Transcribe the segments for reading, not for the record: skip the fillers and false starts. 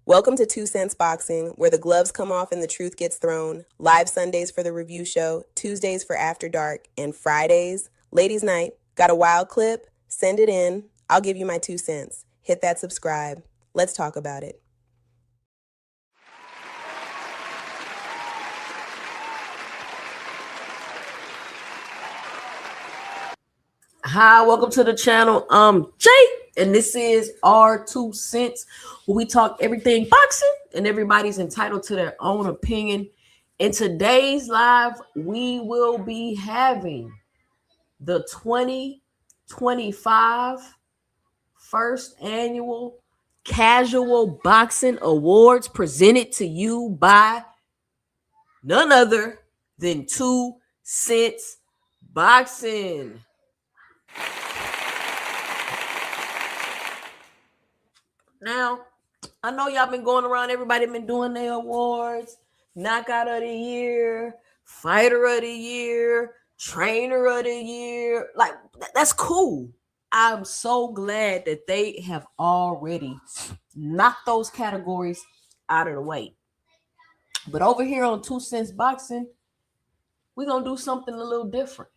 Welcome to 2 Cents Boxing, where the gloves come off and the truth gets thrown. Live Sundays for the review show, Tuesdays for After Dark, and Fridays, Ladies Night. Got a wild clip? Send it in. I'll give you my 2 cents. Hit that subscribe. Let's talk about it. Hi, welcome to the channel. Jay, and this is our 2 cents, where we talk everything boxing, and everybody's entitled to their own opinion. In today's live, we will be having the 2025 first annual Casual Boxing Awards, presented to you by none other than 2 Cents Boxing. Now, I know y'all been going around, everybody been doing their awards, knockout of the year, fighter of the year, trainer of the year. Like, that's cool. I'm so glad that they have already knocked those categories out of the way. But over here on 2 Cents Boxing, we're going to do something a little different.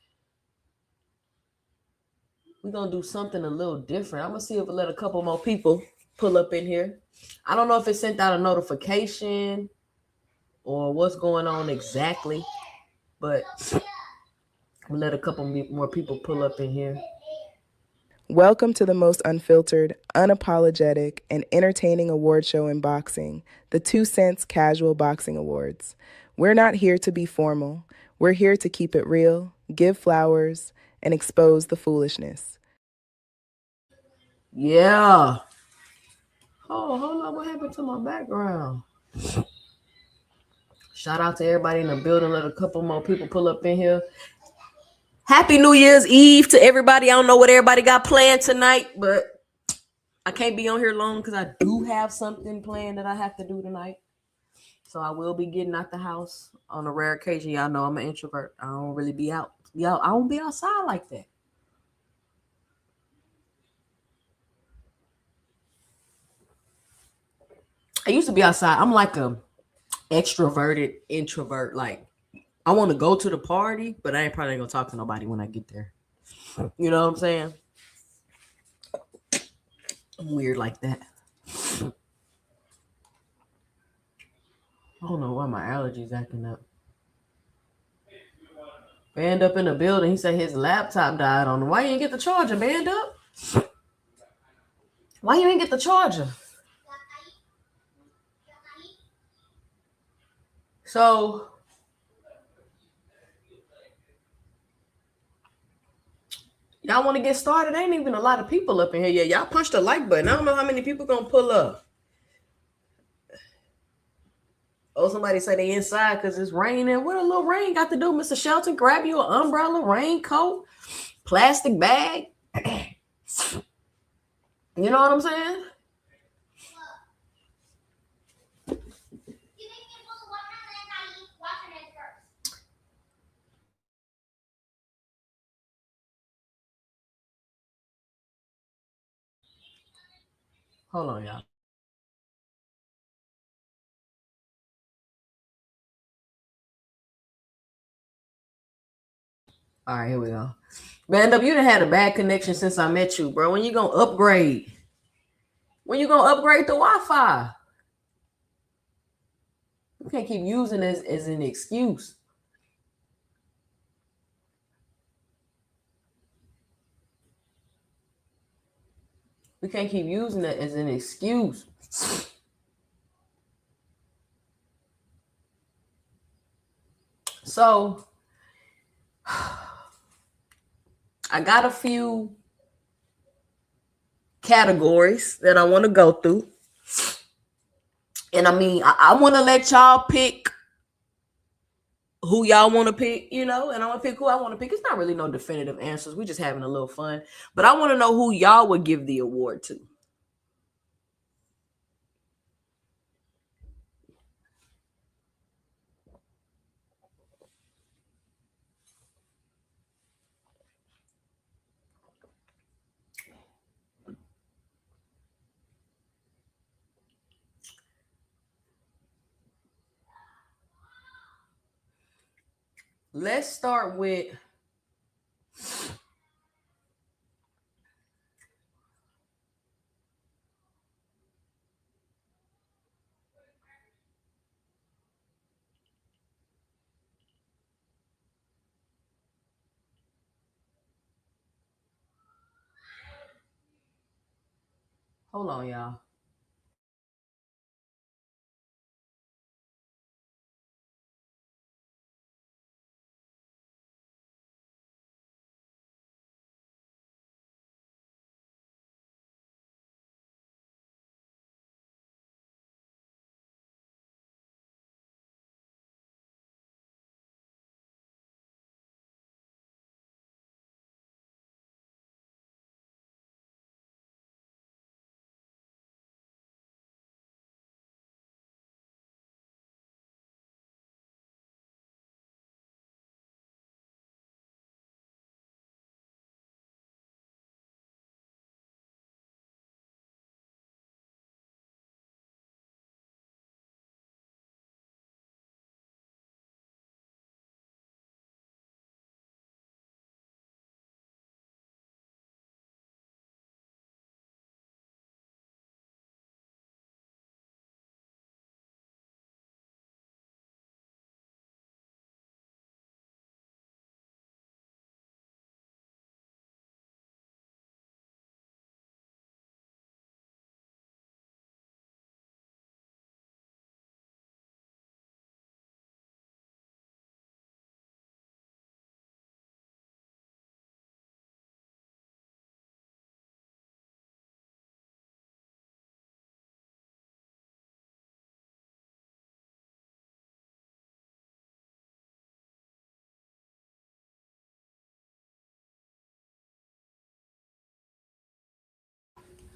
I'm going to see if we let a couple more people pull up in here. I don't know if it sent out a notification or what's going on exactly, but we'll let a couple more people pull up in here. Welcome to the most unfiltered, unapologetic, and entertaining award show in boxing, the 2 Cents Casual Boxing Awards. We're not here to be formal. We're here to keep it real, give flowers, and expose the foolishness. Yeah. Oh, hold on. What happened to my background? Shout out to everybody in the building. Let a couple more people pull up in here. Happy New Year's Eve to everybody. I don't know what everybody got planned tonight, but I can't be on here long because I do have something planned that I have to do tonight. So I will be getting out the house on a rare occasion. Y'all know I'm an introvert. I don't really be out. I don't be outside like that. I used to be outside. I'm like a extroverted introvert. Like, I want to go to the party, but I ain't probably gonna talk to nobody when I get there. You know what I'm saying? I'm weird like that. I don't know why my allergies acting up. Band up in the building. He said his laptop died on him. Why you ain't get the charger, Band up? Why you ain't get the charger? So y'all want to get started? Ain't even a lot of people up in here yet. Y'all push the like button. I don't know how many people gonna pull up. Oh, somebody say they inside because it's raining. What a little rain got to do, Mr. Shelton? Grab you an umbrella, raincoat, plastic bag. You know what I'm saying? Hold on, y'all. All right, here we go. Man, you done had a bad connection since I met you, bro. When you gonna upgrade? When you gonna upgrade the Wi-Fi? You can't keep using it as an excuse. We can't keep using it as an excuse. So I got a few categories that I want to go through. And I mean, I want to let y'all pick who y'all want to pick, and I want to pick who I want to pick. It's not really no definitive answers. We're just having a little fun. But I want to know who y'all would give the award to. let's start with hold on, y'all.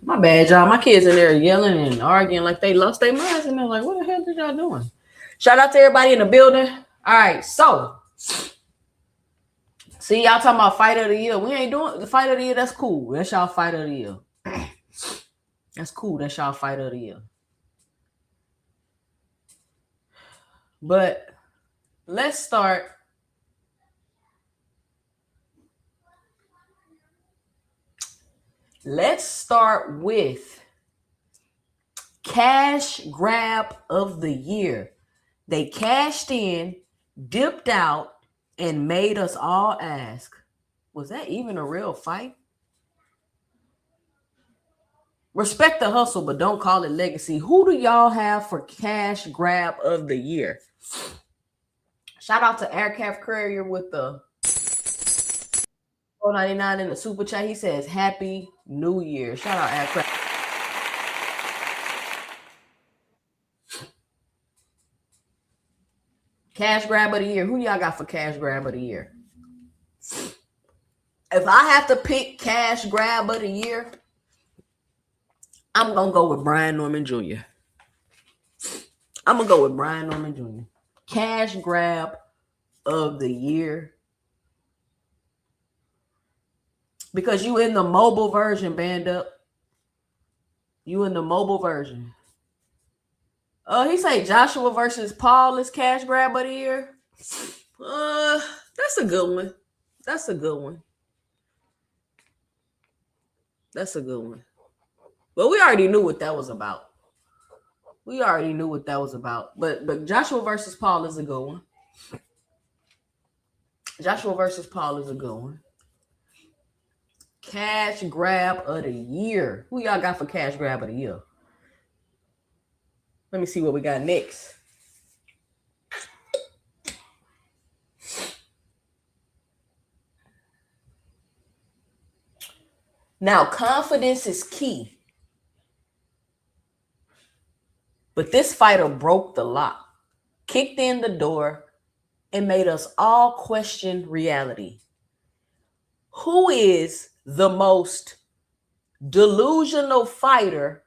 My bad, y'all. My kids in there yelling and arguing like they lost their minds, and they're like, "What the hell did y'all doing?" Shout out to everybody in the building. All right, so see y'all talking about fight of the year. We ain't doing the fight of the year. That's cool. That's y'all fight of the year. That's cool. That's y'all fight of the year. But let's start. Let's start with cash grab of the year. They cashed in, dipped out, and made us all ask, was that even a real fight? Respect the hustle, but don't call it legacy. Who do y'all have for cash grab of the year? Shout out to Aircraft Courier with the $4.99 in the super chat. He says, Happy New Year. Shout out Aircraft. Cash grab of the year. Who y'all got for cash grab of the year? If I have to pick cash grab of the year, I'm going to go with Brian Norman Jr. I'm going to go with Brian Norman Jr. Cash grab of the year. Because you in the mobile version, band up. You in the mobile version. He say Joshua versus Paul is cash grab of the year. That's a good one. That's a good one. That's a good one. But we already knew what that was about. We already knew what that was about. But Joshua versus Paul is a good one. Joshua versus Paul is a good one. Cash grab of the year. Who y'all got for cash grab of the year? Let me see what we got next. Now, confidence is key. But this fighter broke the lock, kicked in the door, and made us all question reality. Who is the most delusional fighter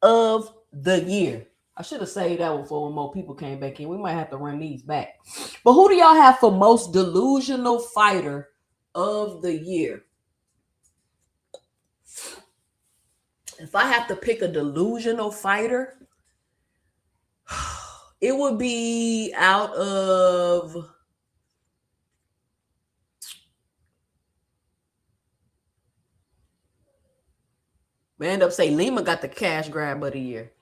of the year? I should have saved that one for when more people came back in. We might have to run these back. But who do y'all have for most delusional fighter of the year? If I have to pick a delusional fighter, it would be out of Man, end up say Lima got the cash grab of the year.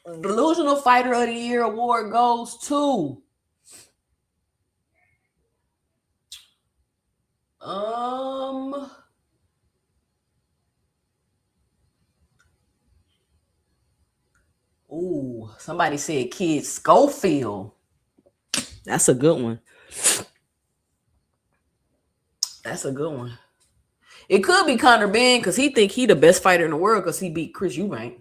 Delusional Fighter of the Year award goes to somebody said Kid Schofield. That's a good one. That's a good one. It could be Conor Benn because he think he the best fighter in the world because he beat Chris Eubank.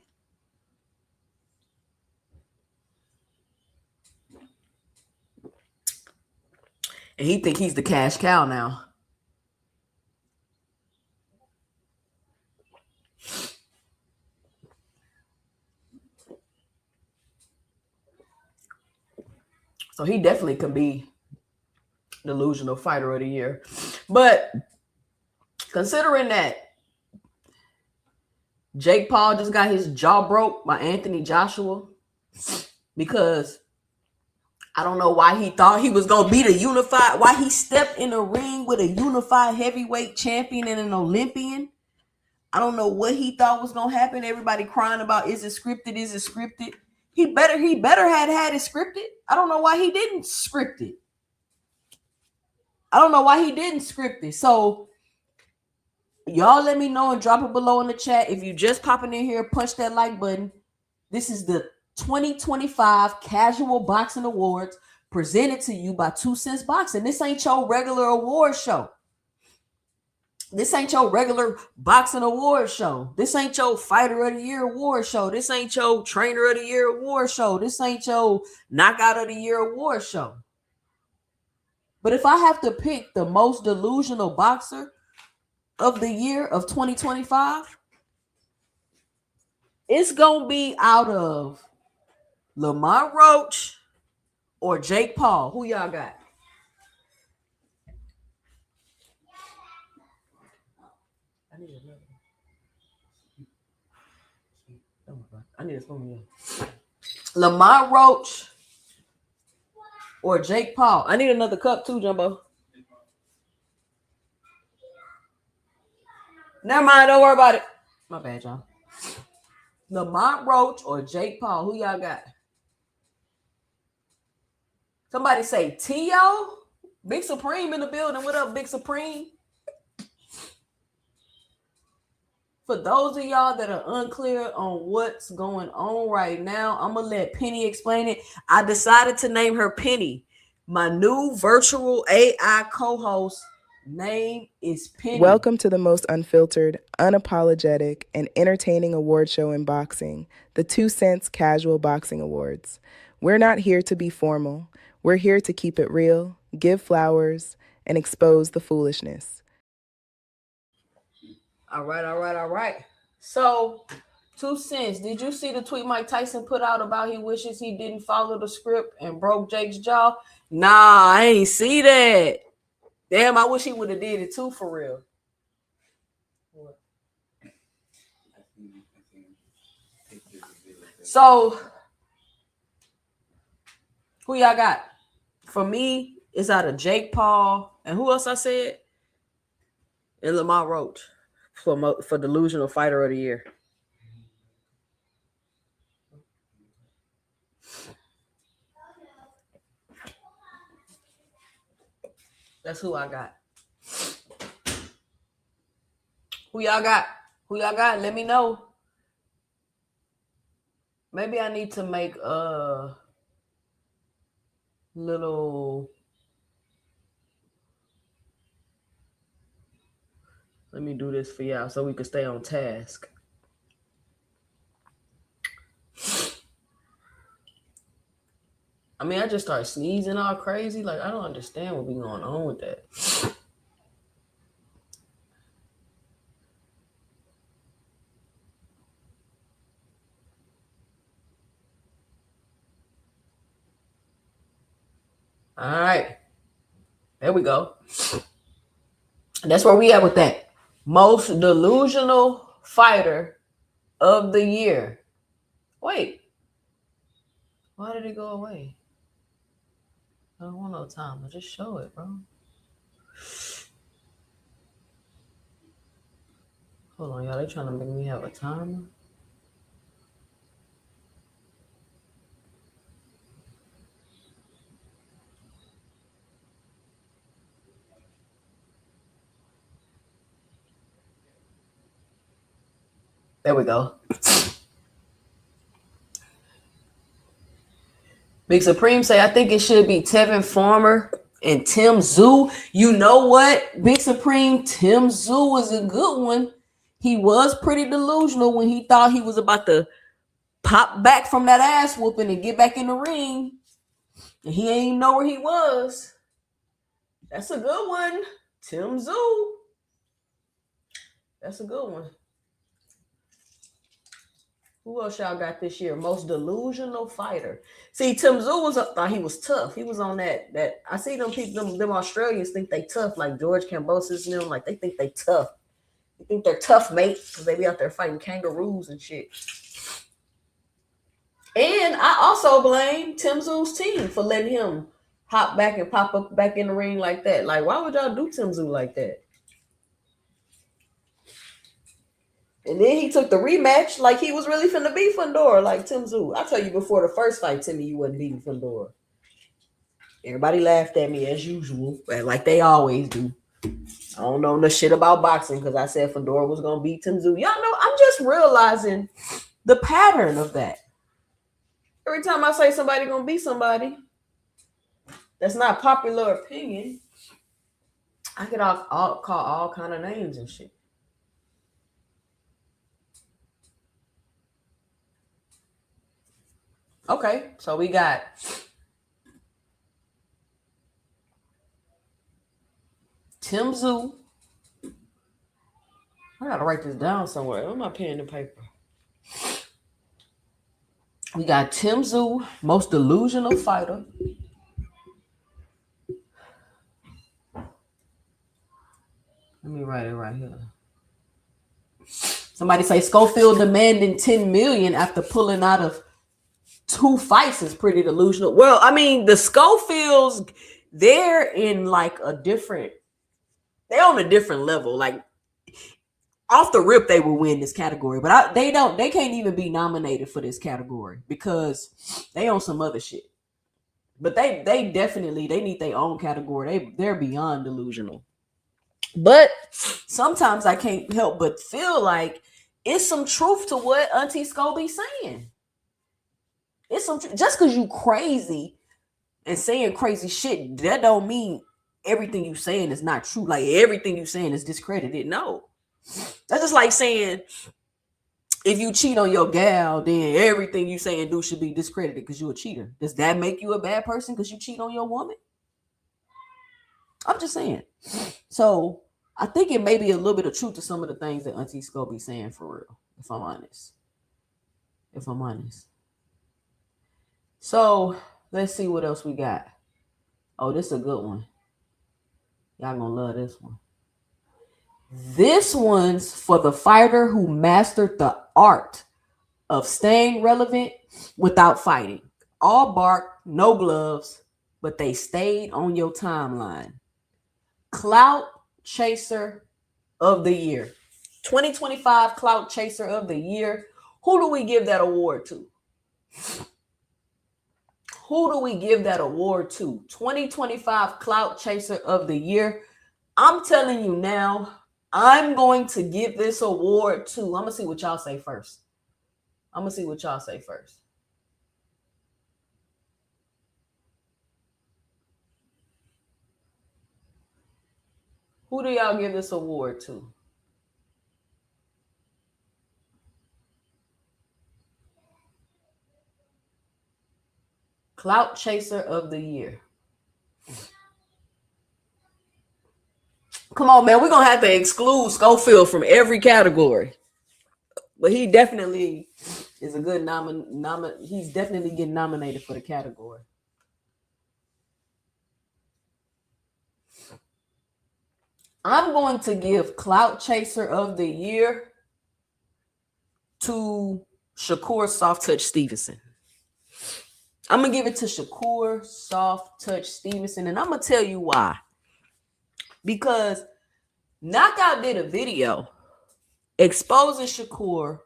And he think he's the cash cow now. So he definitely can be Delusional Fighter of the Year. But considering that Jake Paul just got his jaw broke by Anthony Joshua because I don't know why he thought he was going to be the unified, why he stepped in the ring with a unified heavyweight champion and an Olympian. I don't know what he thought was going to happen. Everybody crying about, is it scripted? Is it scripted? He better had it scripted. I don't know why he didn't script it. So y'all let me know and drop it below in the chat. If you just popping in here, punch that like button. This is the 2025 Casual Boxing Awards presented to you by 2 Cents Boxing. This ain't your regular award show. This ain't your regular boxing award show. This ain't your Fighter of the Year award show. This ain't your Trainer of the Year award show. This ain't your Knockout of the Year award show. But if I have to pick the most delusional boxer of the year of 2025, it's going to be out of Lamont Roach or Jake Paul. Who y'all got? I need a spoon. Lamont Roach or Jake Paul. I need another cup too, Jumbo. Never mind. Don't worry about it. My bad, y'all. Lamont Roach or Jake Paul. Who y'all got? Somebody say T.O. Big Supreme in the building. What up, Big Supreme? For those of y'all that are unclear on what's going on right now, I'm going to let Penny explain it. I decided to name her Penny. My new virtual AI co-host name is Penny. Welcome to the most unfiltered, unapologetic, and entertaining award show in boxing, the 2 Cents Casual Boxing Awards. We're not here to be formal. We're here to keep it real, give flowers, and expose the foolishness. All right. So, 2 Cents, did you see the tweet Mike Tyson put out about he wishes he didn't follow the script and broke Jake's jaw? Nah, I ain't see that. Damn, I wish he would have did it too, for real. So, who y'all got? For me, it's out of Jake Paul. And who else I said? And Lamont Roach for Delusional Fighter of the Year. That's who I got. Who y'all got? Let me know. Maybe I need to make a little... Let me do this for y'all so we can stay on task. I mean, I just start sneezing all crazy. Like, I don't understand what be going on with that. All right. There we go. That's where we at with that. Most delusional fighter of the year. Wait. Why did it go away? I don't want no time. I'll just show it, bro. Hold on, y'all. They trying to make me have a timer. There we go. Big Supreme say, I think it should be Tevin Farmer and Tim Tszyu. You know what, Big Supreme? Tim Tszyu was a good one. He was pretty delusional when he thought he was about to pop back from that ass whooping and get back in the ring. And he ain't know where he was. That's a good one. Tim Tszyu. That's a good one. Who else y'all got this year? Most delusional fighter. See, Tim Tszyu thought he was tough. He was on that. I see them people, them Australians think they tough, like George Kambosos and them. Like they think they tough. They think they're tough, mate, because they be out there fighting kangaroos and shit. And I also blame Tim Tszyu's team for letting him hop back and pop up back in the ring like that. Like, why would y'all do Tim Tszyu like that? And then he took the rematch like he was really finna beat Fundora, like Tim Tszyu. I tell you before the first fight, Timmy, you wasn't beating Fundora. Everybody laughed at me as usual, like they always do. I don't know no shit about boxing because I said Fundora was gonna beat Tim Tszyu. Y'all know, I'm just realizing the pattern of that. Every time I say somebody gonna beat somebody, that's not popular opinion, I could call all kind of names and shit. Okay, so we got Tim Tszyu. I gotta write this down somewhere. Where's my pen and paper? We got Tim Tszyu, most delusional fighter. Let me write it right here. Somebody say Schofield demanding $10 million after pulling out of 2 fights is pretty delusional. Well, I mean, the Schofields, they're in like they're on a different level. Like off the rip, they will win this category, but they can't even be nominated for this category because they on some other shit. But they definitely need their own category. They're beyond delusional. But sometimes I can't help but feel like it's some truth to what Auntie Scobie's saying. It's some just because you crazy and saying crazy shit, that don't mean everything you saying is not true. Like everything you saying is discredited. No. That's just like saying if you cheat on your gal, then everything you say and do should be discredited because you're a cheater. Does that make you a bad person because you cheat on your woman? I'm just saying. So I think it may be a little bit of truth to some of the things that Auntie Scobie's saying for real, if I'm honest. So let's see what else we got. Oh, this is a good one. Y'all gonna love this one. This one's for the fighter who mastered the art of staying relevant without fighting. All bark, no gloves, but they stayed on your timeline. Clout Chaser of the Year. 2025 Clout Chaser of the Year. Who do we give that award to? 2025 Clout Chaser of the Year. I'm telling you now, I'm going to give this award to, I'm going to see what y'all say first. Who do y'all give this award to? Clout Chaser of the Year. Come on, man. We're going to have to exclude Schofield from every category. But he definitely is a good he's definitely getting nominated for the category. I'm going to give Clout Chaser of the Year to Shakur Soft Touch Stevenson. I'm going to give it to Shakur Soft Touch Stevenson, and I'm going to tell you why. Because Knockout did a video exposing Shakur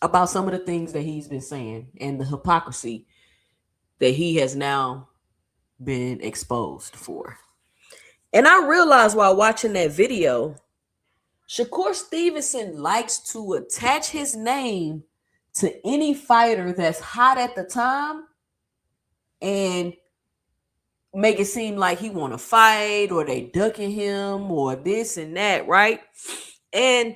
about some of the things that he's been saying and the hypocrisy that he has now been exposed for. And I realized while watching that video, Shakur Stevenson likes to attach his name to any fighter that's hot at the time and make it seem like he want to fight or they ducking him or this and that, right? And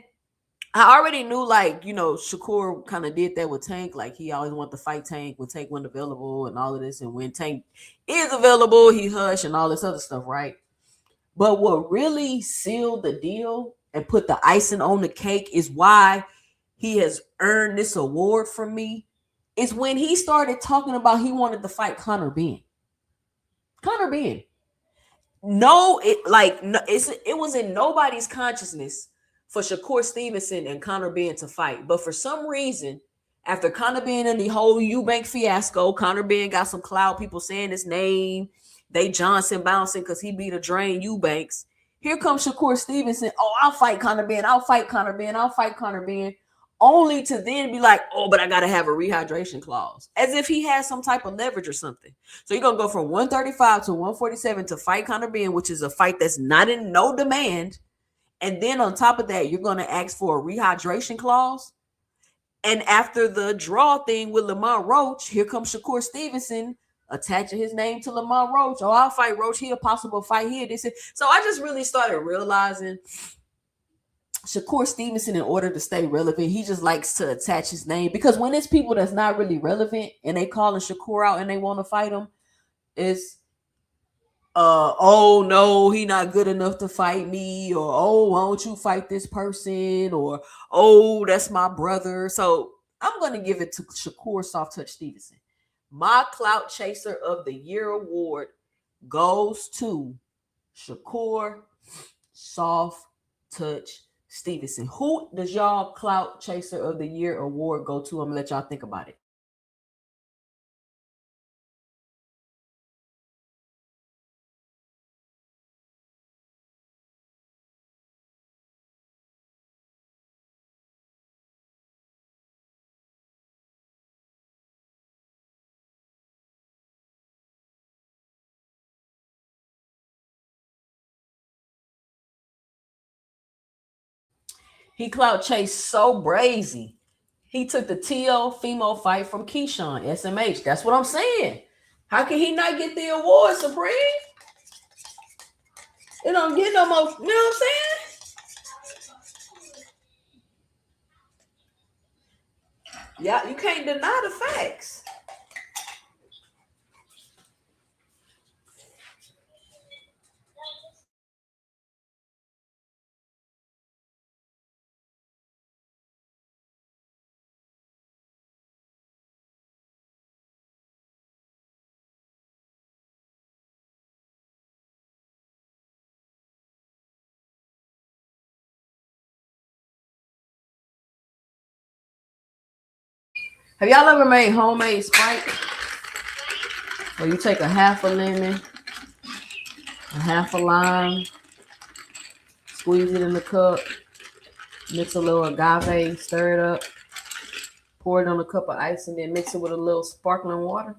I already knew, like, you know, Shakur kind of did that with Tank. Like, he always wanted to fight Tank when Tank wasn't available and all of this. And when Tank is available, he hush and all this other stuff, right? But what really sealed the deal and put the icing on the cake is why he has earned this award from me is when he started talking about he wanted to fight Conor Benn. Conor Benn. No, it was in nobody's consciousness for Shakur Stevenson and Conor Benn to fight. But for some reason, after Conor Benn and the whole Eubank fiasco, Conor Benn got some clout, people saying his name, they Johnson bouncing because he beat a drain Eubanks. Here comes Shakur Stevenson. Oh, I'll fight Conor Benn. I'll fight Conor Benn. I'll fight Conor Benn. Only to then be like, oh, but I got to have a rehydration clause. As if he has some type of leverage or something. So you're going to go from 135 to 147 to fight Conor Benn, which is a fight that's not in no demand. And then on top of that, you're going to ask for a rehydration clause. And after the draw thing with Lamont Roach, here comes Shakur Stevenson attaching his name to Lamont Roach. Oh, I'll fight Roach here, possible fight here. This is. So I just really started realizing Shakur Stevenson, in order to stay relevant, he just likes to attach his name, because when it's people that's not really relevant and they calling Shakur out and they want to fight him, it's oh no, he not good enough to fight me, or oh, why don't you fight this person, or oh, that's my brother. So I'm gonna give it to Shakur Soft Touch Stevenson. My Clout Chaser of the Year award goes to Shakur Soft Touch Stevenson. Who does y'all Clout Chaser of the Year award go to? I'm gonna let y'all think about it. He clout chased so brazy. He took the Teofimo fight from Keyshawn, SMH. That's what I'm saying. How can he not get the award, Supreme? It don't get no more, you know what I'm saying? Yeah, you can't deny the facts. Have y'all ever made homemade Sprite? Where you take a half a lemon, a half a lime, squeeze it in the cup, mix a little agave, stir it up, pour it on a cup of ice, and then mix it with a little sparkling water?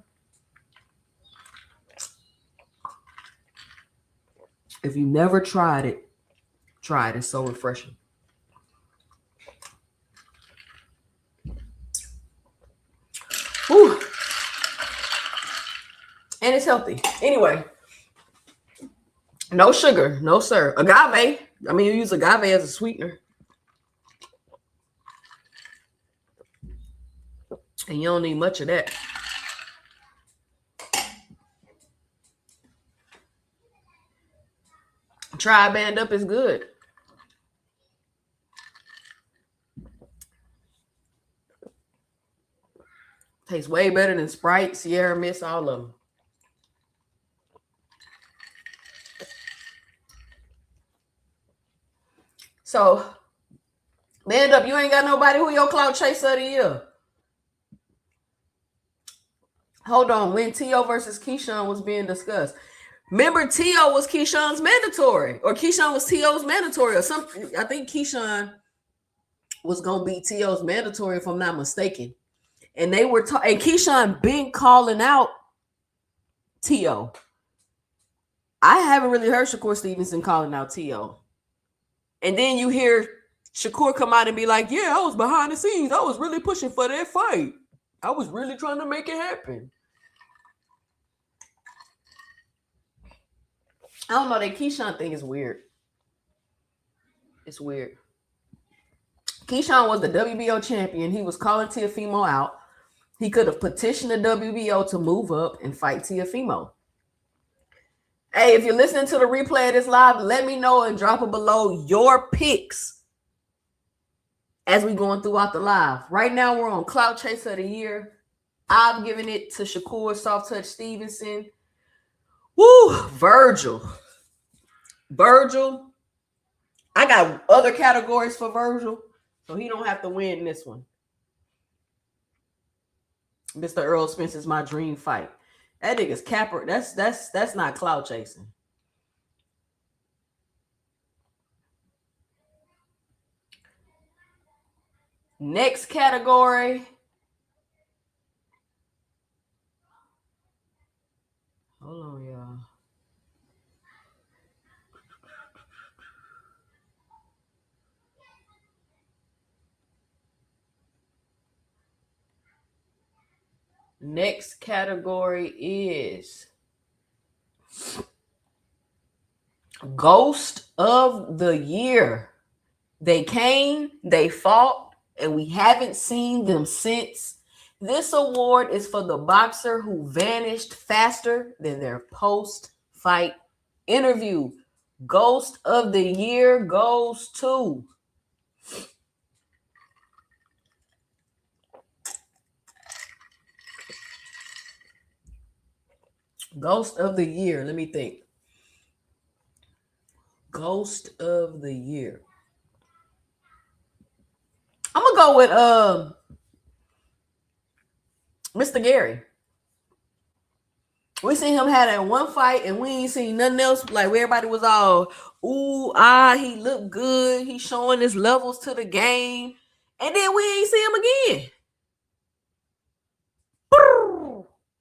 If you never tried it, try it. It's so refreshing. Whew. And it's healthy. Anyway, no sugar, no sir. Agave. I mean, you use agave as a sweetener. And you don't need much of that. Try Band Up is good. Tastes way better than Sprite, Sierra Mist, all of them. So, Band Up, you ain't got nobody who your Clout Chaser of the year. Hold on, when T.O. versus Keyshawn was being discussed, Remember, T.O. was Keyshawn's mandatory, or Keyshawn was T.O.'s mandatory, or something. I think Keyshawn was gonna be T.O.'s mandatory, if I'm not mistaken. And they were and Keyshawn been calling out T.O. I haven't really heard Shakur Stevenson calling out T.O. And then you hear Shakur come out and be like, yeah, I was behind the scenes. I was really pushing for that fight. I was really trying to make it happen. I don't know. That Keyshawn thing is weird. It's weird. Keyshawn was the WBO champion. He was calling Teofimo out. He could have petitioned the WBO to move up and fight Teofimo. Hey, if you're listening to the replay of this live, let me know and drop it below your picks as we going throughout the live. Right now, we're on Clout Chaser of the Year. I've given it to Shakur Soft Touch Stevenson. Woo, Virgil. I got other categories for Virgil, so he don't have to win this one. Mr. Earl Spencer's my dream fight. That nigga's capper. That's not clout chasing. Next category. Hold on, y'all. Next category is Ghost of the Year. They came, they fought, and we haven't seen them since. This award is for the boxer who vanished faster than their post-fight interview. Ghost of the Year goes to Ghost of the Year. Let me think. Ghost of the Year. I'm gonna go with Mr. Gary. We seen him had that one fight, and we ain't seen nothing else. Like where everybody was all, ooh, he looked good. He's showing his levels to the game, and then we ain't see him again.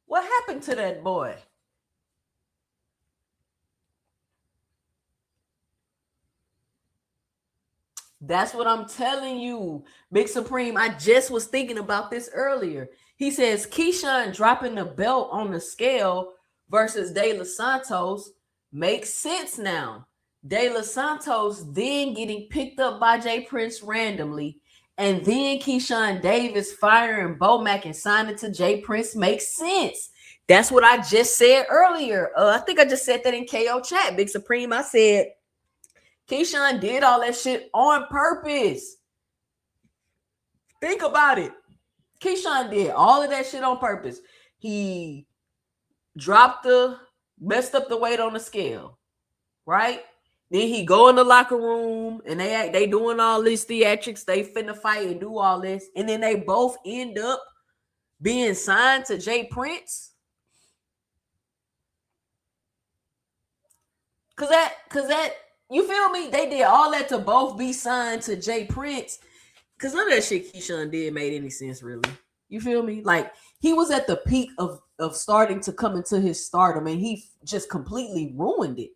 What happened to that boy? That's what I'm telling you, Big Supreme. I just was thinking about this earlier. He says Keyshawn dropping the belt on the scale versus De Los Santos makes sense now. De Los Santos then getting picked up by Jay Prince randomly, and then Keyshawn Davis firing Bomac and signing to Jay Prince makes sense. That's what I just said earlier. I think I just said that in KO chat, Big Supreme. I said Keyshawn did all that shit on purpose. Think about it. Keyshawn did all of that shit on purpose. He messed up the weight on the scale, right? Then he go in the locker room and they doing all these theatrics. They finna fight and do all this. And then they both end up being signed to Jay Prince. Cause that you feel me? They did all that to both be signed to Jay Prince. Because none of that shit Keyshawn did made any sense, really. You feel me? Like, he was at the peak of starting to come into his stardom, and he just completely ruined it.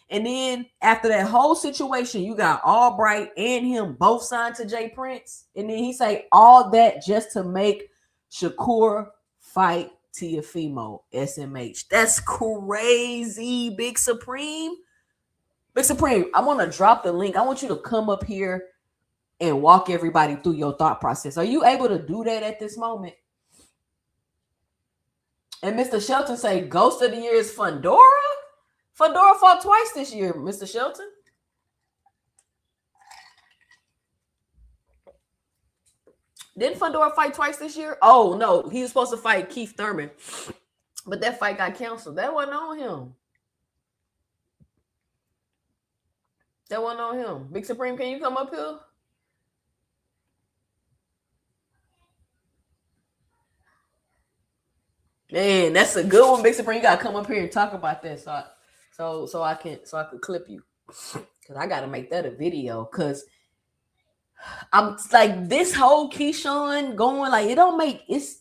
And then, after that whole situation, you got Albright and him both signed to Jay Prince. And then he say all that just to make Shakur fight Teofimo, SMH. That's crazy, Big Supreme. Big Supreme, I want to drop the link. I want you to come up here and walk everybody through your thought process. Are you able to do that at this moment? And Mr. Shelton say Ghost of the Year is Fundora? Fundora fought twice this year, Mr. Shelton. Didn't Fundora fight twice this year? Oh, no. He was supposed to fight Keith Thurman. But that fight got canceled. That wasn't on him. That wasn't on him. Big Supreme, can you come up here? Man, that's a good one, Big Supreme. You got to come up here and talk about that. So so I could clip you, because I gotta make that a video, because I'm like, this whole Keyshawn going, like, it don't make, it's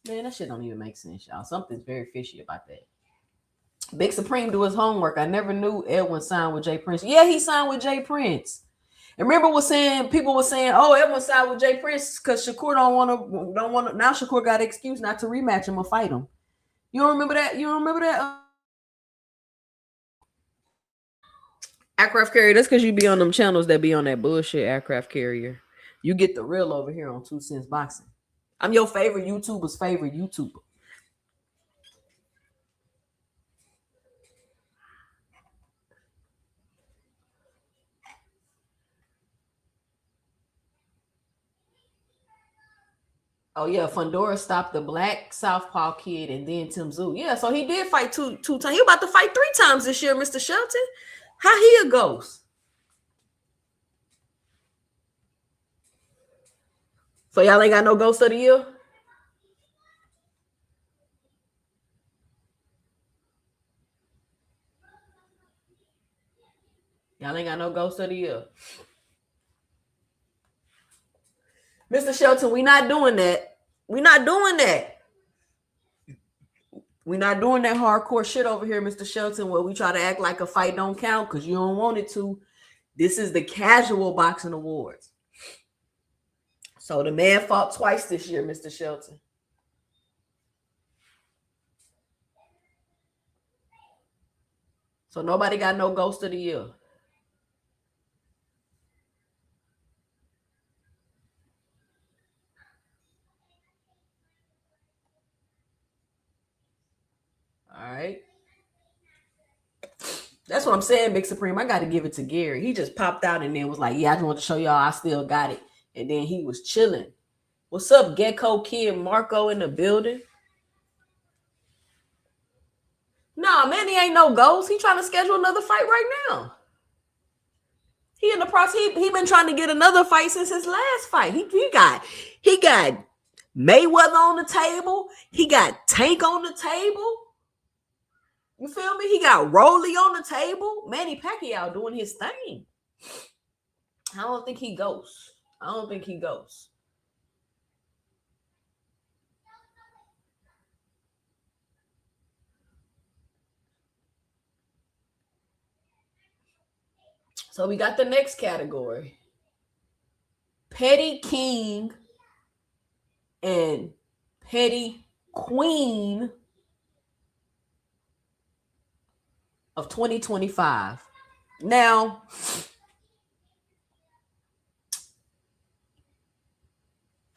man, that shit don't even make sense, y'all. Something's very fishy about that. Big Supreme do his homework. I never knew Edwin signed with Jay Prince. Yeah, he signed with Jay Prince. And remember, people were saying, oh, Edwin signed with Jay Prince because Shakur don't want to. Now Shakur got an excuse not to rematch him or fight him. You don't remember that? You don't remember that? Aircraft Carrier. That's because you be on them channels that be on that bullshit. Aircraft Carrier. You get the real over here on 2 Cents Boxing. I'm your favorite YouTuber's favorite YouTuber. Oh yeah, Fundora stopped the black Southpaw kid and then Tim Tszyu. Yeah, so he did fight two times. He about to fight 3 times this year, Mr. Shelton. How he a ghost? So y'all ain't got no ghost of the year? Y'all ain't got no ghost of the year. Mr. Shelton, we not doing that. We not doing that. We not doing that hardcore shit over here, Mr. Shelton, where we try to act like a fight don't count because you don't want it to. This is the casual boxing awards. So the man fought twice this year, Mr. Shelton. So nobody got no ghost of the year. All right. That's what I'm saying, Big Supreme. I got to give it to Gary. He just popped out and then was like, yeah, I just want to show y'all I still got it. And then he was chilling. What's up, Gecko Kid Marco in the building? Nah, man, he ain't no ghost. He trying to schedule another fight right now. He in the process. He been trying to get another fight since his last fight. He got Mayweather on the table. He got Tank on the table. You feel me? He got Rolly on the table. Manny Pacquiao doing his thing. I don't think he goes. So we got the next category. Petty King and Petty Queen of 2025. Now,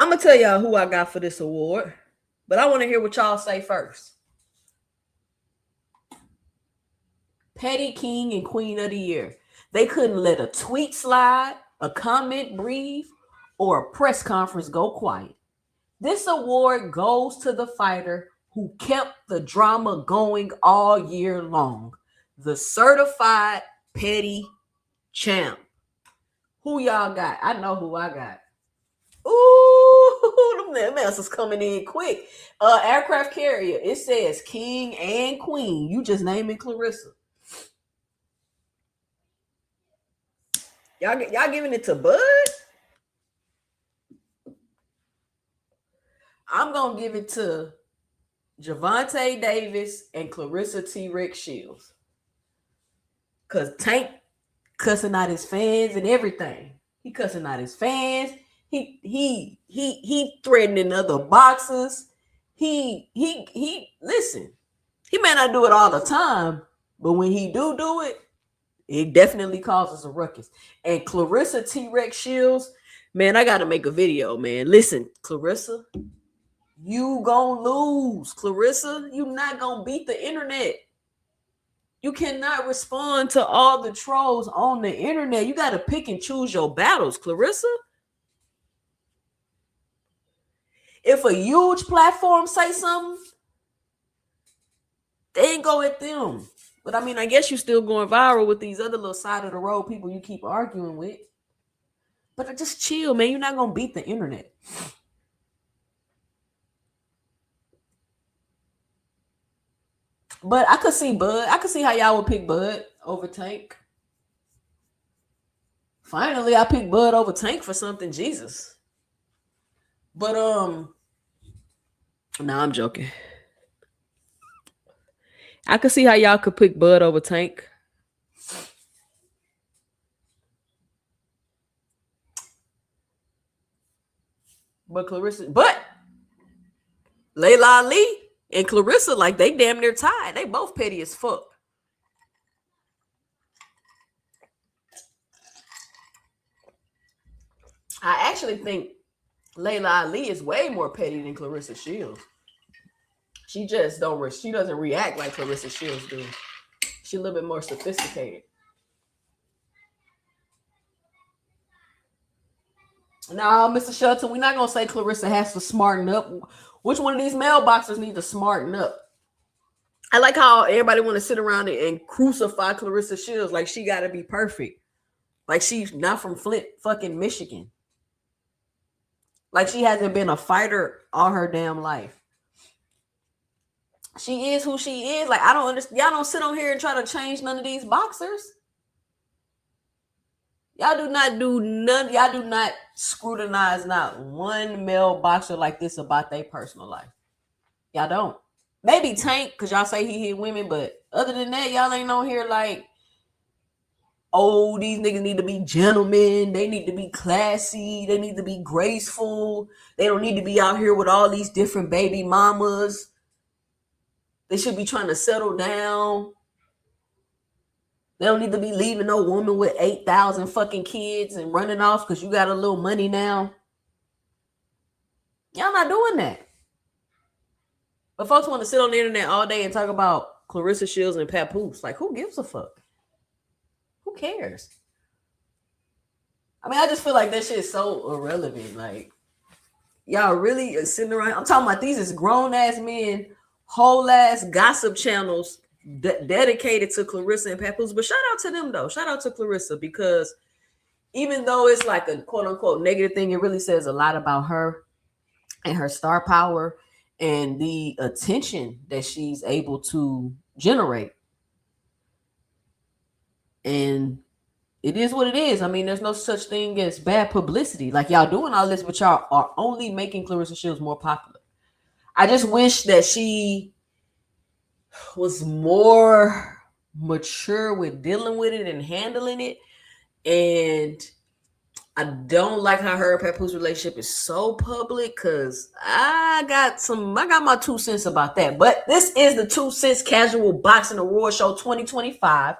I'm going to tell y'all who I got for this award, but I want to hear what y'all say first. Petty King and Queen of the Year. They couldn't let a tweet slide, a comment breathe, or a press conference go quiet. This award goes to the fighter who kept the drama going all year long. The certified petty champ. Who y'all got? I know who I got. Ooh, them answers coming in quick. Aircraft Carrier. It says King and Queen. You just naming Clarissa. Y'all giving it to Bud? I'm gonna give it to Gervonta Davis and Clarissa T-Rex Shields. Cause Tank cussing out his fans and everything. He cussing out his fans. He threatening other boxers. He listen. He may not do it all the time, but when he do it, it definitely causes a ruckus. And Clarissa T-Rex Shields, man, I gotta make a video, man. Listen, Clarissa, you gonna lose. Clarissa, you not gonna beat the internet. You cannot respond to all the trolls on the internet. You gotta pick and choose your battles, Clarissa. If a huge platform say something, they ain't go at them. But I mean, I guess you're still going viral with these other little side of the road people you keep arguing with. But just chill, man. You're not gonna beat the internet. But I could see Bud. I could see how y'all would pick Bud over Tank. Finally, I picked Bud over Tank for something. Jesus. But nah, I'm joking. I could see how y'all could pick Bud over Tank. But Layla Ali and Clarissa, like they damn near tied. They both petty as fuck. I actually think Layla Ali is way more petty than Clarissa Shields. She just she doesn't react like Clarissa Shields do. She's a little bit more sophisticated. No, Mr. Shelton, we're not gonna say Clarissa has to smarten up. Which one of these mailboxers need to smarten up? I like how everybody want to sit around and crucify Clarissa Shields like she got to be perfect. Like she's not from Flint, fucking Michigan. Like she hasn't been a fighter all her damn life. She is who she is. Like I don't understand. Y'all don't sit on here and try to change none of these boxers. Y'all do not do none. Y'all do not scrutinize not one male boxer like this about their personal life. Y'all don't. Maybe Tank, because y'all say he hit women, but other than that, y'all ain't on here like, oh, these niggas need to be gentlemen. They need to be classy. They need to be graceful. They don't need to be out here with all these different baby mamas. They should be trying to settle down. They don't need to be leaving no woman with 8,000 fucking kids and running off because you got a little money now. Y'all not doing that. But folks want to sit on the internet all day and talk about Clarissa Shields and Papoose. Like, who gives a fuck? Who cares? I mean, I just feel like that shit is so irrelevant. Like, y'all really are sitting around. I'm talking about these is grown-ass men, whole-ass gossip channels dedicated to Clarissa and Papoose. But shout out to them, though. Shout out to Clarissa, because even though it's like a quote-unquote negative thing, it really says a lot about her and her star power and the attention that she's able to generate. And it is what it is. I mean, there's no such thing as bad publicity. Like, y'all doing all this, but y'all are only making Clarissa Shields more popular. I just wish that she was more mature with dealing with it and handling it. And I don't like how her and Papoose relationship is so public, because I got my 2 cents about that. But this is the 2 Cents Casual Boxing Award Show 2025.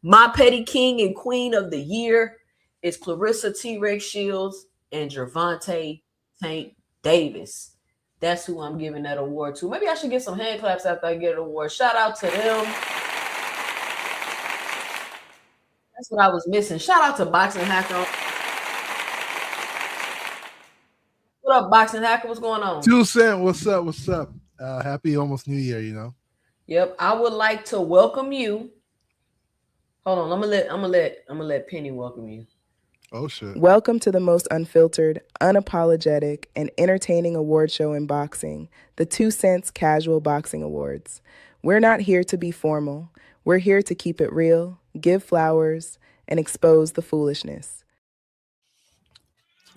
My petty king and queen of the year is Clarissa T-Rex Shields and Gervonta Tank Davis. That's who I'm giving that award to. Maybe I should get some hand claps after I get an award. Shout out to them. That's what I was missing. Shout out to Boxing Hacker. What up, Boxing Hacker? What's going on? 2 Cent, what's up? What's up? Happy almost New Year, you know. Yep, I would like to welcome you. Hold on, I'm gonna let Penny welcome you. Oh shit. Welcome to the most unfiltered, unapologetic, and entertaining award show in boxing, the 2 Cents Casual Boxing Awards. We're not here to be formal. We're here to keep it real, give flowers, and expose the foolishness.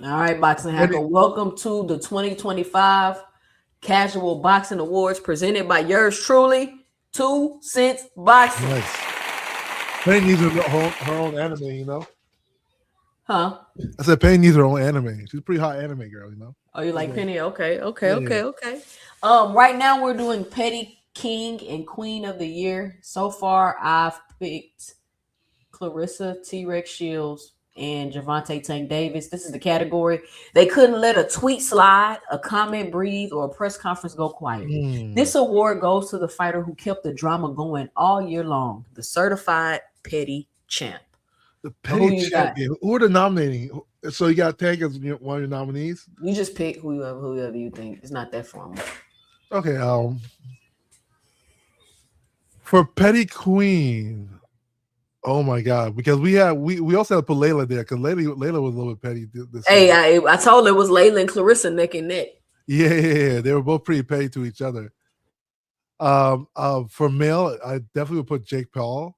All right, Boxing Hacker, welcome to the 2025 Casual Boxing Awards presented by yours truly, 2 Cents Boxing. Nice. Penny needs her own anime, you know? Huh? I said Penny needs her own anime. She's a pretty hot anime girl, you know? Oh, you like Penny? Okay. Yeah. Right now we're doing Petty King and Queen of the Year. So far, I've picked Clarissa T-Rex Shields and Gervonta Tank Davis. This is the category. They couldn't let a tweet slide, a comment breathe, or a press conference go quiet. This award goes to the fighter who kept the drama going all year long, the certified petty champ. The petty champion. Who are the nominating? So you got Tank as one of your nominees? You just pick whoever you think. It's not that formal. Okay. For petty queen. Oh my god! Because we also have to put Layla there, because Layla was a little bit petty. I told her it was Layla and Clarissa neck and neck. Yeah, they were both pretty petty to each other. For male, I definitely would put Jake Paul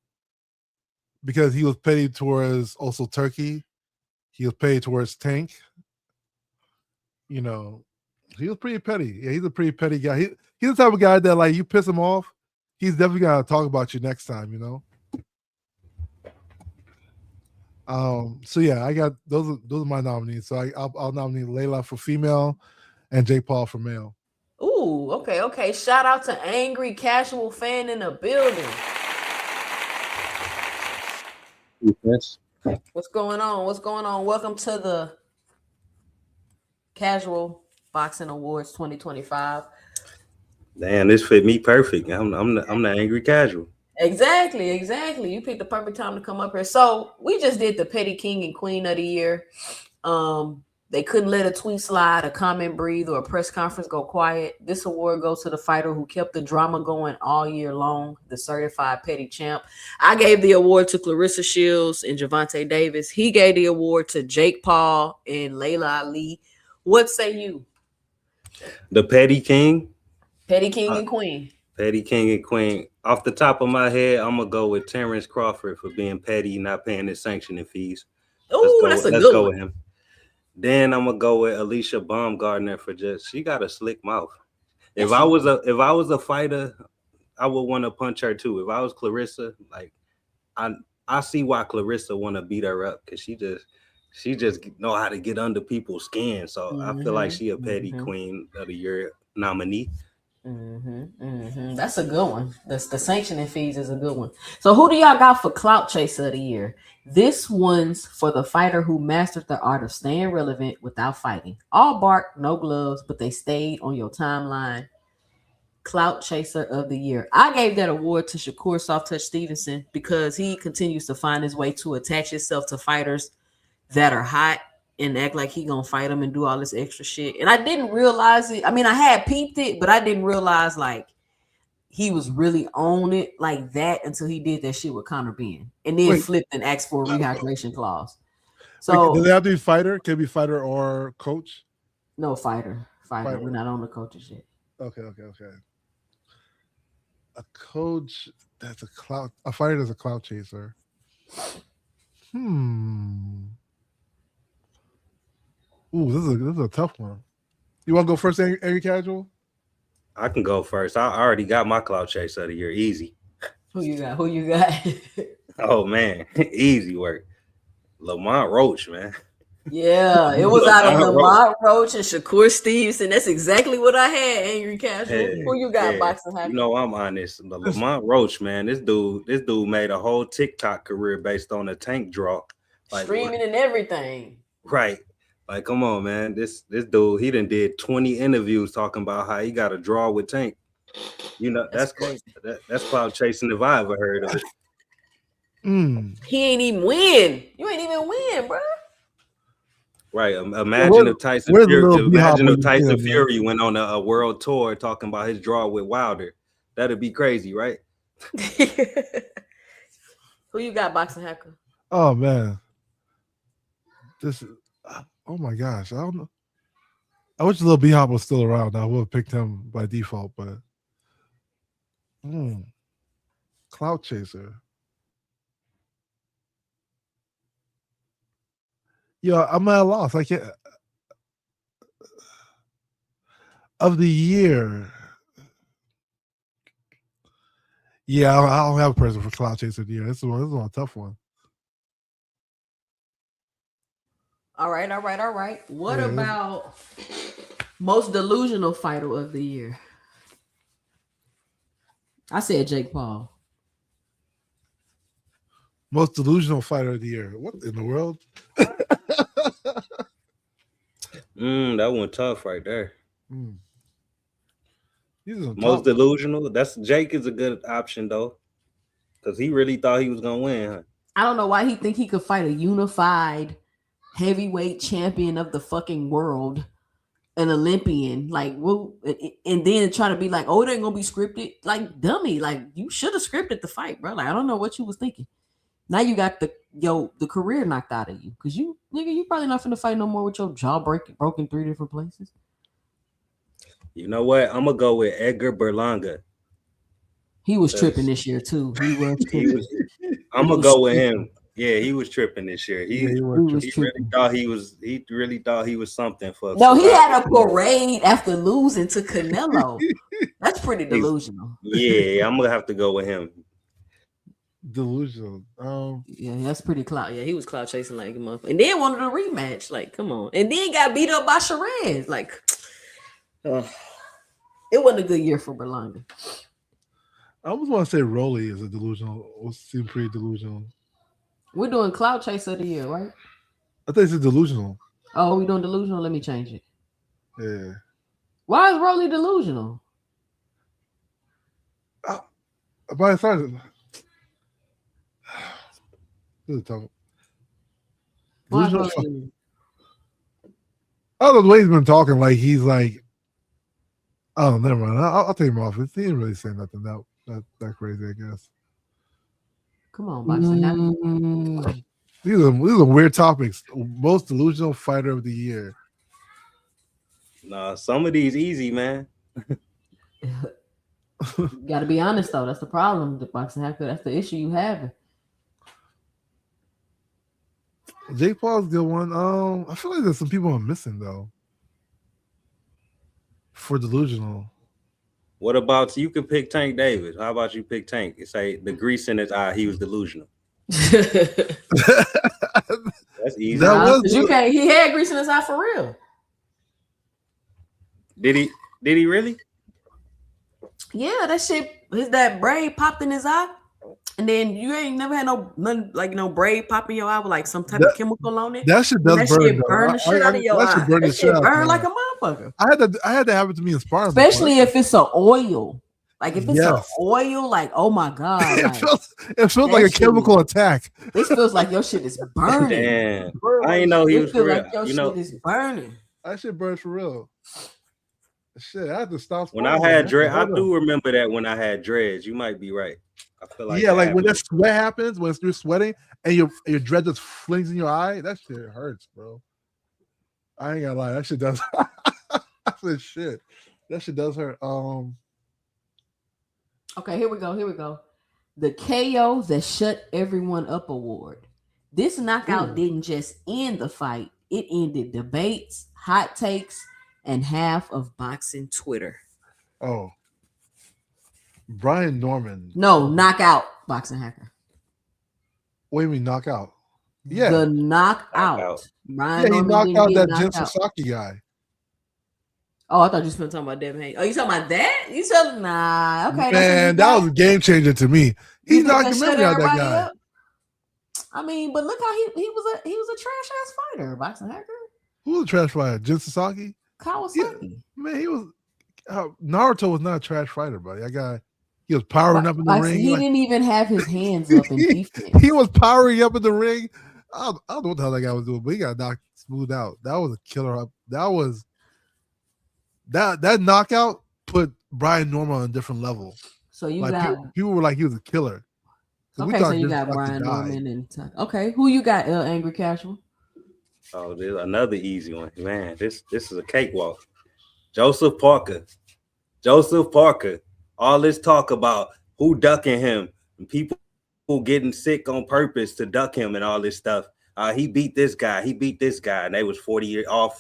because he was petty towards also Turkey. He was petty towards Tank. You know, he was pretty petty. Yeah, he's a pretty petty guy. He's the type of guy that like you piss him off, he's definitely gonna talk about you next time. You know. So yeah, I got those are my nominees. So I'll nominate Layla for female and Jake Paul for male. Ooh, okay. Shout out to Angry Casual Fan in the building. Yes. What's going on? Welcome to the Casual Boxing Awards 2025. Damn, this fit me perfect. I'm the angry casual. Exactly. You picked the perfect time to come up here. So we just did the Petty King and Queen of the Year. They couldn't let a tweet slide, a comment breathe, or a press conference go quiet. This award goes to the fighter who kept the drama going all year long, the certified petty champ. I gave the award to Clarissa Shields and Gervonta Davis. He gave the award to Jake Paul and Layla Ali. What say you? The Petty King. Petty King and Queen. Petty King and Queen. Off the top of my head, I'm gonna go with Terrence Crawford for being petty, not paying his sanctioning fees. Let's go with him. Then I'm gonna go with Alicia Baumgardner for she got a slick mouth. If I was a fighter, I would want to punch her too. If I was Clarissa, like I see why Clarissa want to beat her up because she just know how to get under people's skin. So I feel like she a petty queen of the year nominee. That's a good one. The sanctioning fees is a good one. So who do y'all got for Clout Chaser of the year? This one's for the fighter who mastered the art of staying relevant without fighting. All bark, no gloves, but they stayed on your timeline. Clout Chaser of the year. I gave that award to Shakur Soft Touch Stevenson because he continues to find his way to attach himself to fighters that are hot and act like he gonna fight them and do all this extra shit. And I didn't realize it. I mean, I had peeped it, but I didn't realize like he was really on it like that until he did that shit with Conor Benn and then flipped and asked for a rehydration clause. So does it have to be fighter? Can it be fighter or coach? No, fighter. We're not on the coaches yet. Okay. A coach that's a fighter that's a clout chaser. Ooh, this is a tough one. You want to go first, Angry Casual? I can go first. I already got my Clout Chaser of the year. Easy. Who you got? Oh man, easy work. Lamont Roach, man. Yeah, it was out of Lamont Roach and Shakur Stevenson. That's exactly what I had, Angry Casual. Who you got, Boxing Hacker? You know, I'm honest. Lamont Roach, man. This dude made a whole TikTok career based on a Tank draw. Like, streaming and everything. Right. Like, come on, man. This dude, he done did 20 interviews talking about how he got a draw with Tank. You know, that's crazy. That's cloud chasing if I ever heard of it. He ain't even win. You ain't even win, bro. Right. Imagine if Tyson Fury went on a world tour talking about his draw with Wilder. That'd be crazy, right? Who you got, Boxing Hacker? Oh man. Oh my gosh. I don't know. I wish Lil B-Hop was still around. I would have picked him by default, but Clout Chaser. Yeah, I'm at a loss. I can't. Of the year. Yeah, I don't have a person for Clout Chaser of the year. This is a tough one. All right. What about most delusional fighter of the year? I said Jake Paul. Most delusional fighter of the year. What in the world? That one tough right there. Most delusional. Jake is a good option though, because he really thought he was gonna win. Huh? I don't know why he think he could fight a unified heavyweight champion of the fucking world, an Olympian, like, well, and then try to be like, oh, it ain't gonna be scripted. Like, dummy, like you should have scripted the fight, bro. Like, I don't know what you was thinking. Now you got the career knocked out of you because you probably not finna fight no more with your jaw broken 3 different places. You know what? I'm gonna go with Edgar Berlanga. He was tripping this year too. He was He tripping. was. I'm gonna go with him. Yeah, he was tripping this year. Yeah, He he was He was he tripping. really thought he was. He really thought he was something for. No, he Survivor. had a parade after losing to Canelo. That's pretty He's- delusional. Yeah, I'm gonna have to go with him. delusional. Yeah, that's pretty clout. Yeah, he was clout chasing like a motherfucker. And then wanted a rematch. Like, come on. And then got beat up by Shiraz. Like, ugh. It wasn't a good year for Berlanga. I almost want to say Rolly is a delusional. Seems pretty delusional. We're doing clout chase of the year, right? I think it's delusional. Oh, we doing delusional? Let me change it. Yeah. Why is Rolly delusional? By the time, this is tough. Why is Delusional. Rolly delusional? I don't know the way he's been talking. Like he's like, oh, never mind. I'll take him off. He didn't really say nothing that crazy. I guess. Come on, Boxing. These are weird topics. Most delusional fighter of the year. Nah, some of these easy, man. You got to be honest though. That's the problem. The Boxing Hacker. That's the issue you have. Jake Paul's a good one. I feel like there's some people I'm missing though. For delusional. What about you? Can pick Tank Davis. How about you pick Tank? You say the grease in his eye. He was delusional. That That's easy. was you can't. He had grease in his eye for real. Did he really? Yeah, that shit. That braid popped in his eye, and then you ain't never had no braid pop in your eye with like some type of chemical on it. that shit does That burn. shit though. burn the shit out of your that eye. shit burn the That shit shit out, burn man. like a motherfucker. I had to have to be in sparring. Especially if it's an oil. Like if it's an Yes. oil, like oh my god, like, it feels like a shit chemical attack. this feels like your shit is burning. Damn. I ain't know he was It feel for real. like your You know, shit is burning. That shit burns for real. Shit, I had to stop. when I sparring, had man. dread, I Hold on. do remember that when I had dreads. You might be right. I feel like Yeah, that like when that happened. sweat happens, when you're sweating and your dread just flings in your eye, that shit hurts, bro. I ain't gonna lie, that shit does. I said shit. That shit does hurt. Okay, here we go. The KO that shut everyone up award. This knockout didn't just end the fight; it ended debates, hot takes, and half of boxing Twitter. Oh, Brian Norman. No, knockout, Boxing Hacker. What do you mean knockout? Yeah, The knockout. Knockout. Brian yeah, he Norman knocked didn't out get that knocked Jin out. Sasaki guy. Oh, I thought you were talking about Devin Haney. Oh, you talking about that? You said nah. Okay, Man, that was a game changer to me. He knocked the memory out of that guy. Up? I mean, but look how he was a trash ass fighter, Boxing Hacker. Who was a trash fighter? Jin Sasaki? Kawasaki. Man, he was. Naruto was not a trash fighter, buddy. That guy, he was powering up in the ring. He didn't even have his hands up in defense. He was powering up in the ring. I don't know what the hell that guy was doing, but he got knocked smooth out. That was a killer up. That was that knockout put Brian Norman on a different level. So you Like got people were like he was a killer. okay. So you got Brian Norman and okay. Who you got? Angry Casual. Oh, there's another easy one, man. This is a cakewalk. Joseph Parker. All this talk about who ducking him and people getting sick on purpose to duck him and all this stuff. He beat this guy. And they was 40 years old,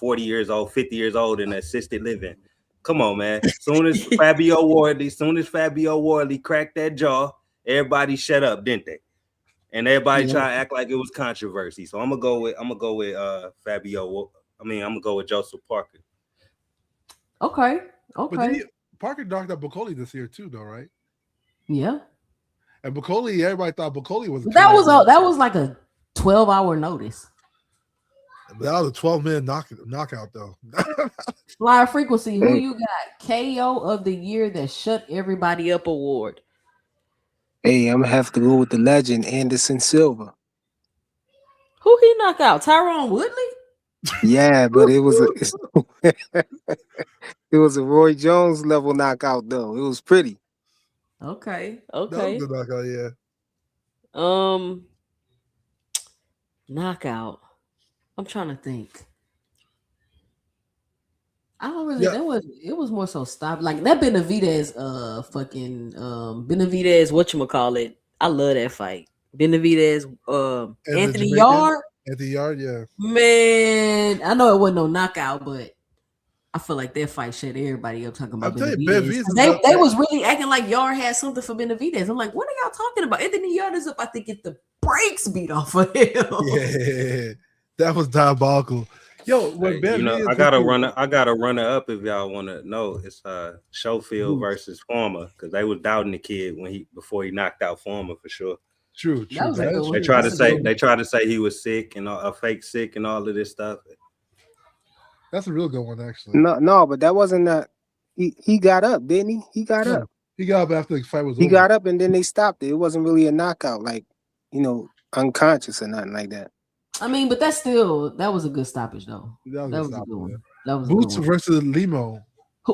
50 years old in assisted living. Come on, man. Soon as Fabio Wardley cracked that jaw, everybody shut up, didn't they? And everybody try to act like it was controversy. So I'm gonna go with Fabio. I'm gonna go with Joseph Parker. Okay. But Parker knocked out Bukoli this year too, though, right? Yeah. And Bukoli, everybody thought Bukoli was. That was like a 12-hour notice. That was a 12-minute knockout, though. Flyer Frequency. Who you got? KO of the year that shut everybody up award. Hey, I'm gonna have to go with the legend Anderson Silva. Who he knock out? Tyrone Woodley? Yeah, but it was a Roy Jones level knockout though. It was pretty. Okay. That was a good knockout, yeah. Knockout. I'm trying to think. I don't really. Yeah. It was more so stop like that Benavidez. Benavidez. Whatchamacallit. I love that fight. Benavidez. And the Anthony Jamaican Yard. at the yard, yeah. Man, I know it wasn't no knockout, but I feel like that fight shut everybody up talking about I'm telling you, Benavidez. Benavidez is They up they there. was really acting like Yard had something for Benavidez. I'm like, what are y'all talking about? Anthony Yard is up, I think, get the brakes beat off of him. Yeah, that was diabolical. Yo, when Hey, you know, Benavidez I got a went to- runner up if y'all want to know. It's Schofield versus Former because they was doubting the kid before he knocked out Former for sure. True. That was a That good is one. They true. tried to say he was sick and a fake sick and all of this stuff. That's a real good one, actually. No, but that wasn't that. He got up, didn't he? He got No, up. he got up after the fight was He over. got up, and then they stopped it. It wasn't really a knockout, like unconscious or nothing like that. I mean, but that was a good stoppage though. That was a good one. yeah. That was a Boots good one. versus Limo.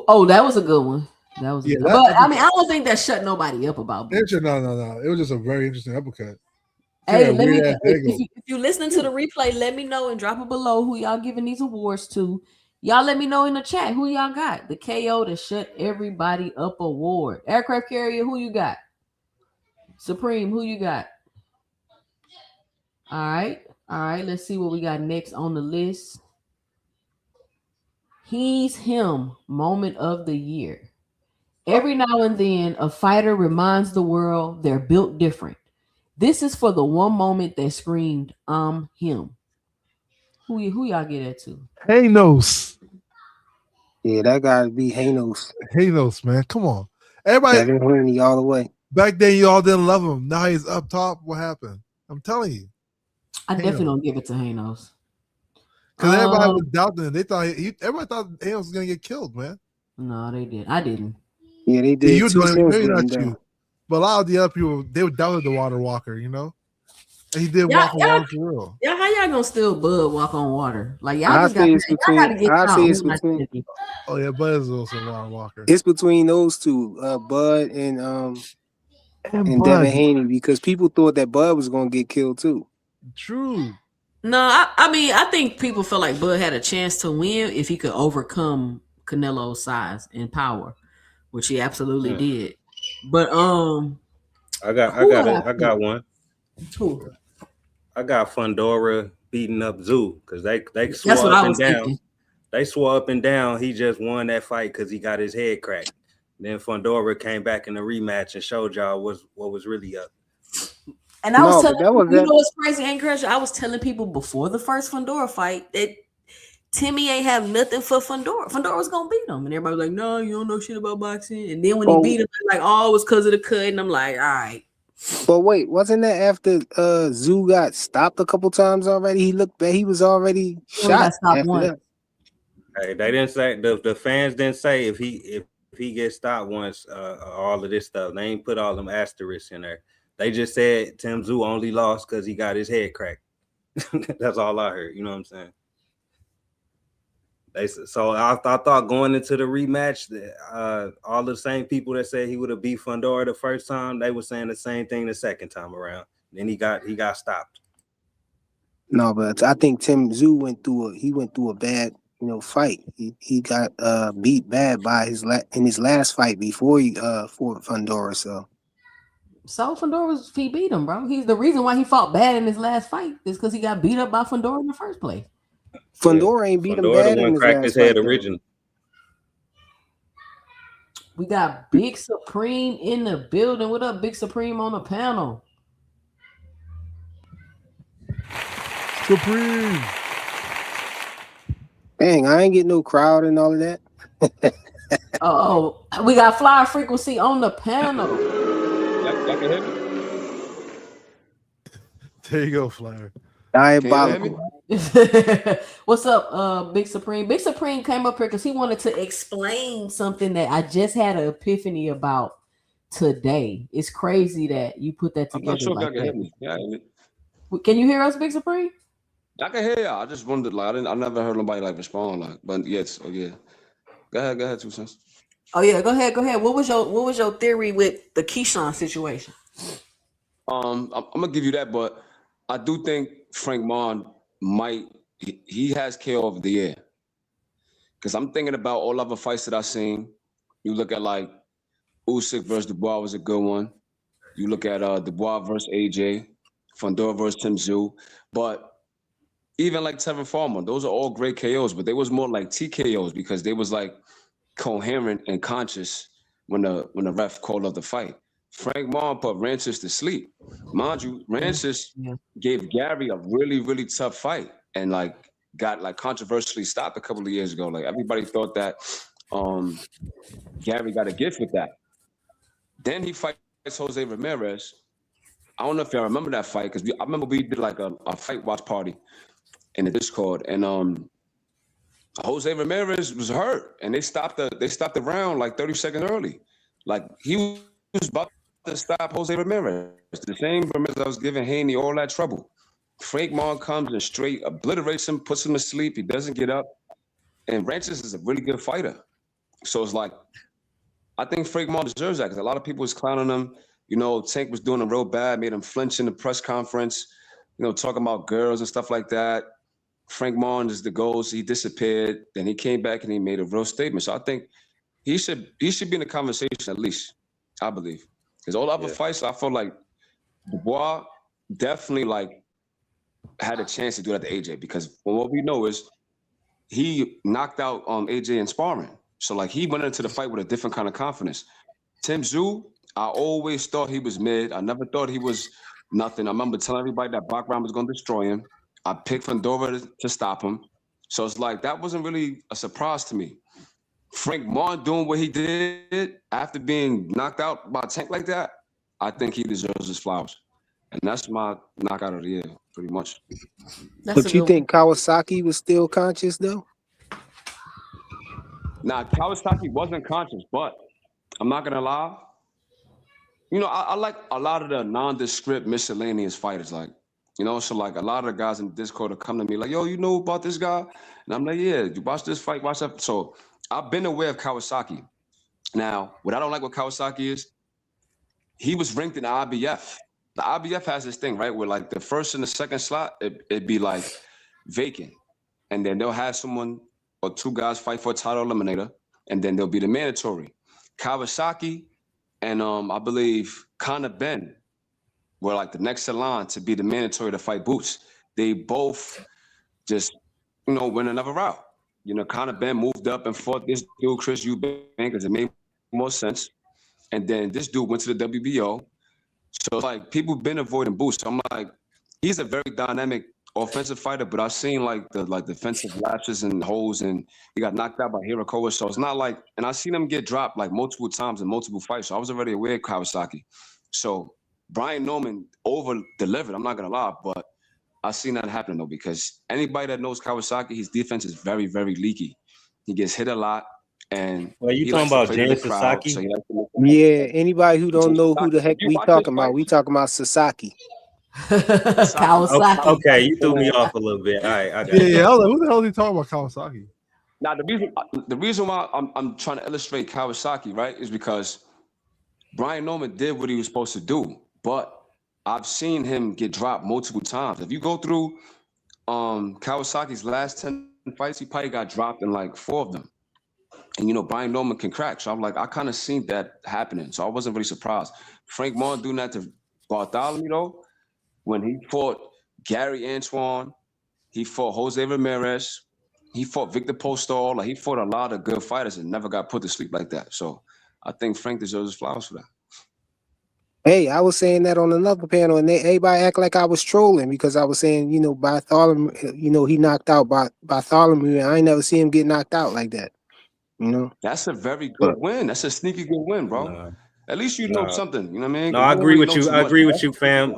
Oh, that was a good one. That was a good one. that- But I mean, I don't think that shut nobody up about Boots. No. It was just a very interesting uppercut. Hey, Yeah, let me weird-ass angle. if you're listening to the replay, let me know and drop it below who y'all giving these awards to. Y'all let me know in the chat who y'all got. The KO to shut everybody up award. Aircraft carrier, who you got? Supreme, who you got? All right. Let's see what we got next on the list. He's him moment of the year. Every now and then, a fighter reminds the world they're built different. This is for the one moment that screamed, "I'm him." Who y'all get that to? Hanos. Yeah, that gotta be Hanos. Hanos, man. Come on. Everybody Devin Haney all the way. back then you all didn't love him. Now he's up top. What happened? I'm telling you. I definitely don't give it to Hanos. Because everybody was doubting him. They thought everybody thought Hanos was gonna get killed, man. No, they did. I didn't. Yeah, they did. You doing Two maybe cents not went you. down. But a lot of the other people, they were doubted the Water Walker, And he did walk on water for real. Yeah, how y'all gonna still Bud walk on water? Like y'all I just say got it's between. Oh yeah, Bud is also a Water Walker. It's between those two, Bud and Bud. Devin Haney, because people thought that Bud was gonna get killed too. True. No, I mean, I think people felt like Bud had a chance to win if he could overcome Canelo's size and power, which he absolutely did. But I got one. Who? I got Fundora beating up Zoo because they swore That's what I up and was down. thinking. They swore up and down. He just won that fight because he got his head cracked. Then Fundora came back in the rematch and showed y'all what was really up. And I was telling people, that. What's crazy, ain't crazy? I was telling people before the first Fundora fight that Timmy ain't have nothing for Fundora. Fundora was gonna beat him, and everybody was like, "No, you don't know shit about boxing." And then when he beat him, like, "Oh, it was because of the cut," and I'm like, "All right." But wait, wasn't that after Zoo got stopped a couple times already? He looked bad. He was already shot after that. Hey, they didn't say the fans didn't say if he gets stopped once, all of this stuff. They ain't put all them asterisks in there. They just said Tim Zoo only lost because he got his head cracked. That's all I heard. You know what I'm saying? So I thought going into the rematch, all the same people that said he would have beat Fundora the first time, they were saying the same thing the second time around. Then he got stopped. No, but I think Tim Zoo went through a bad fight. He got beat bad by in his last fight before he fought Fundora. So Fundora he beat him, bro. He's the reason why he fought bad in his last fight is because he got beat up by Fundora in the first place. Fundora ain't beat him bad in his cracked last his head fight, originally. We got Big Supreme in the building. What up, Big Supreme on the panel? Supreme. Dang, I ain't getting no crowd and all of that. Oh, we got Flyer Frequency on the panel. Y'all can hear me? There you go, Flyer. Diabolical. What's up, Big Supreme? Big Supreme came up here because he wanted to explain something that I just had an epiphany about today. It's crazy that you put that together. I'm not sure if like y'all can that. hear me. Yeah, Can you hear us, Big Supreme? I can hear y'all. I just wondered, like, I never heard nobody like respond, but yes, yeah. Go ahead, 2 cents. Oh yeah, go ahead. What was your theory with the Keyshawn situation? I'm gonna give you that, but I do think Frank Mon he has KO of the year. Because I'm thinking about all other fights that I've seen. You look at like Usyk versus Dubois was a good one. You look at Dubois versus AJ, Fundora versus Tim Tszyu. But even like Tevin Farmer, those are all great KOs, but they was more like TKOs because they was like coherent and conscious when the ref called up the fight. Frank Martin put Rancis to sleep. Mind you, Rancis gave Gary a really, really tough fight and like got like controversially stopped a couple of years ago. Like everybody thought that Gary got a gift with that. Then he fights Jose Ramirez. I don't know if y'all remember that fight because I remember we did like a fight watch party in the Discord, and Jose Ramirez was hurt, and they stopped the round like 30 seconds early. Like he was about to stop Jose Ramirez, the same Ramirez that was giving Haney all that trouble. Frank Martin comes and straight obliterates him, puts him to sleep. He doesn't get up, and Rancis is a really good fighter. So it's like, I think Frank Martin deserves that because a lot of people was clowning him. You know, Tank was doing him real bad, made him flinch in the press conference, you know, talking about girls and stuff like that. Frank Martin is the goals. He disappeared. Then he came back and he made a real statement. So I think he should be in the conversation at least, I believe. Because all other fights, I feel like Dubois definitely like had a chance to do that to AJ because what we know is he knocked out AJ in sparring. So like he went into the fight with a different kind of confidence. Tim Tszyu, I always thought he was mid. I never thought he was nothing. I remember telling everybody that Brock Brown was going to destroy him. I picked Fundora to stop him. So it's like, that wasn't really a surprise to me. Frank Martin doing what he did after being knocked out by Tank like that, I think he deserves his flowers. And that's my knockout of the year, pretty much. But you think Kawasaki was still conscious, though? Nah, Kawasaki wasn't conscious, but I'm not going to lie. You know, I like a lot of the nondescript miscellaneous fighters, like, you know, so like a lot of the guys in the Discord will come to me like, yo, you know about this guy? And I'm like, yeah, you watch this fight, watch that. So I've been aware of Kawasaki. Now, what I don't like with Kawasaki is he was ranked in the IBF. The IBF has this thing, right, where like the first and the second slot, it'd be like vacant. And then they'll have someone or two guys fight for a title eliminator, and then there'll be the mandatory. Kawasaki and I believe Conor Benn were like the next in line to be the mandatory to fight Boots. They both just, you know, went another route. You know, Conor Benn moved up and fought this dude, Chris Eubank, because it made more sense. And then this dude went to the WBO. So it's like people have been avoiding Boots. So I'm like, he's a very dynamic offensive fighter, but I've seen like the defensive latches and holes, and he got knocked out by Hirakawa. So it's not like, and I've seen him get dropped like multiple times in multiple fights. So I was already aware of Kawasaki. So Brian Norman over-delivered, I'm not going to lie, but I've seen that happen, though, because anybody that knows Kawasaki, his defense is very, very leaky. He gets hit a lot, and well, you talking about James Sasaki? So yeah, anybody who don't know who the heck we talking about Sasaki. Kawasaki. Okay, you threw me off a little bit. All right, I got Yeah, I was like, who the hell is he talking about Kawasaki? Now, the reason why I'm trying to illustrate Kawasaki, right, is because Brian Norman did what he was supposed to do, but I've seen him get dropped multiple times. If you go through Kawasaki's last 10 fights, he probably got dropped in like 4 of them. And, you know, Brian Norman can crack. So I'm like, I kind of seen that happening. So I wasn't really surprised. Frank Martin doing that to Bartholomew, though, when he fought Gary Antoine, he fought Jose Ramirez, he fought Victor Postol. Like, he fought a lot of good fighters and never got put to sleep like that. So I think Frank deserves his flowers for that. Hey, I was saying that on another panel, and everybody act like I was trolling because I was saying, you know, Bartholomew, you know, he knocked out Bartholomew, and I ain't never see him get knocked out like that. You know, that's a very good win. That's a sneaky good win, bro. Nah. At least you know something. You know what I mean? No, I agree with you. I agree with you, fam.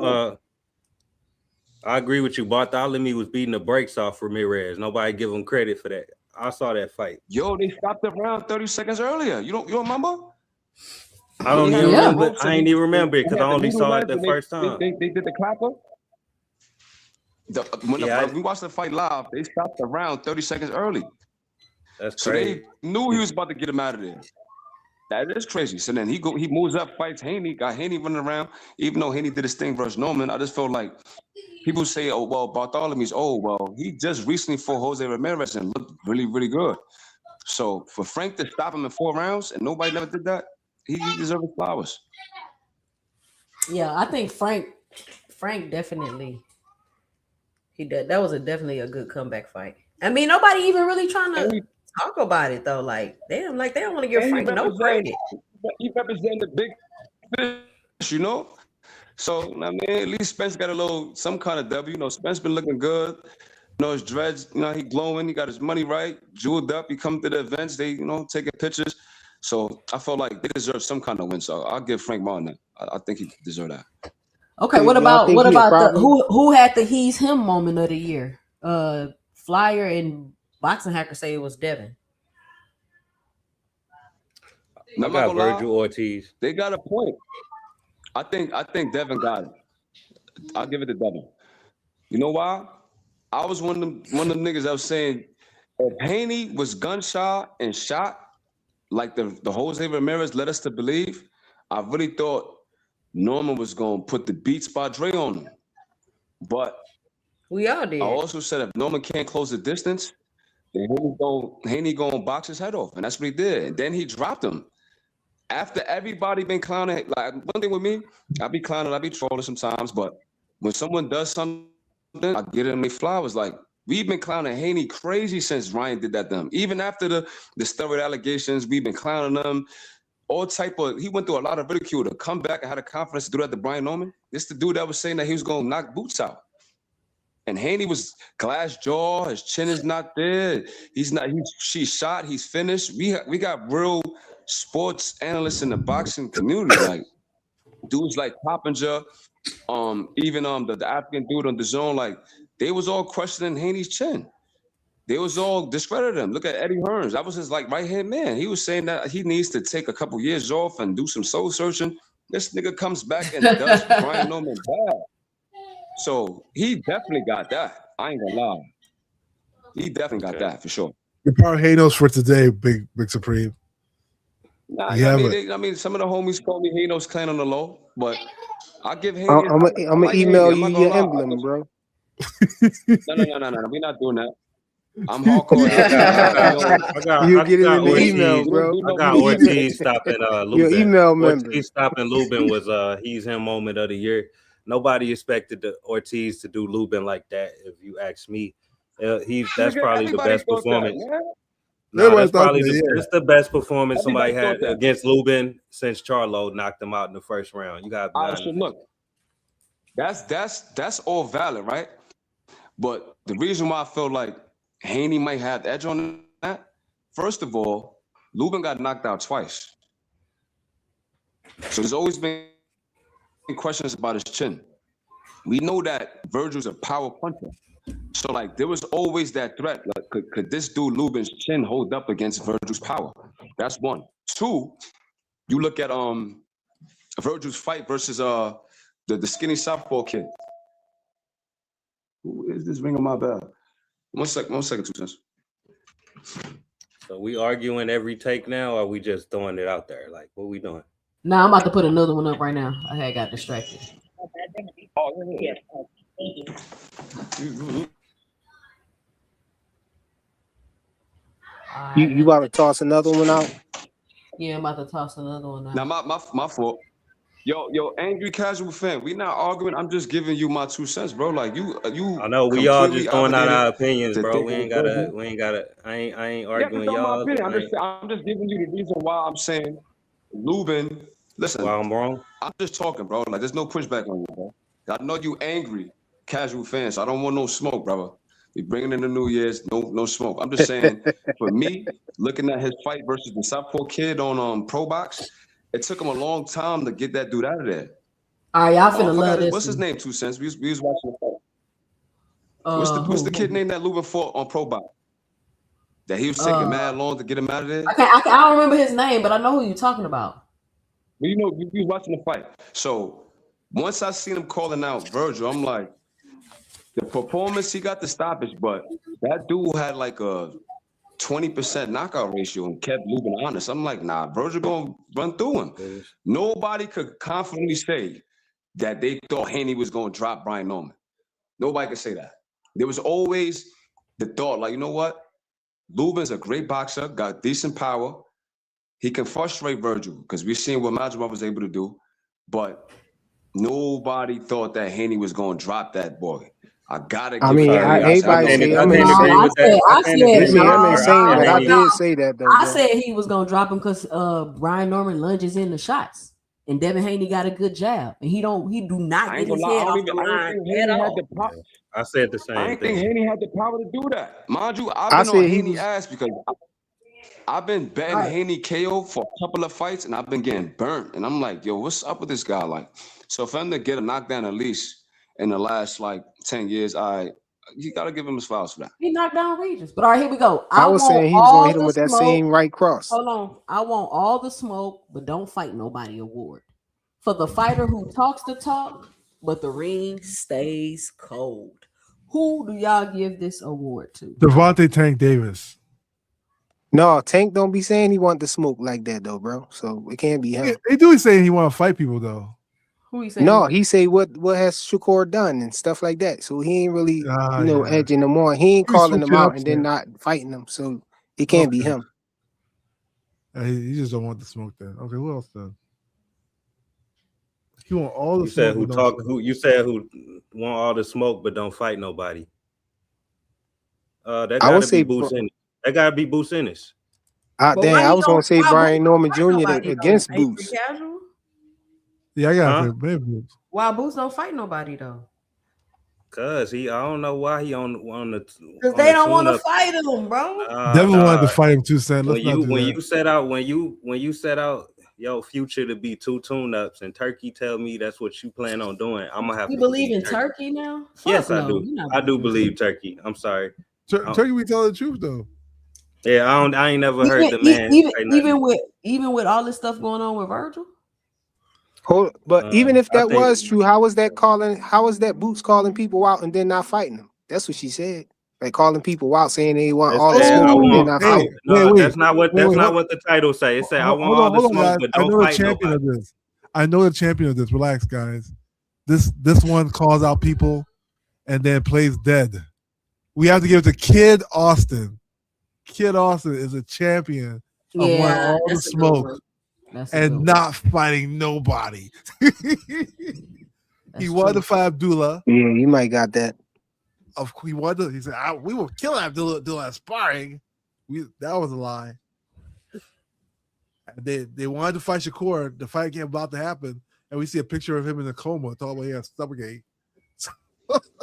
I agree with you. Bartholomew was beating the brakes off Ramirez. Nobody give him credit for that. I saw that fight. Yo, they stopped the round 30 seconds earlier. You don't remember? I don't even remember. I ain't even remember it because I only saw it the first time. They did the clapper. When we watched the fight live, they stopped the round 30 seconds early. That's so crazy. They knew he was about to get him out of there. That is crazy. So then he moves up, fights Haney, got Haney running around. Even though Haney did his thing versus Norman, I just felt like people say, oh, well, Bartholomew's, he just recently fought Jose Ramirez and looked really, really good. So for Frank to stop him in 4 rounds and nobody never did that, he deserves flowers. Yeah, I think Frank definitely he did. That was definitely a good comeback fight. I mean, nobody even really trying to talk about it though. Like, damn, like they don't want to give Frank no credit. He represented the big fish, you know. So I mean, at least Spence got some kind of W. You know, Spence been looking good. You know, his dreads, you know, he glowing. He got his money right, jeweled up. He come to the events. They, you know, taking pictures. So I felt like they deserve some kind of win. So I'll give Frank Martin that. I think he deserved that. Okay, what about who had the he's him moment of the year? Flyer and Boxing Hacker say it was Devin. I got Virgil Ortiz. They got a point. I think Devin got it. I'll give it to Devin. You know why? I was one of them niggas that was saying if Haney was gun shy and shot like the Jose Ramirez led us to believe, I really thought Norman was gonna put the Beats by Dre on him. But we all did. I also said if Norman can't close the distance, then Haney gonna box his head off, and that's what he did. And then he dropped him. After everybody been clowning, like one thing with me, I be clowning, I be trolling sometimes, but when someone does something, I get them their flowers. Like we've been clowning Haney crazy since Ryan did that to him. Even after the steroid allegations, we've been clowning them. He went through a lot of ridicule to come back and had a confidence to do that to Brian Norman. This the dude that was saying that he was gonna knock Boots out. And Haney was glass jaw, his chin is not there. She's shot, he's finished. We got real sports analysts in the boxing community, like dudes like Poppinger, even the African dude on DAZN, like they was all questioning Haney's chin. They was all discrediting him. Look at Eddie Hearns. That was his like right-hand man. He was saying that he needs to take a couple years off and do some soul searching. This nigga comes back and does Brian Norman bad. So he definitely got that. I ain't gonna lie. He definitely got that for sure. Your power Hanos for today, Big Supreme. Nah, I mean, some of the homies call me Hanos Clan on the low, but I give Haney. I'm gonna email you your emblem, bro. No. We're not doing that. I'm hardcore. You get it in the email, bro. I got Ortiz stopping Lubin. Your email member. Ortiz stopping Lubin was he's him moment of the year. Nobody expected the Ortiz to do Lubin like that. If you ask me, that's probably the best performance. That's probably the best performance somebody had against Lubin since Charlo knocked him out in the first round. You got so look. That's all valid, right? But the reason why I feel like Haney might have the edge on that, first of all, Lubin got knocked out twice. So there's always been questions about his chin. We know that Virgil's a power puncher. So like there was always that threat. Like, could this dude Lubin's chin hold up against Virgil's power? That's one. Two, you look at Virgil's fight versus the skinny southpaw kid. Who is this ringing my bell? One second, 2 cents. So we arguing every take now, or we just throwing it out there? Like, what we doing? Nah, I'm about to put another one up right now. I had got distracted. Oh, yeah. You about to toss another one out? Yeah, I'm about to toss another one out. Now my fault. Yo, angry casual fan. We not arguing. I'm just giving you my 2 cents, bro. Like you. I know we all just throwing out our opinions, bro. We ain't gotta. I ain't arguing y'all. I'm just giving you the reason why I'm saying Lubin. Listen, why I'm wrong. I'm just talking, bro. Like there's no pushback on you, bro. I know you angry casual fans. So I don't want no smoke, brother. We bringing in the New Year's, no smoke. I'm just saying, for me, looking at his fight versus the Southpaw kid on Pro Box. It took him a long time to get that dude out of there. All right, y'all finna love this. What's his name? 2 cents. We was watching the fight. What's the kid name that Lubin fought on Pro Box? That he was taking mad long to get him out of there. I don't remember his name, but I know who you're talking about. You know, we was watching the fight. So once I seen him calling out Virgil, I'm like, the performance, he got the stoppage, but that dude had like a 20% knockout ratio and kept Lubin honest. I'm like, nah, Virgil gonna run through him. Nobody could confidently say that they thought Haney was gonna drop Brian Norman. Nobody could say that. There was always the thought, like, you know what? Lubin's a great boxer, got decent power. He can frustrate Virgil because we've seen what Madrimov was able to do, but nobody thought that Haney was going to drop that boy. I gotta give I mean, it. everybody can't say I I'm can't insane. agree with that. I can't said- agree I with said- I'm that. insane, but I no. did say that though. I bro. said he was gonna drop him because Brian Norman lunges in the shots, and Devin Haney got a good jab, and he do not I get ain't his gonna lie. head I off don't the think line Haney at had all. the power. I said the same I ain't think thing. Haney had the power to do that. Mind you, I've I been said on he Haney was- ass because I've been betting Right. Haney KO for a couple of fights, and I've been getting burnt. And I'm like, yo, what's up with this guy? Like, so for him to get a knockdown at least in the last like 10 years, you gotta give him his flowers for that. He knocked down Regis. But all right, here we go. I was want saying he was all gonna hit him the with that smoke. same right cross. Hold on. I want all the smoke, but don't fight nobody award. For the fighter who talks the talk, but the ring stays cold. Who do y'all give this award to? Devontae Tank Davis. No, Tank don't be saying he want to smoke like that though, bro. So it can't be him. He do saying he want to fight people though. Who he saying? No, he say what has Shakur done and stuff like that. So he ain't really Yeah. edging them on. He ain't He calling them switch it out up, and then son. not fighting them. So it can't be Okay. him. He just don't want the smoke then. Okay, who else then? He want all the You said smoke. who but talk don't- who you said who want all the smoke but don't fight nobody. That I gotta would be say Boots Ennis. That gotta be Boots Ennis. But Dang, why I he was gonna don't- say why Brian Boots Norman don't Jr. fight nobody, though? against Ain't he Boots. casual? Yeah, I got Huh? to maybe. Why Boots don't fight nobody though? Cause I don't know why he on the Because they don't want to fight him, bro. Devin wanted to fight him too, Sen. Let's When not you do when that. you set out your future to be 2 tune-ups and Turkey tell me that's what you plan on doing, I'm gonna have You to believe in Turkey. Turkey now? Yes, Fuck I no, do. you're not I do believing believe Turkey. I'm sorry. Turkey, we tell the truth though. Yeah, I ain't never heard the man even, say nothing. even with all this stuff going on with Virgil. But even if I that think- was true, how was that Boots calling people out and then not fighting them? That's what she said. Like calling people out saying they want all the It said, smoke I and then want- not Hey, fighting. No, wait, that's not what hold- the title say. It said I want Hold all on, the hold on, smoke, guys. but I don't know the fight champion nobody. of this. I know the champion of this. Relax, guys. This one calls out people and then plays dead. We have to give it to Kid Austin. Kid Austin is a champion of wanting all the that's a good smoke one. That's a and good not fighting nobody. one. He That's wanted true. to fight Abdullah. Yeah, you might got that. He said, we will kill Abdullah at sparring. That was a lie. They wanted to fight Shakur. The fight came about to happen, and we see a picture of him in a coma. Talking about he has stomachache.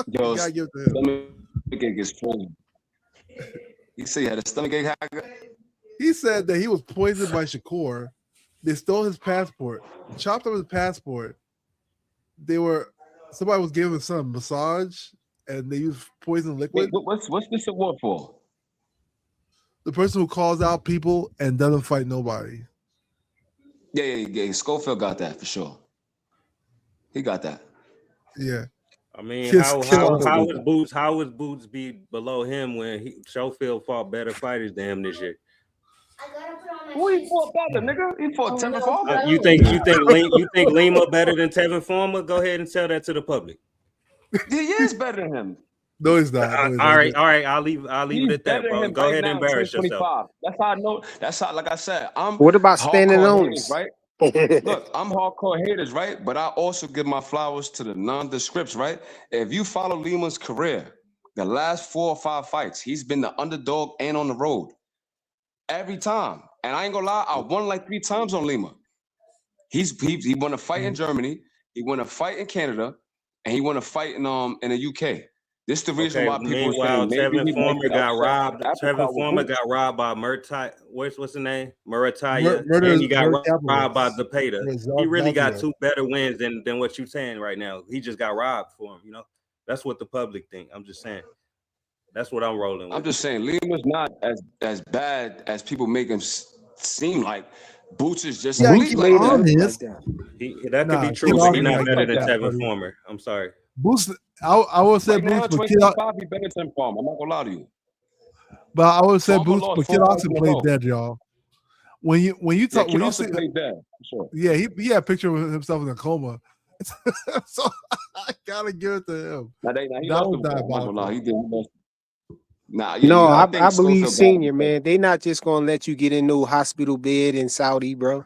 Yo, You gotta give it to him. stomachache is crazy. You say you had a stomachache, Hacker? He said that he was poisoned by Shakur. They stole his passport, chopped up his passport. Somebody was giving him some massage, and they used poison liquid. Wait, what's this award for? The person who calls out people and doesn't fight nobody. Yeah. Schofield got that for sure. He got that. Yeah. I mean, Kiss how would Boots be below him when Schofield fought better fighters than him this year? Who he fought better, nigga? He fought Tevin Farmer. You think Lima better than Tevin Farmer? Go ahead and tell that to the public. He is better than him. No, he's not. No, he's All not. right. I'll leave it at that, better than bro. him Go right ahead and now, embarrass 2025. yourself. That's how I know. That's how, like I said, I'm. What about standing hardcore owners? haters, right? Look, I'm hardcore haters, right? But I also give my flowers to the nondescripts, right? If you follow Lima's career, the last 4 or 5 fights, he's been the underdog and on the road every time. And I ain't gonna lie, I won like 3 times on Lima. He won a fight in Germany, he won a fight in Canada, and he won a fight in the UK. This is the reason why people Meanwhile, saying maybe Tevin he might Farmer get got upset robbed. after Tevin fight with Farmer Boots. got robbed by what's the name? Murataya. Murder And he got Murder robbed by Capitalist. Zepeda. Yes, He really got Zaldivar. 2 better wins than what you're saying right now. He just got robbed for him, you know? That's what the public think. I'm just saying. That's what I'm rolling with. I'm just saying, Lima's not as bad as people make him seem like. Boots is just Yeah, elite he like made that. honest. That could be Nah, true, Kid but he's Austin not got better good than at that, Tevin buddy. Farmer. I'm sorry. Boost. I would say Right now, Boost, but 2025, he better than Farmer. I'm not gonna lie to you. I would say Farmer Boost, lost but 4 Kid fights Austin in a played row. dead, y'all. When you Yeah, talk, Kid when you Austin see, played dead, for sure. yeah, he had a picture of himself in a coma. So I gotta give it to him. He That lost was the war. I'm not gonna lie. diabolical. He did. He lost. Nah, No, I I think believe Schofield senior, man. They not just gonna let you get in no hospital bed in Saudi, bro.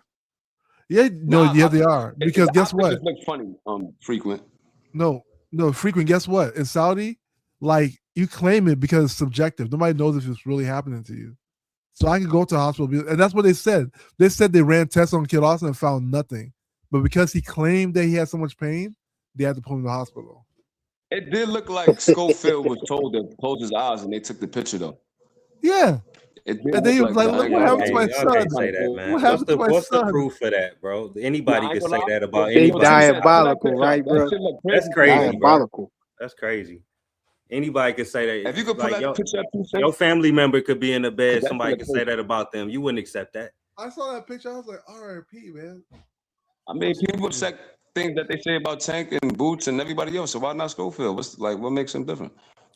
Yeah, no, Nah, yeah, they are. Because I guess think what? it's like funny. Frequent. No, no, frequent. Guess what? In Saudi, like you claim it because it's subjective. Nobody knows if it's really happening to you. So I could go to the hospital, and that's what they said. They said they ran tests on Kid Austin and found nothing. But because he claimed that he had so much pain, they had to put him in the hospital. It did look like Schofield was told to close his eyes, and they took the picture though. Yeah. It did And then he look was like, that. I "Look ain't what gonna happened to lie. my Y'all son. can't say that, man. What happened to my What's the son?" proof for that, bro? Nah, Anybody I ain't can gonna say lie. that about They They was anybody. saying, diabolical, that right, bro? shit look That's crazy. crazy, bro. Diabolical. That's crazy. Anybody could say that. If you could pull Like that picture up, your family member could be in the bed. that Somebody shit could look say crazy. that about them. You wouldn't accept that. I saw that picture. I was like, "R.I.P., man." I mean, people check things that they say about Tank and Boots and everybody else. So why not Schofield? What makes him different?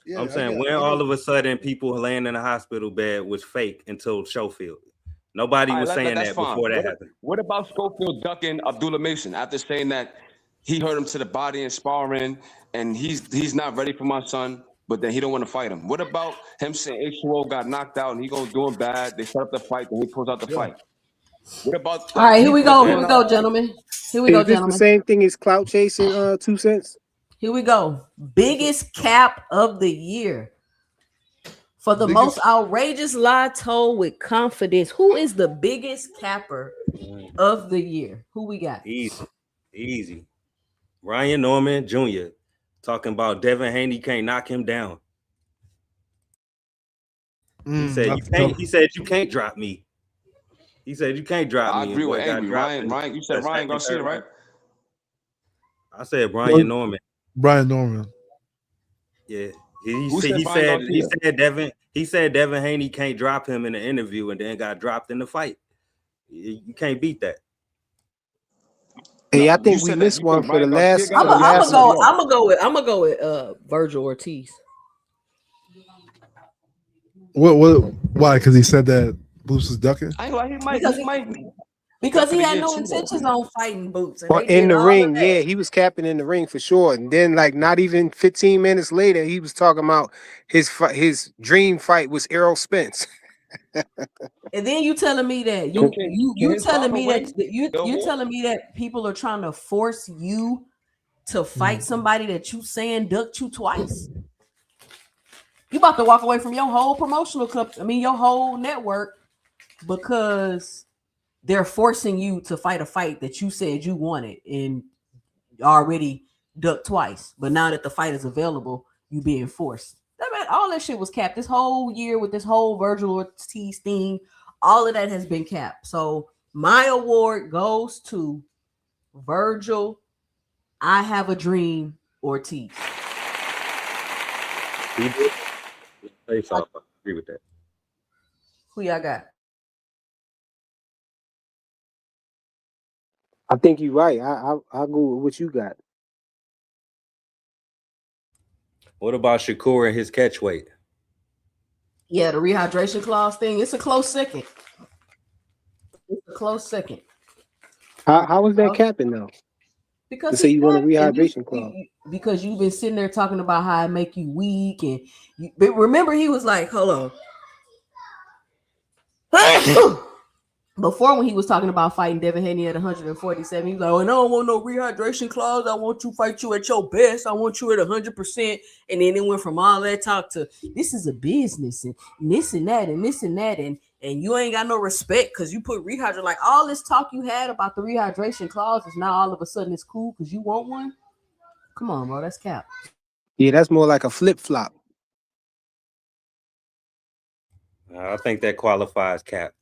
Yeah, I'm saying when all of a sudden people laying in a hospital bed was fake until Schofield. Nobody All right, was saying that's that fine. before that happened. What about Schofield ducking Abdullah Mason after saying that he hurt him to the body in sparring and he's not ready for my son, but then he don't want to fight him? What about him saying H2O got knocked out and he gonna do him bad? They set up the fight, then he pulls out the fight. What about All right, here we go. Here going we out? go, gentlemen. Here we go, Is this the gentlemen. same thing as clout chasing? 2 cents. Here we go. Biggest cap of the year. For the most outrageous lie told with confidence. Who is the biggest capper of the year? Who we got? Easy. Ryan Norman Jr. talking about Devin Haney can't knock him down. He said you can't drop me. He said you can't drop me. I agree with Angry. Ryan, you said Ryan Garcia, right? I said Brian Norman. Brian Norman. Yeah. He said Devin Haney can't drop him in the interview and then got dropped in the fight. You can't beat that. Hey, I think we missed one for the last. I'm gonna go with Virgil Ortiz. Why? Because he said that Boots was ducking. Because he had no intentions on fighting Boots. In the ring, yeah, he was capping in the ring for sure. And then, like, not even 15 minutes later, he was talking about his dream fight was Errol Spence. And then you telling me that you telling me that people are trying to force you to fight somebody that you saying ducked you twice. You about to walk away from your whole promotional your whole network because they're forcing you to fight a fight that you said you wanted and already ducked twice. But now that the fight is available, you being forced. All that shit was capped. This whole year with this whole Virgil Ortiz thing, all of that has been capped. So my award goes to Virgil I Have a Dream Ortiz. I agree with that. Who y'all got? I think you're right. I'll go with what you got. What about Shakur and his catch weight? Yeah, the rehydration clause thing. It's a close second. How was that capping though? Because to say you want a rehydration clause. Because you've been sitting there talking about how I make you weak, but remember he was like, hold on. Before, when he was talking about fighting Devin Haney at 147, he was like, "Oh, and I don't want no rehydration clause. I want to fight you at your best. I want you at 100%." And then it went from all that talk to this is a business and this and that and this and that and you ain't got no respect because you put rehydration. Like all this talk you had about the rehydration clause is now all of a sudden it's cool because you want one. Come on, bro, that's cap. Yeah, that's more like a flip flop. I think that qualifies cap.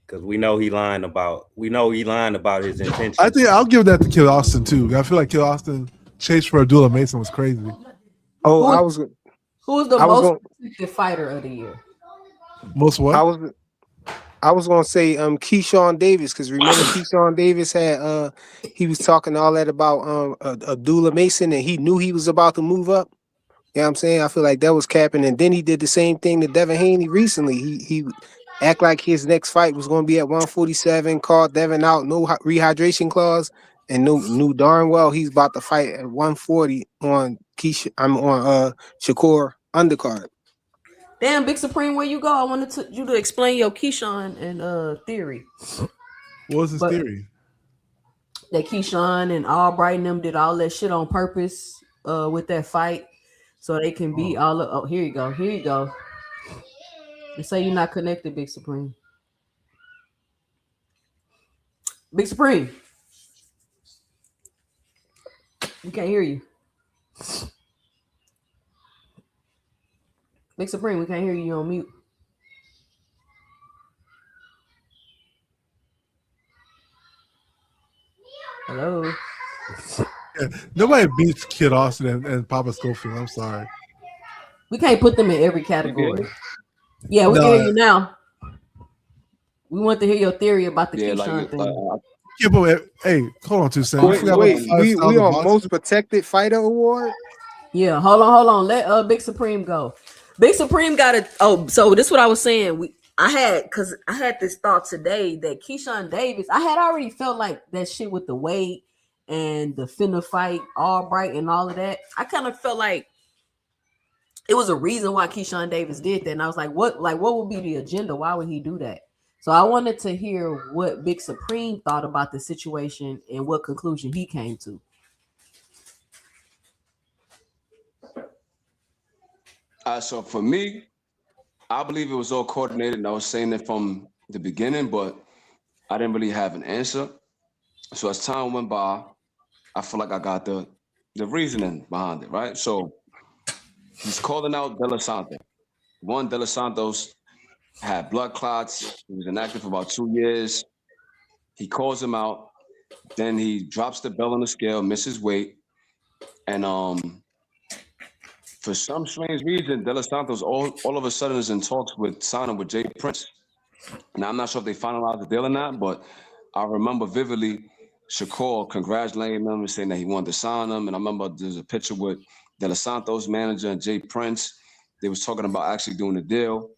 Because we know he lying about his intentions. I think I'll give that to Kid Austin too. I feel like Kid Austin chase for Abdullah Mason was crazy. Who was the most protected fighter of the year? Most what? I was gonna say Keyshawn Davis, because remember Keyshawn Davis had he was talking all that about Abdullah Mason and he knew he was about to move up. You know what I'm saying? I feel like that was capping, and then he did the same thing to Devin Haney recently. He act like his next fight was going to be at 147, called Devin out, no rehydration clause, and knew darn well he's about to fight at 140 on Shakur undercard. Damn, Big Supreme, where you go? I wanted you to explain your Keyshawn and theory. What was his But- theory? That Keyshawn and Albright and them did all that shit on purpose with that fight, so they can beat all of. Oh, here you go. Here you go. They say you're not connected, Big Supreme. Big Supreme. We can't hear you. Big Supreme, we can't hear you. You're on mute. Hello. Yeah, nobody beats Kid Austin and Papa Schofield. I'm sorry. We can't put them in every category. Yeah, we No. can hear you now. We want to hear your theory about the Yeah, Keyshawn thing. Yeah, but hey, hold on 2 seconds. Wait, we on most protected fighter award. Yeah, hold on. Let Big Supreme go. Big Supreme got it. Oh, so this is what I was saying. I had this thought today that Keyshawn Davis, I had already felt like that shit with the weight and the finna fight Albright and all of that. I kind of felt like it was a reason why Keyshawn Davis did that. And I was like, what would be the agenda? Why would he do that? So I wanted to hear what Big Supreme thought about the situation and what conclusion he came to. So for me, I believe it was all coordinated, and I was saying it from the beginning, but I didn't really have an answer. So as time went by, I feel like I got the reasoning behind it, right? So he's calling out De Los Santos. One, De Los Santos had blood clots. He was inactive for about 2 years. He calls him out. Then he drops the belt on the scale, misses weight. And for some strange reason, De Los Santos all of a sudden is in talks with signing with Jay Prince. Now, I'm not sure if they finalized the deal or not, but I remember vividly Shakur congratulating him and saying that he wanted to sign him. And I remember there's a picture with De Los Santos manager and Jay Prince. They was talking about actually doing the deal.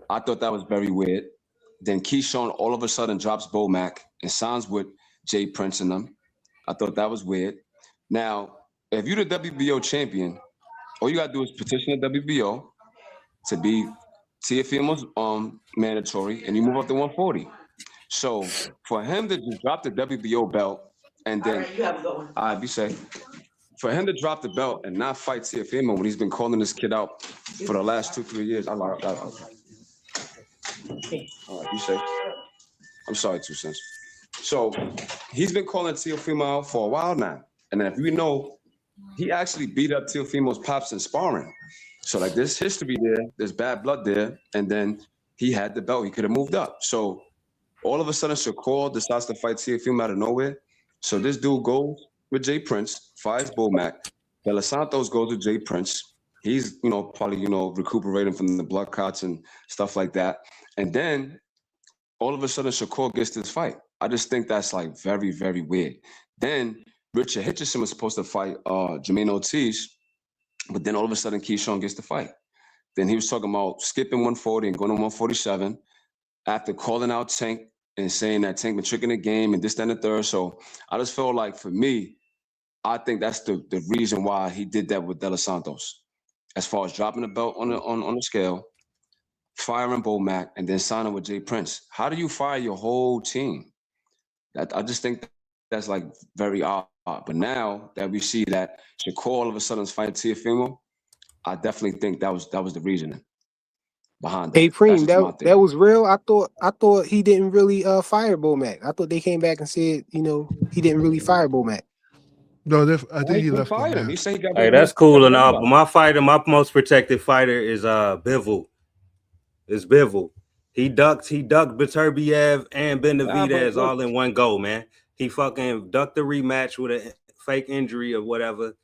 I thought that was very weird. Then Keyshawn all of a sudden drops Bomac and signs with Jay Prince and them. I thought that was weird. Now, if you're the WBO champion, all you gotta do is petition the WBO to be Teofimo's mandatory, and you move up to 140. So for him to just drop the WBO belt and then, all right, be safe. For him to drop the belt and not fight Teofimo when he's been calling this kid out for the last 2-3 years, all right, be safe. I'm sorry, 2 cents. So he's been calling Teofimo out for a while now, and then if you know, he actually beat up Teofimo's pops in sparring. So like there's history there, there's bad blood there, and then he had the belt, he could have moved up. So all of a sudden Shakur decides to fight Teofimo out of nowhere. So this dude goes with Jay Prince, fights Bomac. De Los Santos goes with Jay Prince. He's, probably, recuperating from the blood clots and stuff like that. And then all of a sudden Shakur gets this fight. I just think that's like very, very weird. Then Richard Hitchison was supposed to fight Jermaine Ortiz, but then all of a sudden Keyshawn gets the fight. Then he was talking about skipping 140 and going to 147 after calling out Tank and saying that Tank been tricking the game and this, that, and the third. So I just feel like for me, I think that's the reason why he did that with De Los Santos. As far as dropping the belt on the scale, firing Bomac, and then signing with Jay Prince. How do you fire your whole team? I just think that's like very odd. But now that we see that Shakur all of a sudden is fighting Teofimo, I definitely think that was the reasoning behind it. Hey, Preem, that was real. I thought he didn't really fire Bomac. I thought they came back and said, he didn't really fire Bomac. No, I think he left fired him. him. He said he got. Hey, that's cool and all. But my most protected fighter is Bivol. It's Bivol. He ducked Beterbiev and Benavidez all in one go, man. He fucking ducked the rematch with a fake injury or whatever.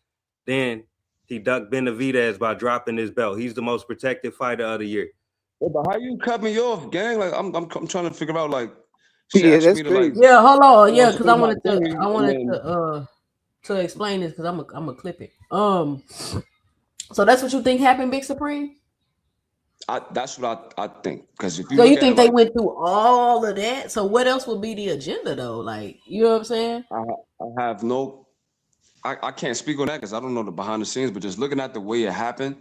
Then he ducked Benavidez by dropping his belt. He's the most protected fighter of the year. Yeah, but how you cut me off, gang? Like I'm trying to figure out like. Yeah, that's crazy. Yeah, hold on. Yeah, because I wanted to explain this because I'm gonna clip it. So that's what you think happened, Big Supreme? That's what I think. Because if you So look you at think it they like, went through all of that? So what else would be the agenda though? Like, you know what I'm saying? I have no, I can't speak on that because I don't know the behind the scenes. But just looking at the way it happened,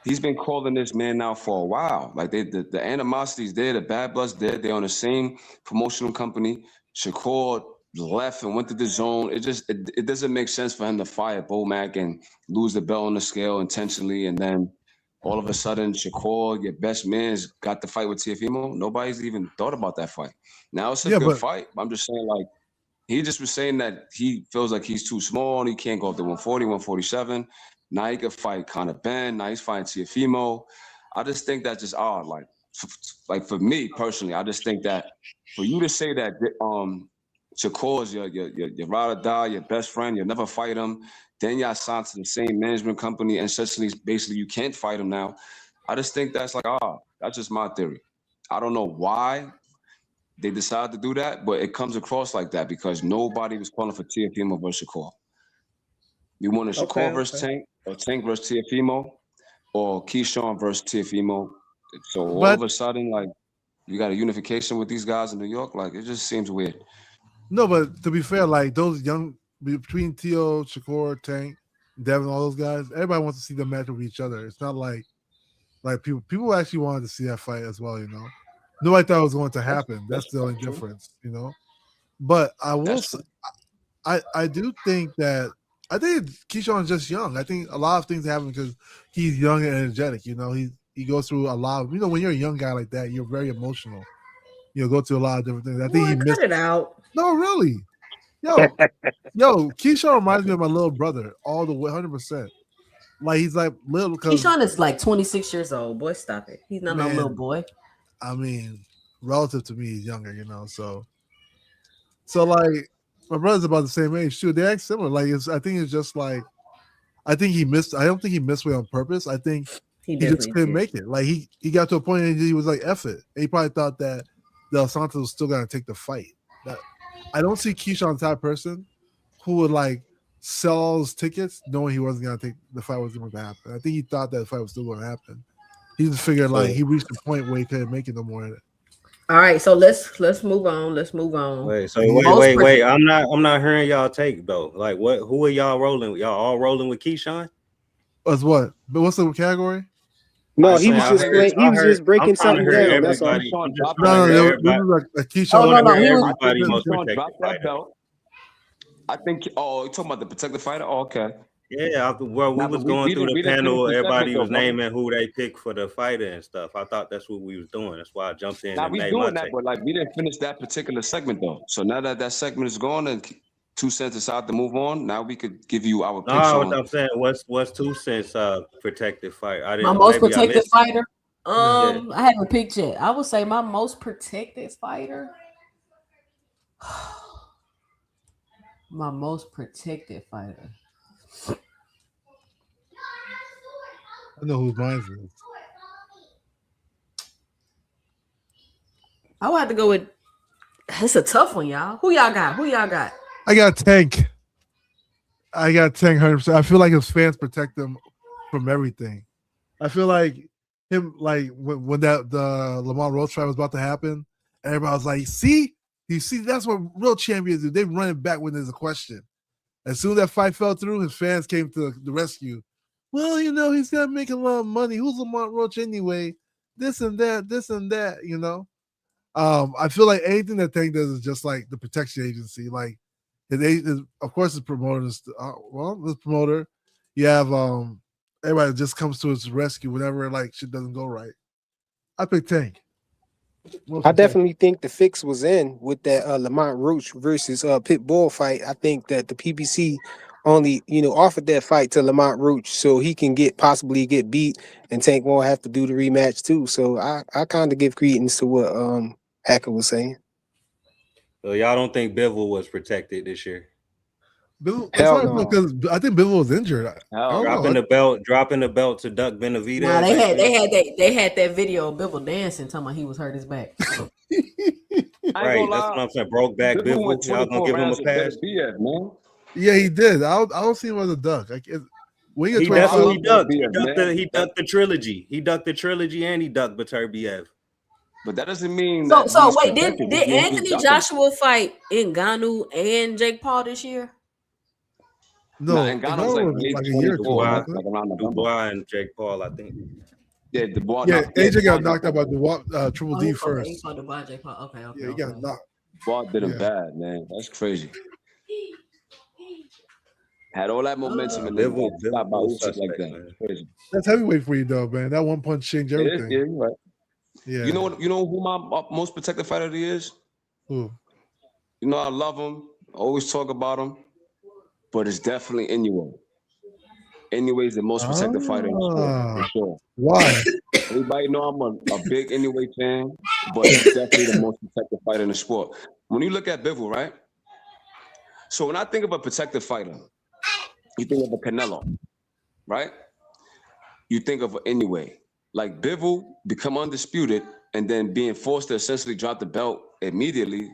he's been calling this man now for a while. Like the animosity's there, the bad blood's there. They're on the same promotional company. Shakur left and went to the zone. It doesn't make sense for him to fire Bomac and lose the belt on the scale intentionally, and then all of a sudden Shakur, your best man's got the fight with Teofimo. Nobody's even thought about that fight. Now it's a good fight. I'm just saying, like, he just was saying that he feels like he's too small and he can't go up to 140, 147. Now he could fight Conor Ben. Now he's fighting Teofimo. I just think that's just odd. Like for me personally, I just think that for you to say that Shakur is your ride or die, your best friend, you'll never fight him. Then y'all signed to the same management company, and essentially, basically, you can't fight him now. I just think that's like, that's just my theory. I don't know why they decided to do that, but it comes across like that because nobody was calling for Teofimo versus Shakur. You wanted Shakur versus Tank, or Tank versus Teofimo, or Keyshawn versus Teofimo. So all of a sudden, like, you got a unification with these guys in New York. Like, it just seems weird. No, but to be fair, like those young between Tio, Shakur, Tank, Devin, all those guys, everybody wants to see them match with each other. It's not like people actually wanted to see that fight as well, you know. Nobody thought it was going to happen. That's the only difference, you know. But I will say, I do think that I think Keyshawn is just young. I think a lot of things happen because he's young and energetic, you know. He goes through a lot of, you know, when you're a young guy like that, you're very emotional. You go through a lot of different things. I think he missed it out. No, really. Yo, Keyshawn reminds me of my little brother all the way, 100%. Like he's like little. Keyshawn is like 26 years old. Boy, stop it. He's not no little boy. I mean, relative to me, he's younger, you know. So like my brother's about the same age too. They act similar. Like I think it's just like I think he missed. I don't think he missed weight on purpose. I think he just couldn't make it. Like he got to a point and he was like, "F it." And he probably thought that Dos Santos was still gonna take the fight. I don't see Keyshawn the type of person who would like sell all his tickets knowing he wasn't gonna take the fight wasn't going to happen. I think he thought that the fight was still going to happen. He just figured like he reached the point where he couldn't make it no more. All right, so let's move on. Let's move on. Wait. I'm not hearing y'all take though. Like what? Who are y'all rolling? Y'all all rolling with Keyshawn? What's what? But what's the category? No, he was just breaking something down. That's all. No, Keyshawn. Everybody most protected fighter. I think. Oh, you talking about the protected fighter? Oh, okay. Yeah, well, we was going through the panel. Everybody was naming who they picked for the fighter and stuff. I thought that's what we was doing. That's why I jumped in. Now we doing that, but like we didn't finish that particular segment though. So now that segment is gone and 2 Cents decided to move on, now we could give you our picks. No, what I'm saying, what's 2 Cents protected fight? My most protected fighter. I haven't picked yet. I would say my most protected fighter. My most protected fighter. I know who mine is. I would have to go with. It's a tough one, y'all. Who y'all got? I got Tank. 100%. I feel like his fans protect him from everything. I feel like him, like when the Lamont Roach fight was about to happen, everybody was like, "See, you see, that's what real champions do. They run it back when there's a question." As soon as that fight fell through, his fans came to the rescue. Well, you know, he's gonna make a lot of money. Who's Lamont Roach anyway? This and that, you know. I feel like anything that Tank does is just like the protection agency. Like, of course, his promoter. This promoter, you have everybody just comes to his rescue whenever like shit doesn't go right. I pick Tank. I definitely think the fix was in with that Lamont Roach versus Pitbull fight. I think that the PBC only, offered that fight to Lamont Roach so he can possibly get beat, and Tank won't have to do the rematch too. So I kind of give credence to what Hacker was saying. So y'all don't think Bivol was protected this year? Hell no. Because I think Bivol was injured. Dropping the belt to Duck Benavidez. Nah, they had that video of Bivol dancing, talking about he was hurt his back. Right, that's what I'm saying. Broke back Bivol. Y'all gonna give him a pass? Yeah, he did. I don't see him as a Duck. When you get That's who 25, he ducked. man. He ducked the trilogy. He ducked the trilogy and he ducked Beterbiev. But that doesn't mean So that. so he's wait, protected. did It means Anthony he's ducking. Joshua fight Ngannou and Jake Paul this year? no, Nah, and Ghana was Ngannou like was late like a year or two, 24, Dubois, wasn't it? like around November. Dubois and Jake Paul, I think. Yeah, Dubois. Yeah, knocked- AJ got Dubois knocked out by the Triple D first. He fought Dubois, Jake Paul. Okay. Yeah, he got knocked. Dubois did him Yeah. bad, man. That's crazy. Had all that momentum and then Bivol got by Usyk suspect, like that. man. Crazy. That's heavyweight for you, though, man. That one punch changed It is, everything. yeah, you're right. Yeah. You know who my most protected fighter of the year is? Who? You know, I love him. Always talk about him, but it's definitely Inoue. Inoue is the most protected fighter in the sport, for sure. Why? Everybody know I'm a big Inoue fan, but he's definitely the most protected fighter in the sport. When you look at Bivol, right? So when I think of a protected fighter, you think of a Canelo, right? You think of an Inoue. Like Bivol become undisputed and then being forced to essentially drop the belt immediately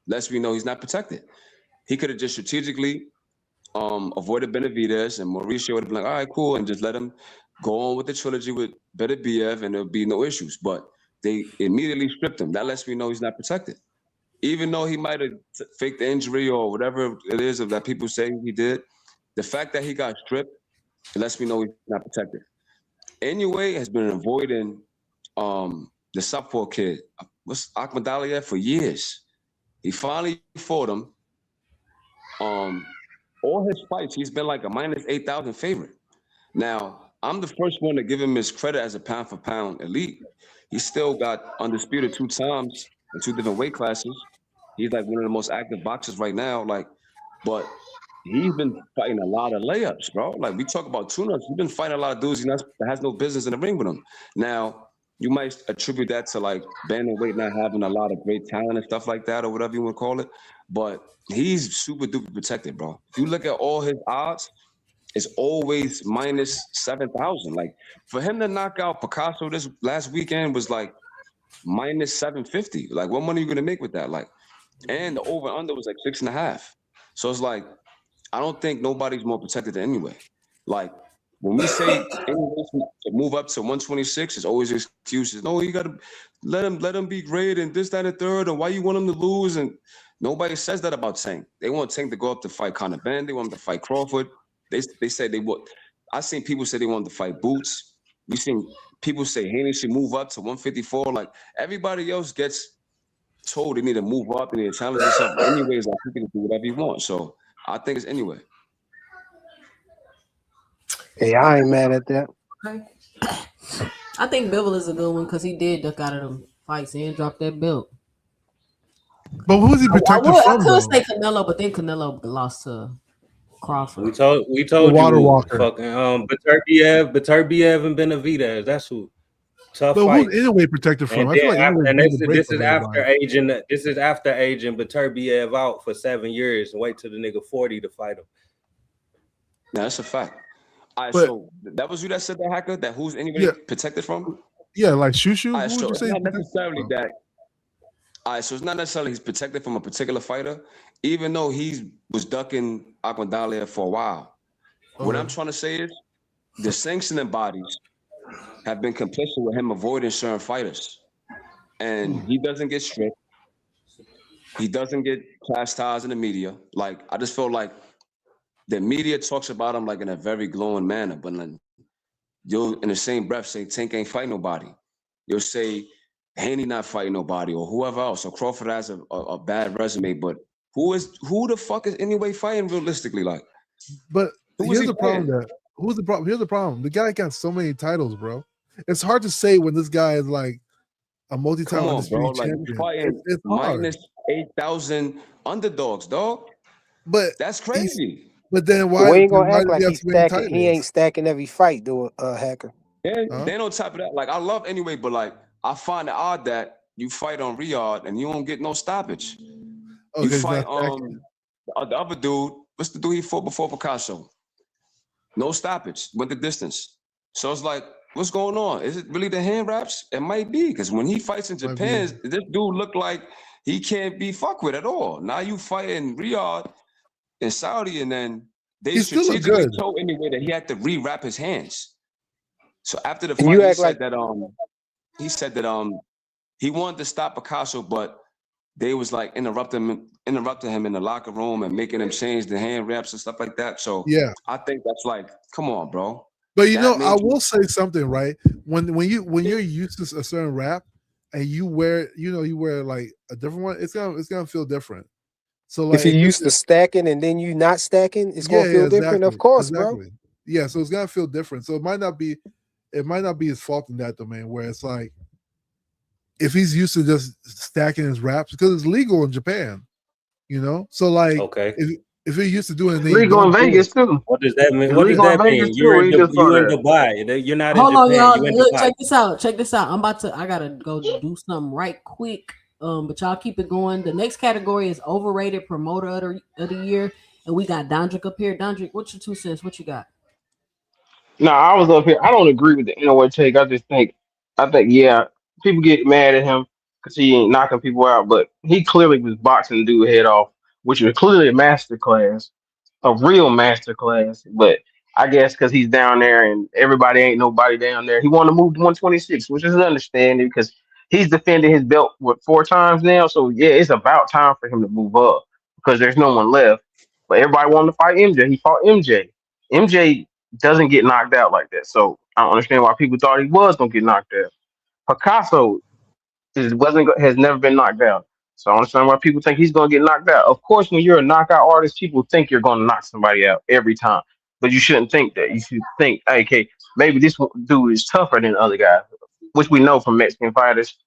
lets me know he's not protected. He could have just strategically avoided Benavidez, and Mauricio would have been like, all right, cool, and just let him go on with the trilogy with Beterbiev, and there'll be no issues. But they immediately stripped him. That lets me know he's not protected. Even though he might have faked the injury or whatever it is that people say he did, the fact that he got stripped, it lets me know he's not protected. Inoue has been avoiding the southpaw kid, what's Ahmed Aliyev, for years. He finally fought him. All his fights, he's been like a minus 8,000 favorite. Now, I'm the first one to give him his credit as a pound for pound elite. He still got undisputed 2 times in 2 different weight classes. He's like one of the most active boxers right now. But he's been fighting a lot of layups, bro. Like, we talk about tune-ups. He's been fighting a lot of dudes that has no business in the ring with him. Now, you might attribute that to like bantamweight not having a lot of great talent and stuff like that, or whatever you want to call it. But he's super duper protected, bro. If you look at all his odds, it's always minus 7,000. Like, for him to knock out Picasso this last weekend was like minus 750. Like, what money are you gonna make with that? Like, and the over under was like 6.5. So it's like, I don't think nobody's more protected than Inoue. Like, when we say to move up to 126, it's always excuses. No, you gotta let him be great and this, that, and third, and why you want him to lose? And nobody says that about Tank. They want Tank to go up to fight Conor Benn. They want him to fight Crawford. They said they would. I seen people say they wanted to fight Boots. We seen people say Haney should move up to 154. Like, everybody else gets told they need to move up and they challenge themselves. Anyways, like, he can do whatever he wants. So I think it's Inoue. Hey, I ain't mad at that. Okay. I think Bivol is a good one because he did duck out of them fights and drop that belt. But who's he protected I from, could though? say Canelo, but then Canelo lost to Crawford. We told Water you, Walker. fucking Beterbiev and Benavidez. That's who. Tough But fight. who's Inoue protected from? And, I feel like after, Inoue's and made the break this is for after everybody. aging Beterbiev out for 7 years and wait till the nigga 40 to fight him. No, that's a fact. All right, But- so that was you that said that, Hacker? That who's Inoue Yeah. protected from? Yeah, like Shushu. All right, Who so would you it's say? not he's protected necessarily from? that. All right, so it's not necessarily he's protected from a particular fighter, even though he was ducking Ahmed Aliyev for a while. What Okay. I'm trying to say is the sanctioning bodies have been complicit with him avoiding certain fighters. And he doesn't get stripped. He doesn't get chastised in the media. Like, I just feel like the media talks about him like in a very glowing manner, but then you'll in the same breath say Tank ain't fight nobody. You'll say Haney not fighting nobody or whoever else. Or Crawford has a bad resume, but who the fuck is Inoue fighting realistically? Like, But Who was here's he the problem. playing? Here's the problem. The guy got so many titles, bro. It's hard to say when this guy is like a come multi-time on, bro. undisputed Like, you champion. fighting It's hard. minus 8,000 underdogs, dog. But That's crazy. then why? We ain't gonna why act does like he have he's so many stacking. He ain't titles? stacking every fight, doing Hacker. And Huh? then on top of that, like, I love Inoue, but like, I find it odd that you fight on Riyadh and you don't get no stoppage. Oh, You 'cause he's fight not stacking. the other dude. What's the dude he fought before Picasso? No stoppage, went the distance. So it's like, what's going on? Is it really the hand wraps? It might be, because when he fights in Might Japan, this dude look like he can't be fucked with at all. Now you fight in Riyadh in Saudi, and then they He still looked strategically good. told anyway that he had to rewrap his hands. So after the And you fight, he act like said that he wanted to stop Picasso, but they was like interrupting him in the locker room and making him change the hand wraps and stuff like that. So Yeah. I think that's like, come on, bro. But you That know, I made you- will say something, right? When you're used to a certain rap and you wear like a different one, it's gonna feel different. So like if you're used to stacking and then you not stacking, it's gonna feel different. Of course, bro. Yeah, so it's gonna feel different. So it might not be his fault in that domain where it's like if he's used to just stacking his raps because it's legal in Japan, you know. So like, Okay. if you're used to doing it, then Legal in Vegas too. What does that mean? It's What does legal in that mean? Vegas, You're too. in, We just saw you in that. Dubai. You're not Hold in on, Japan. y'all. You in Look, Dubai. check this out. I gotta go do something right quick. But y'all keep it going. The next category is overrated promoter of the year, and we got Dondrick up here. Dondrick, what's your 2 cents? What you got? No, I was up here. I don't agree with the NOA take. I think yeah, people get mad at him because he ain't knocking people out, but he clearly was boxing the dude head off, which was clearly a master class, a real master class. But I guess because he's down there and everybody ain't nobody down there, he wanted to move to 126, which is understanding because he's defended his belt 4 times now. So yeah, it's about time for him to move up because there's no one left. But everybody wanted to fight MJ. He fought MJ. MJ doesn't get knocked out like that. So I don't understand why people thought he was gonna get knocked out. Picasso has never been knocked out. So I don't understand why people think he's gonna get knocked out. Of course, when you're a knockout artist, people think you're gonna knock somebody out every time. But you shouldn't think that. You should think, hey, okay, maybe this dude is tougher than other guys, which we know from Mexican fighters.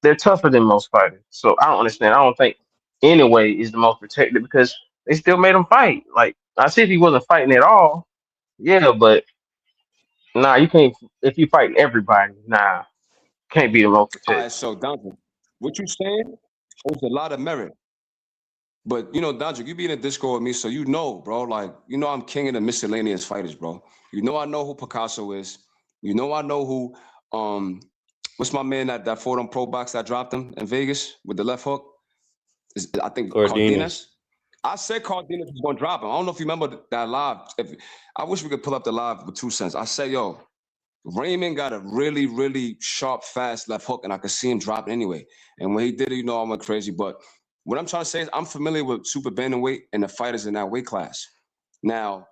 They're tougher than most fighters. So I don't understand. I don't think anyway is the most protected because they still made him fight. Like I see if he wasn't fighting at all, yeah, but nah, you can't. If you fight everybody, nah, can't be the most All protected. right, so Dondrick, what you saying holds a lot of merit. But you know, Dondrick, you be in a Discord with me, so you know, bro. Like, you know, I'm king of the miscellaneous fighters, bro. You know, I know who Picasso is. You know, I know who. What's my man that fought on Pro Box that dropped him in Vegas with the left hook? I think Cardenas. I said Cardenas was gonna drop him. I don't know if you remember that live. I wish we could pull up the live with 2 cents. I said, yo, Raymond got a really, really sharp, fast left hook, and I could see him drop it anyway. And when he did it, you know, I went crazy. But what I'm trying to say is I'm familiar with super bantamweight and the fighters in that weight class. Now,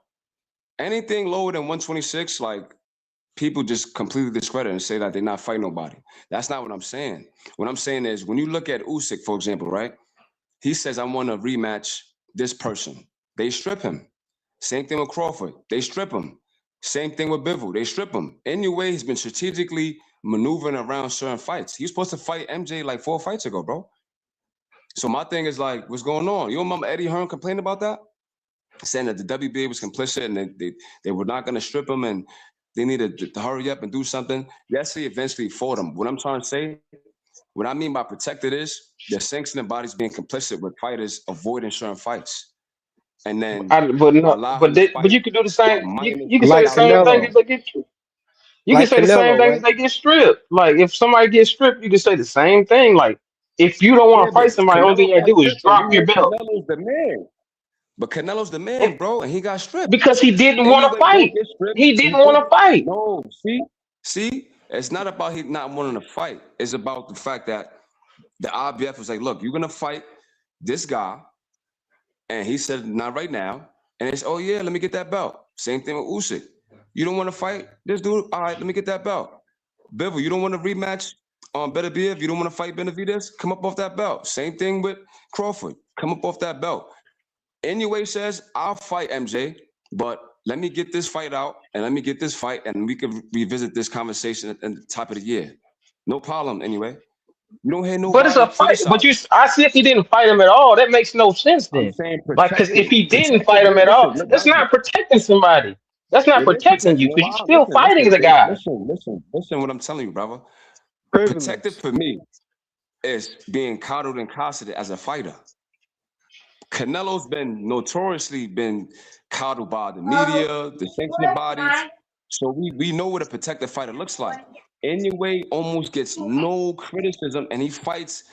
anything lower than 126, like, people just completely discredit and say that they're not fighting nobody. That's not what I'm saying. What I'm saying is when you look at Usyk, for example, right? He says, I want to rematch this person. They strip him. Same thing with Crawford. They strip him. Same thing with Bivol. They strip him. Anyway, he's been strategically maneuvering around certain fights. He was supposed to fight MJ like 4 fights ago, bro. So my thing is like, what's going on? You remember Eddie Hearn complained about that? Saying that the WBA was complicit and they were not going to strip him and they needed to hurry up and do something. Yes, he eventually fought him. What I'm trying to say, what I mean by protected is they're sanctioning bodies being complicit with fighters avoiding certain fights. And then But you could do the same. You can say the same thing as they get stripped. You can say the same thing as they get stripped. Like if somebody gets stripped, you can say the same thing. Like if you don't want to fight somebody, only thing you gotta do is drop your belt. Canelo's the man. But Canelo's the man, bro, and he got stripped because he didn't want to fight. He didn't want to fight. No, see, it's not about he not wanting to fight. It's about the fact that the IBF was like, look, you're gonna fight this guy, and he said, not right now. And it's, oh yeah, let me get that belt. Same thing with Usyk. You don't want to fight this dude? All right, let me get that belt. Bivol, you don't want to rematch on Beterbiev? You don't want to fight Benavidez? Come up off that belt. Same thing with Crawford. Come up off that belt. Anyway says, I'll fight MJ, but let me get this fight out and let me get this fight and we can revisit this conversation at the top of the year. No problem anyway. You don't hear nobody. But it's a fight. But I see if he didn't fight him at all, that makes no sense then. Like, because if he didn't fight him at all, that's not protecting somebody. That's not protecting you because you're still fighting the guy. Listen what I'm telling you, brother. Protected for me is being coddled and cosseted as a fighter. Canelo's been notoriously coddled by the media, the sanctioning bodies. So we know what a protected fighter looks like. Anyway, almost gets no criticism, and he fights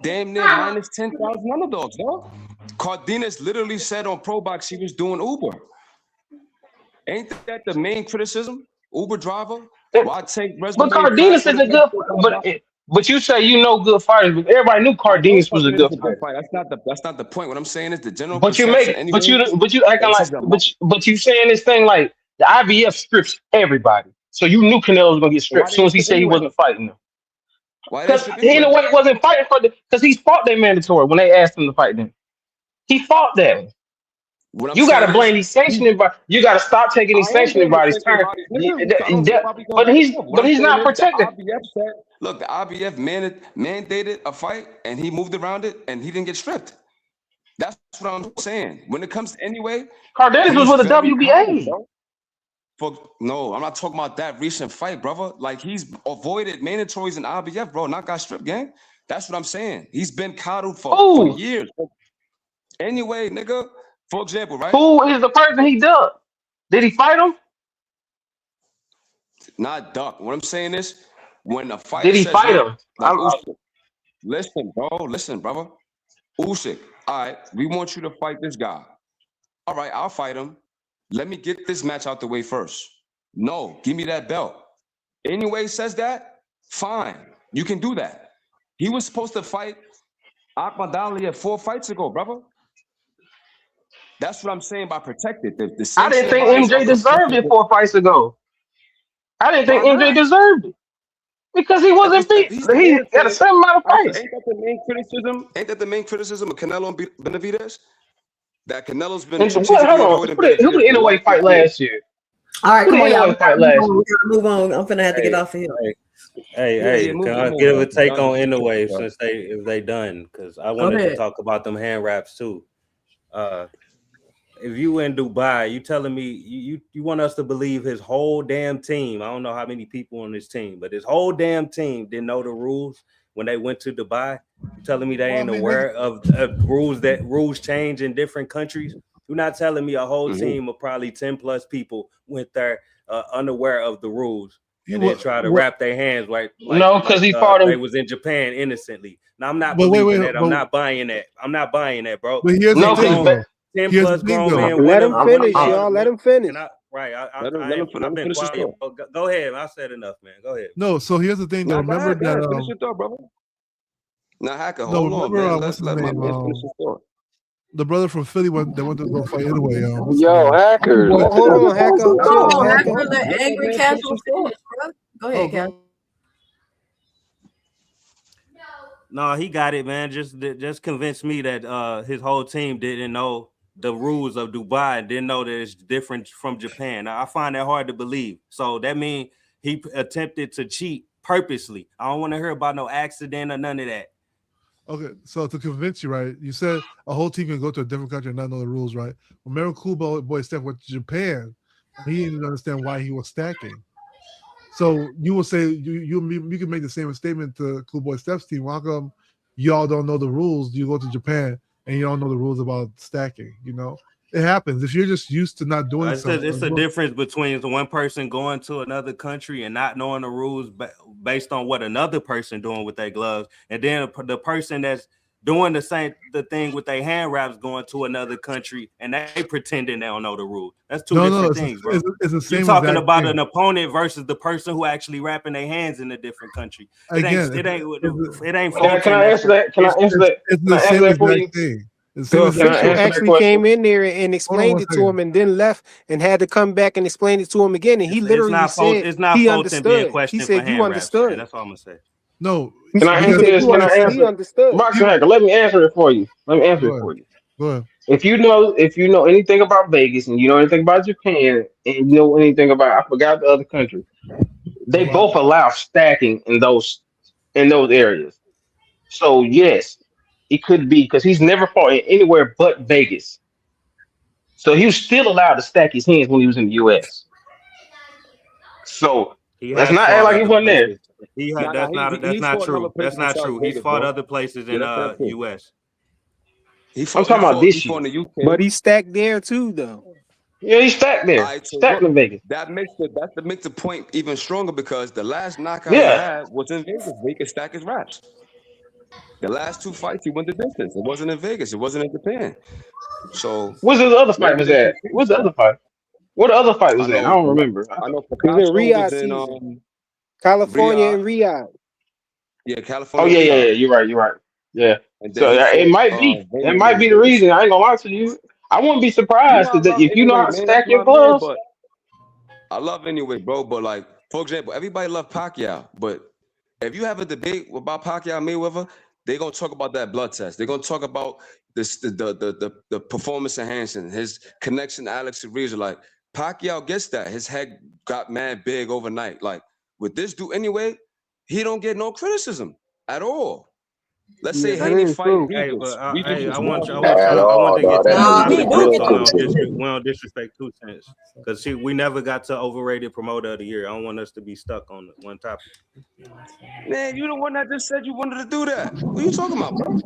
damn near minus 10,000 underdogs, though. Cardenas literally said on Pro Box he was doing Uber. Ain't that the main criticism? Uber driver? Why take But resume? Cardenas is a good, but you say you know good fighters, but everybody knew Cardenas was a good fighter. That's not the point. What I'm saying is the general But you perception. make, Anyway, but you acting like, but you saying this thing like the IBF strips everybody. So you knew Canelo was gonna get stripped as soon as he said he wasn't fighting them. Because Inoue wasn't fighting for because he fought their mandatory when they asked him to fight them. He fought that. You got to blame these sanctioning bodies. You got to stop taking these sanctioning bodies. But he's not protected. Look, the IBF mandated a fight, and he moved around it, and he didn't get stripped. That's what I'm saying. When it comes to Inoue, Cardenas was with the WBA. No, I'm not talking about that recent fight, brother. Like, he's avoided mandatories in IBF, bro. Not got stripped, gang. That's what I'm saying. He's been coddled for years. Anyway, nigga. For example, right? Who is the person he ducked? Did he fight him? Not duck. What I'm saying is, when a fight did he fight him? Like, listen, brother. Usyk, all right, we want you to fight this guy. All right, I'll fight him. Let me get this match out the way first. No, give me that belt. Inoue says that, fine. You can do that. He was supposed to fight Ahmad Ali 4 fights ago, brother. That's what I'm saying by protected. I didn't think MJ deserved it 4 fights ago. I didn't think MJ deserved it because he wasn't beat. He had a certain amount of fights. Ain't that the main criticism? Ain't that the main criticism of Canelo and Benavidez? That Canelo's been. Hold on. Who did Inoue fight last year? All right, come on, y'all. Fight last year? Move on. I'm finna have to get off of here. Hey, can I give a take on Inoue since they done? Because I wanted to talk about them hand wraps too. If you in Dubai, you telling me you want us to believe his whole damn team. I don't know how many people on this team, but his whole damn team didn't know the rules when they went to Dubai. You telling me they ain't aware of rules change in different countries? You're not telling me a whole team of probably 10 plus people went there unaware of the rules and then try to wrap their hands no, because he fought him. They was in Japan innocently. Now I'm not believing that. I'm not buying that. I'm not buying that, bro. But here's the thing. 10 plus grown men. Let him finish, y'all. Let him finish. I've been quiet. Go ahead. I said enough, man. Go ahead. No, so here's the thing. Remember that. Finish your thought, brother. Now, Hacker, No, hold on, remember, man. Let's let my man finish his thought. The brother from Philly went to go fight anyway. Yo, Hacker. Hold on, Hacker. Chill, Hacker. The angry casual finish, bro. Go ahead, Cal. No, he got it, man. Just convince me that his whole team didn't know the rules of Dubai and didn't know that it's different from Japan. Now, I find that hard to believe. So that means he attempted to cheat purposely. I don't want to hear about no accident or none of that. Okay, so to convince you, right? You said a whole team can go to a different country and not know the rules, right? Remember, Cool Boy Steph went to Japan. He didn't understand why he was stacking. So you will say you can make the same statement to Cool Boy Steph's team. How come y'all don't know the rules? You go to Japan and you don't know the rules about stacking. You know, it happens. If you're just used to not doing something, it's a difference between one person going to another country and not knowing the rules based on what another person doing with their gloves, and then the person that's doing the thing with their hand wraps going to another country and they pretending they don't know the rules. That's two different things, bro. It's the same. You're talking about an opponent versus the person who actually wrapping their hands in a different country. It ain't. Can I answer that? Can I answer that? It's the same exact thing. You actually came in there and explained it to him and then left and had to come back and explain it to him again. And he literally said he understood. He said you understood. That's all I'm gonna say. No. Can I answer this? Can I answer? He understood. Boxing Hacker, let me answer it for you. Go ahead. If you know anything about Vegas and you know anything about Japan and you know anything about I forgot the other country, they both allow stacking in those areas. So yes, it could be because he's never fought anywhere but Vegas. So he was still allowed to stack his hands when he was in the US. So let's not act like he wasn't there. That's not true. That's not true. He's fought other places in US. I'm talking about this year. But he stacked there too, though. Yeah, he stacked there. Right, so stacked in Vegas. That makes the point even stronger because the last knockout he had was in Vegas. He could stack his wraps. The last 2 fights he went the distance. It wasn't in Vegas. It wasn't in Japan. So where's the other fight was at? What's the other fight? What other fight was I that? I know. don't remember. I know It was in Picasso Riyadh was in season. California Riyadh. and Riyadh. Yeah, Oh California. yeah, Riyadh. You're right. You're right. Yeah. And then So he it fought might be. That Vanderlei might in be the Vegas. reason. I ain't gonna lie to you. I wouldn't be You surprised know I because love if you know how Vanderlei, to man. That's stack your my man. gloves, But I love anyway, bro. But like, for example, everybody love Pacquiao. But if you have a debate about Pacquiao Mayweather, they're gonna talk about that blood test. They're gonna talk about this the performance enhancing, his connection to Alex Ariza. Like Pacquiao gets that. His head got mad big overnight. Like with this dude anyway, he don't get no criticism at all. Let's Yeah, say that Haney ain't fight true. Hey, Regis. but Regis hey, was I want wild. to get Dog, to that that Nah, he nigga topic do real though, get so criticism. we don't disrespect 2 Cents. Because see, we never got to overrated promoter of the year. I don't want us to be stuck on one topic. Man, you the one that just said you wanted to do that. What are you talking about, bro?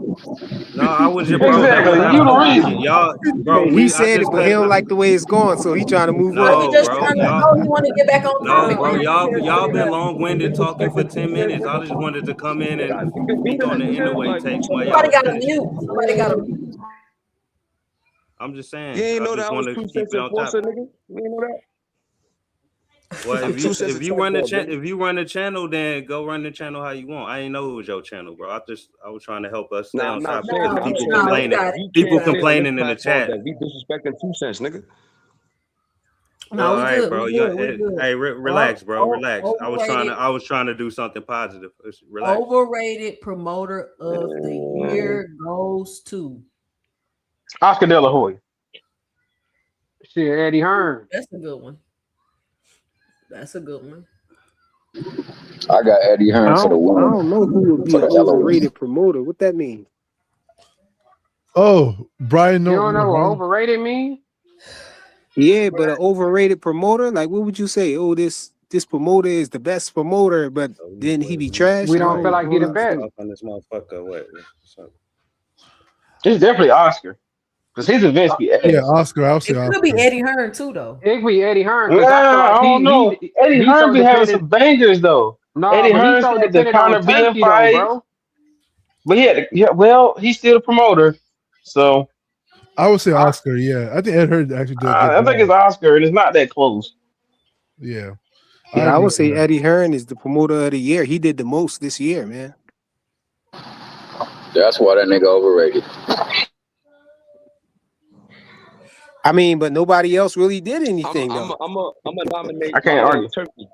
No, I was just, bro. That was exactly. out You of the opinion, reason. y'all, bro. He I said it, just but he let don't like the way it's going, so he trying to move No, he on. no, just bro. trying to Y'all, know he want to get back on no, topic, bro. man. Y'all been long winded talking for 10 minutes. I just wanted to come in Nah, and you can do speak on that, the nigga. Inouye Like, what you take while talking y'all Somebody about? was got a finishing. mute. Somebody got a mute. I'm just You saying. ain't I know that just I was want to 2 keep Cents it on enforcer, topic. nigga? You ain't know that? Well, I'm 2 Cents if you attack run the dog, baby. if you run the channel, then go run the channel how you want. I didn't know it was your channel, bro. I was trying to help us stay Nah, on I'm not topic saying because that. No, I'm people saying no, that you got it. you You people can't got say it. on this complaining in the platform chat. that we disrespecting 2 Cents, nigga. No, Well, we all right, good. bro. We good. We good. Hey, relax, bro. Relax. Overrated, I was trying to do something positive. Relax. overrated promoter of the year goes to. Oscar De La Hoya. Shit, Eddie Hearn. That's a good one. That's a good one. I got Eddie I Hearn for the don't, I win, don't know who would be for an the LOS. overrated promoter. What that mean? Oh, Brian You don't Norton. know what Brian, overrated mean? Yeah, but an overrated promoter, like what would you say? Oh, this promoter is the best promoter, but then he be trash. We don't feel like he the best. On this motherfucker. What? It's definitely Oscar because his events be ass. yeah, Oscar. I'll say It could Oscar. be Eddie Hearn too, though. It could be Eddie Hearn Nah, because I feel like I don't know. Eddie he's Hearn so be having dependent. some bangers though. No, Eddie but he's Hearn so had the dependent Conor on Ben Turkey though, fight, bro. but well, he's still a promoter. So I would say Oscar. Yeah, I think Ed Hearn actually did a good I think it's job. Oscar, and it's not that close. Yeah, Yeah, I agree would with say that. Eddie Hearn is the promoter of the year. He did the most this year, man. That's why that nigga overrated. I mean, but nobody else really did anything I'm though. a nominate I can't argue. Turkey.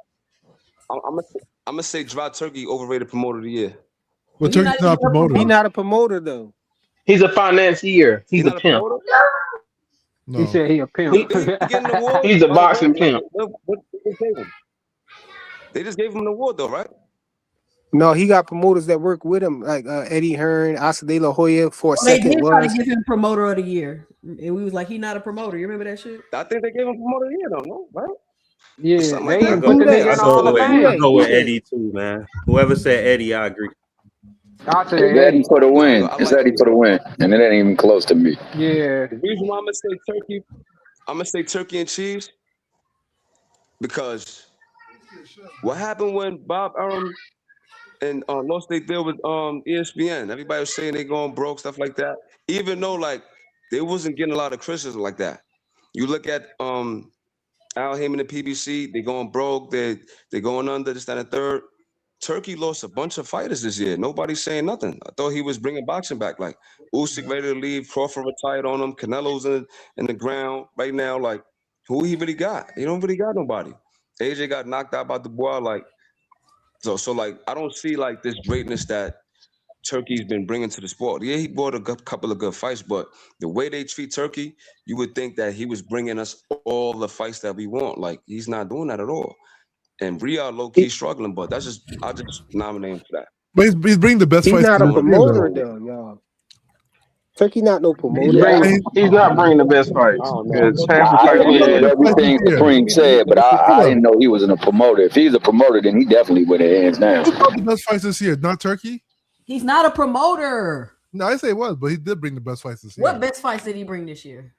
I'm gonna say Dry Turkey overrated promoter of the year. But He's not Turkey's not a even a promoter. He's not a promoter though. He's a financier. He's a not a pimp. promoter. He No. said he a He pimp. getting an award. He's a boxing pimp. What they gave him? They just gave him an award though, right? No, he got promoters that work with him, like Eddie Hearn, Oscar De La Hoya for a They second did try to was. give him promoter of the year, and we was like, he not a promoter. You remember that shit? I think they gave him promoter of the year though, no? Right? Yeah, Something they like even that. put the Who nigga that? in the Hall of Who Fame. that? I go Who with that? Eddie too, man. Whoever said Eddie, I agree. I said It's Eddie Eddie. for the win. I It's like Eddie for the win, and it ain't even close to me. Yeah. The reason why I'm gonna say turkey and cheese, because what happened when Bob Arum and lost their deal with ESPN? Everybody was saying they going broke, stuff like that. Even though like they wasn't getting a lot of criticism like that. You look at Al Heyman and PBC, they going broke, they going under, this, that, and third. Turkey lost a bunch of fighters this year. Nobody's saying nothing. I thought he was bringing boxing back. Like Usyk ready to leave, Crawford retired on him, Canelo's in the ground right now. Like who he really got? He don't really got nobody. AJ got knocked out by Dubois. Like so like I don't see like this greatness that Turkey's been bringing to the sport. Yeah, he brought a couple of good fights, but the way they treat Turkey, you would think that he was bringing us all the fights that we want. Like he's not doing that at all. And Riyadh low key struggling, but I just nominate him for that. But he's bringing the best He's fights not to a the year, promoter though. though, y'all. Turkey not no promoter. Yeah, He's not bringing the best I fights don't know. because half the I fights we agree with had. everything Supreme said, but I didn't know he was a promoter. If he's a promoter, then he definitely would have hands down. Who brought the best fights this year? Not Turkey? He's not a promoter. No, I say it was, but he did bring the best fights this year. What best fights did he bring this year?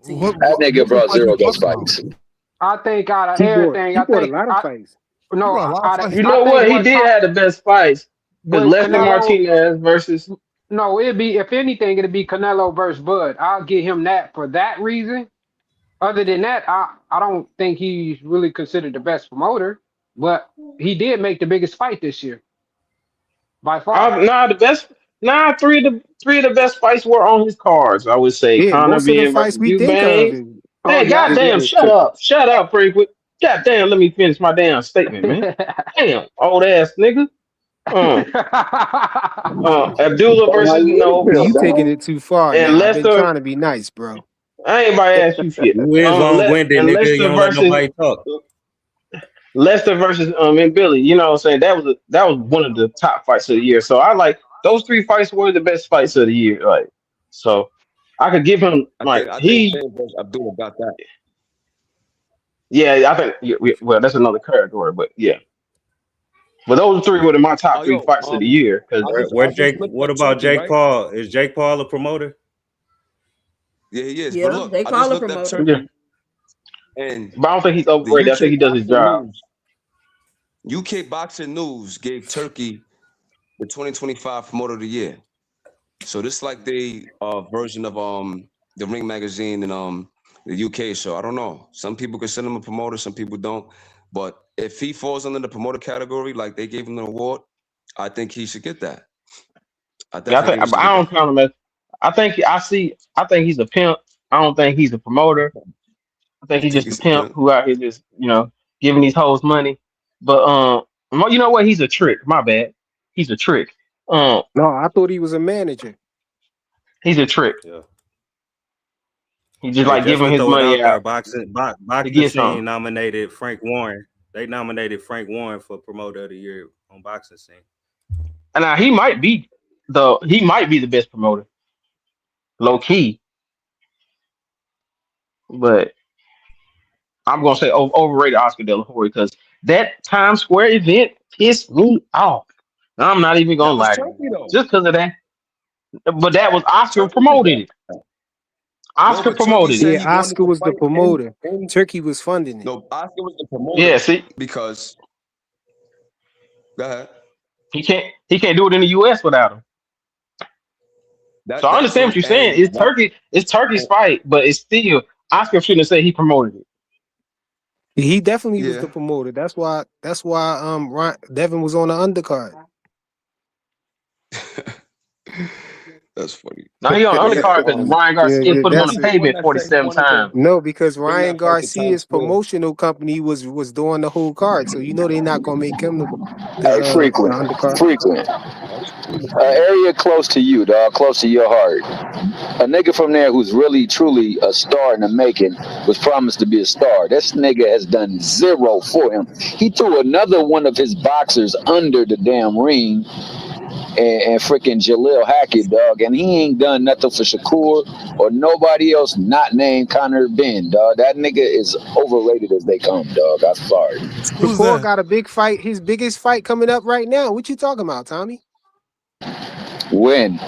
That nigga brought zero best fights. I think out of He everything, I brought a think lot of fights. no. You know what? He did have the best fights. But But Leslie Canelo- Martinez versus No, it'd be if anything, it'd be Canelo versus Bud. I'll give him that for that reason. other than that, I don't think he's really considered the best promoter, but he did make the biggest fight this year by far. Three of the best fights were on his cards. I would say Yeah, Conor most of the being versus fights we think of Eubanks. is Oh Hey, yeah, goddamn, yeah. shut up, Frank. Goddamn, let me finish my damn statement, man. Damn, old ass nigga. Abdullah versus you taking it too far and now. I've been Lester. trying to be nice, bro. I ain't about to ask you shit. You is long-winded, And nigga. Lester You don't let versus nobody talk. Lester versus and Billy. You know what I'm saying? That was one of the top fights of the year. So I like those 3 fights were the best fights of the year. Like, so I could give him I think James versus Abdullah got that. Yeah, I think well that's another category, but yeah. But those 3 were my top 3 fights of the year. What about Jake Paul? Is Jake Paul a promoter? Yeah, he is. Yeah, But look, Jake I Paul just a looked at promoter. Turkey, and But I don't think he's overrated. I think he does his job. UK Boxing News gave Turkey the 2025 Promoter of the Year. So this is like the version of the Ring Magazine and the UK show. I don't know. Some people consider him a promoter, some people don't. But if he falls under the promoter category, like they gave him an award, I think he should get that. I don't count him as. I think he's a pimp. I don't think he's a promoter. I think he's just a pimp who out here just giving these hoes money. But you know what? He's a trick. My bad. He's a trick. No, I thought he was a manager. He's a trick. Yeah. He just like giving his money out. Boxing Scene nominated Frank Warren. They nominated Frank Warren for Promoter of the Year on Boxing Scene. And now he might be the best promoter, low key. But I'm gonna say overrated Oscar De La Hoya because that Times Square event pissed me off. I'm not even gonna lie, just because of that. But that was Oscar promoted it. Oscar promoted it. Yeah, Oscar was the promoter. Turkey was funding it. No, Oscar was the promoter. Yeah, see, because go ahead. He can't do it in the US without him. So I understand what you're saying. It's Turkey's fight, but it's still Oscar shouldn't have said he promoted it. He definitely was the promoter. That's why Devin was on the undercard. That's funny. Now he on the undercard because Ryan Garcia put him on the pavement 47 times. No, because Ryan Garcia's promotional company was doing the whole card, so they're not gonna make him the frequent undercard. Frequent. Area close to you, dog, close to your heart. A nigga from there who's really truly a star in the making was promised to be a star. This nigga has done zero for him. He threw another one of his boxers under the damn ring. And freaking Jalil Hackett, dog, and he ain't done nothing for Shakur or nobody else not named Conor Ben, dog. That nigga is overrated as they come, dog. I'm sorry. Shakur got a big fight, his biggest fight coming up right now. What you talking about, Tommy? When?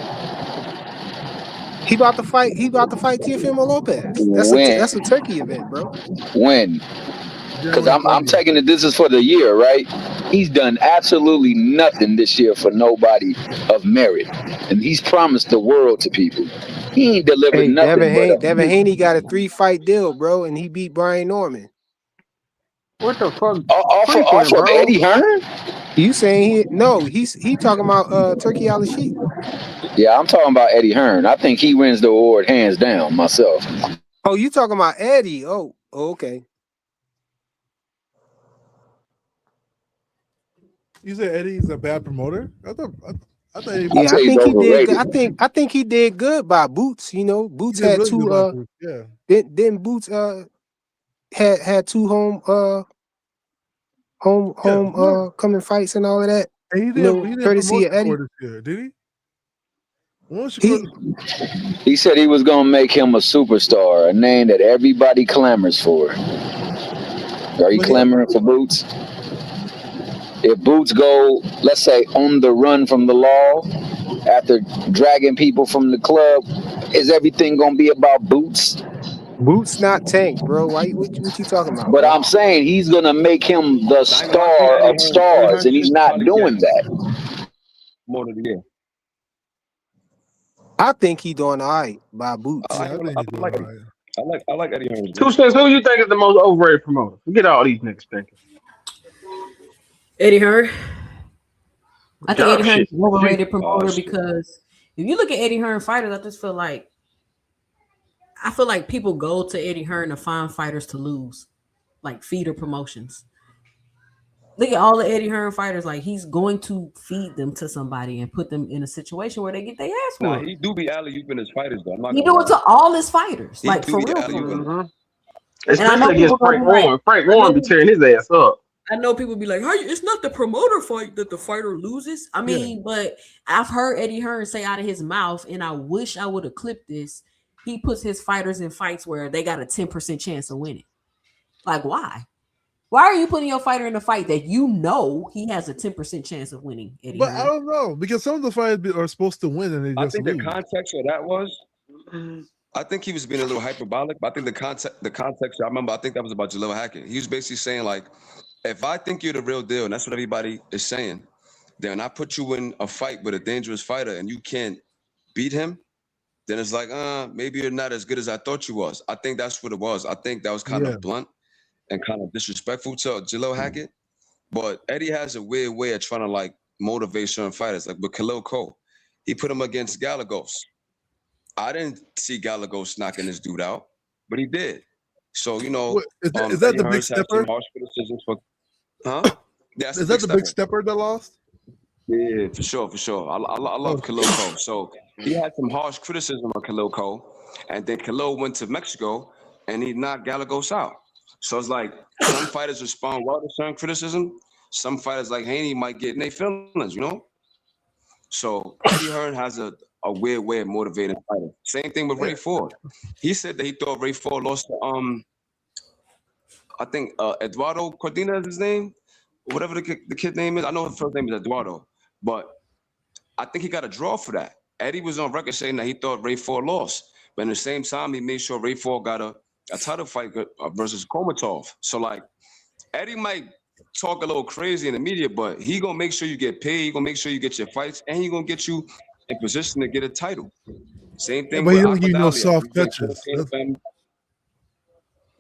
He about to fight Teofimo Lopez. That's a Turkey event, bro. When? Because I'm taking it. This is for the year, right? He's done absolutely nothing this year for nobody of merit, and he's promised the world to people. He ain't delivered nothing. Devin Haney got a 3-fight deal, bro, and he beat Brian Norman. What the fuck? Off of Eddie Hearn? You saying he talking about Turkey Al-Sheikh. Yeah, I'm talking about Eddie Hearn. I think he wins the award hands down myself. Oh, you talking about Eddie? Oh, okay. You said Eddie's a bad promoter? I thought he I think he did good by Boots. Boots had really two. Then Boots had two home coming fights and all of that. And he didn't courtesy of Eddie. this year, did he? He said he was gonna make him a superstar, a name that everybody clamors for. Are you clamoring for Boots? If Boots go, let's say, on the run from the law after dragging people from the club, is everything gonna be about Boots? Boots not Tank, bro. What you talking about? But I'm saying he's gonna make him the star of stars, and he's not doing that. More than the year. I think he doing all right by Boots. I I like Eddie Hearn. 2 Cents, who you think is the most overrated promoter? Forget all these niggas thinking. Eddie Hearn. I think Oh, Eddie Hearn shit. is an overrated promoter shit. because if you look at Eddie Hearn fighters, I feel like people go to Eddie Hearn to find fighters to lose, like feeder promotions. Look at all the Eddie Hearn fighters, like he's going to feed them to somebody and put them in a situation where they get their ass Nah, whooped. he do be alley-ooping his fighters, though. I'm not He gonna do it lie. to all his fighters, He like do for be real. alley-ooping. And I know Especially people against gonna Frank be like, Warren. Frank Warren be tearing his ass up. I know people be like, "How it's not the promoter fight that the fighter loses." I mean, but I've heard Eddie Hearn say out of his mouth, and I wish I would have clipped this. He puts his fighters in fights where they got a 10% chance of winning. Like, why? Why are you putting your fighter in a fight that you know he has a 10% chance of winning, Eddie But I Hearn? don't know because some of the fighters are supposed to win and they I just think lose. the context of that was, I think he was being a little hyperbolic, but I think the context, I remember, I think that was about Jalil Hackett. He was basically saying, like, if I think you're the real deal, and that's what everybody is saying, then I put you in a fight with a dangerous fighter and you can't beat him, then it's like, maybe you're not as good as I thought you was. I think that's what it was. I think that was kind of blunt and kind of disrespectful to Jalil Hackett. But Eddie has a weird way of trying to like motivate certain fighters, like with Khalil Cole. He put him against Galagos. I didn't see Galagos knocking this dude out, but he did. So, you know, Is that Eddie the big Hearn's had some stepper? harsh criticisms for, That's Is that the big stepper that lost? Yeah, for sure. I love Khalil Cole. So he had some harsh criticism of Khalil Cole, and then Khalil went to Mexico and he knocked Galagos out. So it's like some fighters respond well to certain criticism. Some fighters like Haney might get in their feelings, you know? So Eddie Hearn has a weird way of motivating fighters. Same thing with Ray Ford. He said that he thought Ray Ford lost to I think Eduardo Cordina is his name, whatever the kid name is. I know his first name is Eduardo, but I think he got a draw for that. Eddie was on record saying that he thought Ray Ford lost, but at the same time, he made sure Ray Ford got a title fight versus Komatov. So like, Eddie might talk a little crazy in the media, but he gonna make sure you get paid. He gonna make sure you get your fights, and he gonna get you in position to get a title. Same thing But with he don't give you no Akpadali. soft touches.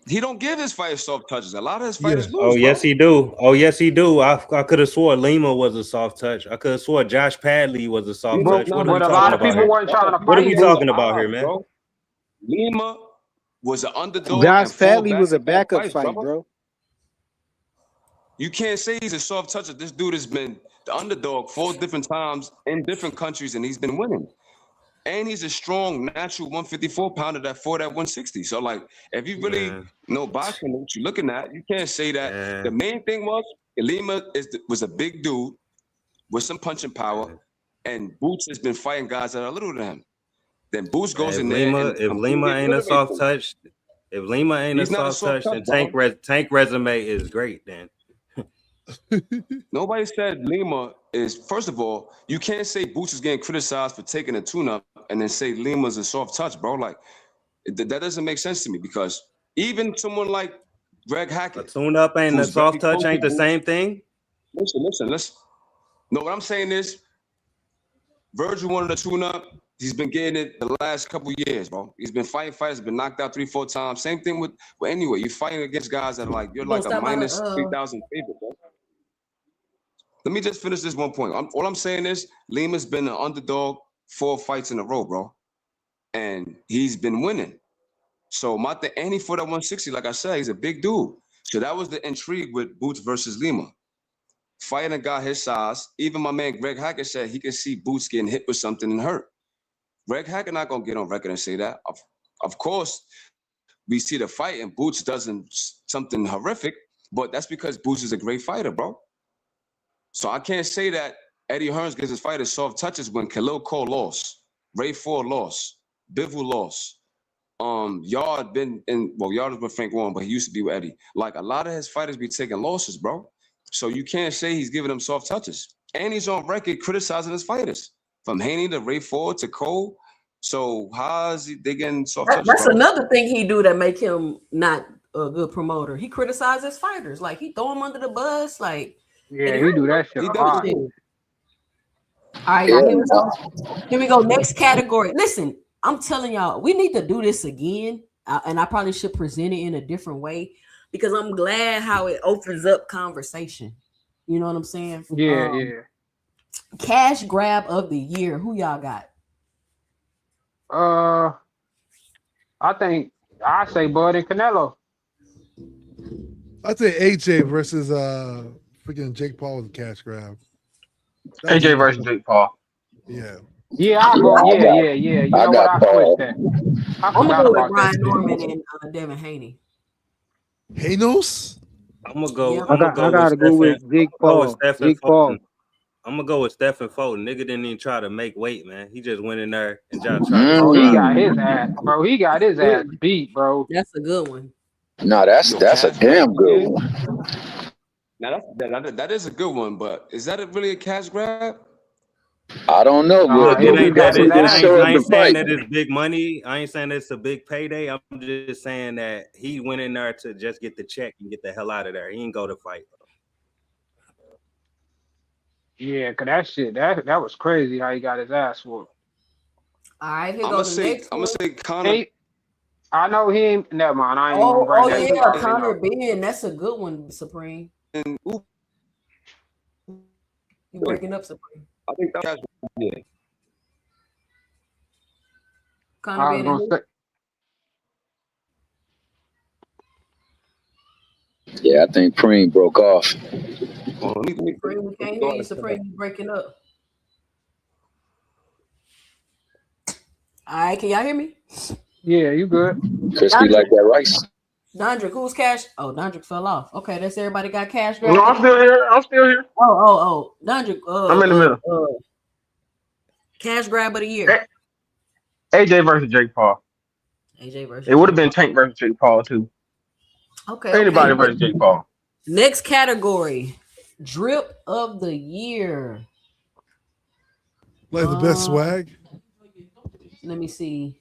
He don't give his fighters soft touches. A lot of his fighters lose. Oh, yes, he do. Oh, yes, he do. I could have swore Lima was a soft touch. I could have swore Josh Padley was a soft touch. What are we But a lot talking of about people here? weren't trying to What are fight we him. talking about here, man? Lima was an underdog. Josh and fought Padley was a back backup fights, fight, brother. bro. You can't say he's a soft toucher. This dude has been the underdog 4 different times in different countries, and he's been winning. And he's a strong, natural 154-pounder that fought at 160. So, like, if you really know boxing, what you're looking at, you can't say that. The main thing was Lima was a big dude with some punching power, and Boots has been fighting guys that are little than him. Then Boots goes in there. If Lima ain't a soft touch, then Tank resume is great. Then nobody said Lima is. First of all, you can't say Boots is getting criticized for taking a tune-up and then say Lima's a soft touch, bro. Like that doesn't make sense to me because even someone like Greg Hackett, a tune-up ain't a soft touch ain't the same thing. Listen. No, what I'm saying is Virgil wanted a tune-up. He's been getting it the last couple years, bro. He's been fighting fighters, been knocked out 3-4 times. Same thing with anyway, you're fighting against guys that are like, you're like a minus 3,000 favorite, bro. Let me just finish this one point. All I'm saying is Lima's been an underdog 4 fights in a row, bro. And he's been winning. So and he fought at 160, like I said, he's a big dude. So that was the intrigue with Boots versus Lima. Fighting a guy his size, even my man Greg Hackett said he could see Boots getting hit with something and hurt. Greg Hackett not gonna get on record and say that. Of course, we see the fight and Boots doesn't something horrific, but that's because Boots is a great fighter, bro. So I can't say that Eddie Hearn gives his fighters soft touches when Khalil Cole lost, Ray Ford lost, Bivol lost. Yard was with Frank Warren, but he used to be with Eddie. Like a lot of his fighters be taking losses, bro. So you can't say he's giving them soft touches. And he's on record criticizing his fighters. From Haney to Ray Ford to Cole. So how is they getting soft touches? That's another thing he do that make him not a good promoter. He criticizes fighters. Like he throw them under the bus. Like yeah, he do that shit a lot. All right, here we go. Here we go. Next category. Listen, I'm telling y'all, we need to do this again and I probably should present it in a different way because I'm glad how it opens up conversation. You know what I'm saying? Yeah, yeah. Cash grab of the year. Who y'all got? I think I say Bud and Canelo. I'd say AJ versus freaking Jake Paul was a cash grab. That AJ was- versus Jake Paul. Yeah. Yeah, I'll go. I Yeah, got- yeah, yeah. You I know got what? I Paul. switched that. I I'm gonna forgot go with about Brian that. Norman and Devin Haney. Hanos? I'm gonna go. Yeah. I'm gonna I go gotta with go with Stephen. Jake Go with Paul. Stephen Jake Fulton. Paul. I'm gonna go with Stephen Fulton. Nigga didn't even try to make weight, man. He just went in there and tried to. Oh, he Mm. got his ass, bro. He got his ass beat, bro. That's a good one. No, that's a Cash damn grab, good yeah. one. Now that is a good one, but is that really a cash grab? I don't know, Nah, but It it ain't got that. his we ass show I up ain't to saying fight. that it's big money. I ain't saying it's a big payday. I'm just saying that he went in there to just get the check and get the hell out of there. He didn't go to fight. Yeah, cause that shit, that was crazy how he got his ass whooped. All right, here I'm goes gonna the say next I'm one. gonna say Conor. Hey, I know he ain't. Never mind. I ain't even gonna bring Oh that. Hey, You yeah, already Connor know. Ben. That's a good one, Supreme. and You breaking up, Supreme. I think that cash. Yeah. Connor I Ben was and gonna who? say. Yeah, I think Preem broke off. Well, let me Supreme, we can't hear you. Supreme, you breaking up. All right, can y'all hear me? Yeah, you good? Crispy like that rice. Dondrick, who's cash? Oh, Dondrick fell off. Okay, that's everybody got cash grab. No, I'm still here. I'm still here. Oh, Dondrick. I'm in the middle. Cash grab of the year. AJ versus Jake Paul. AJ versus. It would have been Tank versus Jake Paul too. Okay. Anybody Okay. versus Jake Paul. Next category, drip of the year. Like the best swag. Let me see.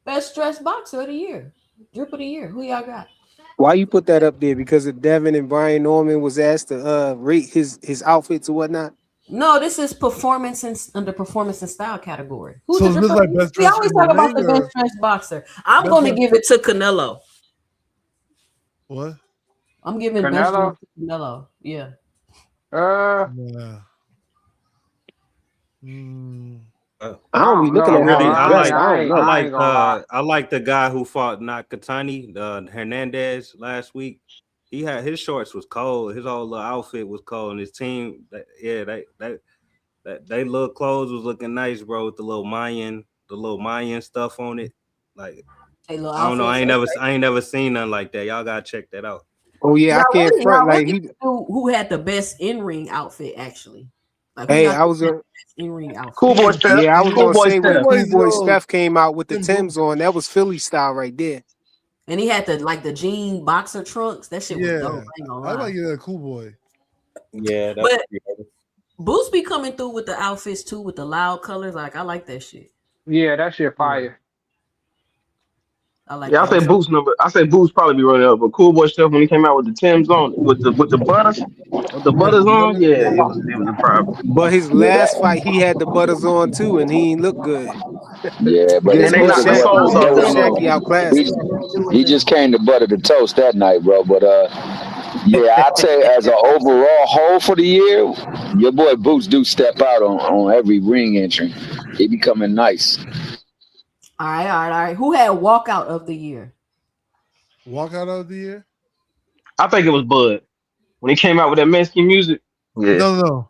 Best dressed boxer of the year. Drip of the year. Who y'all got? Why you put that up there? Because of Devin and Brian Norman was asked to rate his outfits or whatnot. No, this is performance and under performance and style category. Who's So the is drip this of like the year? best We dressed always in the talk about the ring, or best dressed boxer. I'm best going to dressed- give it to Canelo. What? I'm giving best Canelo? dressed to Canelo. Yeah. Yeah. I don't be looking know, at how bro. he's dressed. I don't know. I like the guy who fought Nakatani, Hernandez last week. He had his shorts was cold. His whole little outfit was cold, and his team, they little clothes was looking nice, bro. With the little Mayan stuff on it. Like Hey, little I don't know. I outfits. ain't never seen nothing like that. Y'all gotta check that out. Oh yeah, I can't Y'all front like really he. who had the best in-ring outfit actually. Like, Hey, I was a in-ring outfit. Cool boy Steph. yeah. I was Cool gonna boy say when Steph. Cool Boy Boys, Steph came out with the them Timbs on, that was Philly style right there. And he had the jean boxer trunks. That shit was dope. I ain't gonna I lie. like it a Cool Boy. Yeah, But Boost be coming through with the outfits too, with the loud colors. Like I like that shit. Yeah, that shit fire. I like. Yeah, I that. say Boost number. I say Boost probably be running up, but Cool Boy Steph when he came out with the Timbs on, with the butters on, yeah, it was a problem. But his last fight, he had the butters on too, and he ain't look good. Yeah, but his And they knocked the niggas souls wasn't. off They him. wasn't. Shaq, he outclassed him. He just came to butter the toast that night, bro. But yeah, I'd say as an overall whole for the year, your boy Boots do step out on every ring entry. He becoming nice. All right. Who had walkout of the year? Walkout of the year? I think it was Bud when he came out with that Mexican music. Yeah. No.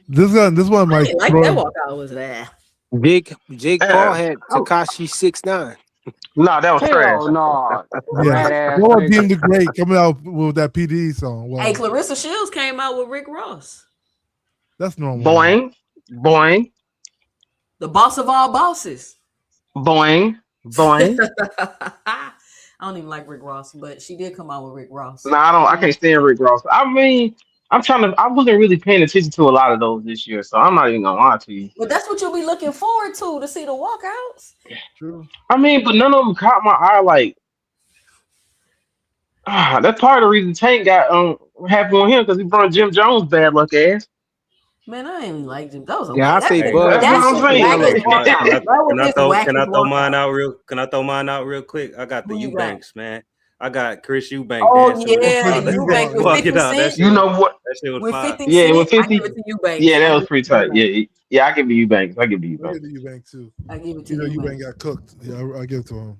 This one I might didn't like throw- that walkout. Was that? Jake Paul had Tekashi 6ix9ine. Nah, that was trash. Hell no. Yeah. Rat ass What about nigga. Deem the Great coming out with that PD song? Well, Hey, Clarissa Shields came out with Rick Ross, that's normal. Boing, the boss of all bosses. boing. I don't even like Rick Ross, but she did come out with Rick Ross. Nah, I can't stand Rick Ross. I mean, I wasn't really paying attention to a lot of those this year, so I'm not even gonna lie to you. But that's what you'll be looking forward to see the walkouts. True. I mean, but none of them caught my eye. Like, that's part of the reason Tank got happened on him because he brought Jim Jones bad luck ass. Man, I ain't like him. That was a Yeah, I that say shit- Bud. That's that what I'm shit saying. whack as Can I, walk out. can I, That was can I just throw whack can as I throw walk mine out. out real? Can I throw mine out real quick? I got the Who you got? Eubanks, man. I got Chris Eubank Oh dancing with yeah, Chris Eubank Eubank, with yeah. 50 walking out. Cent. You know what? That shit was With fire. 50 Yeah, Cent, with I 50. give it to Eubanks. Yeah, I that give was it pretty to tight. Eubanks. Yeah, I give you Eubanks. I give you I Eubanks. get the Eubank too. I give it to You know, Eubanks. Eubank got cooked. Yeah, I give it to him.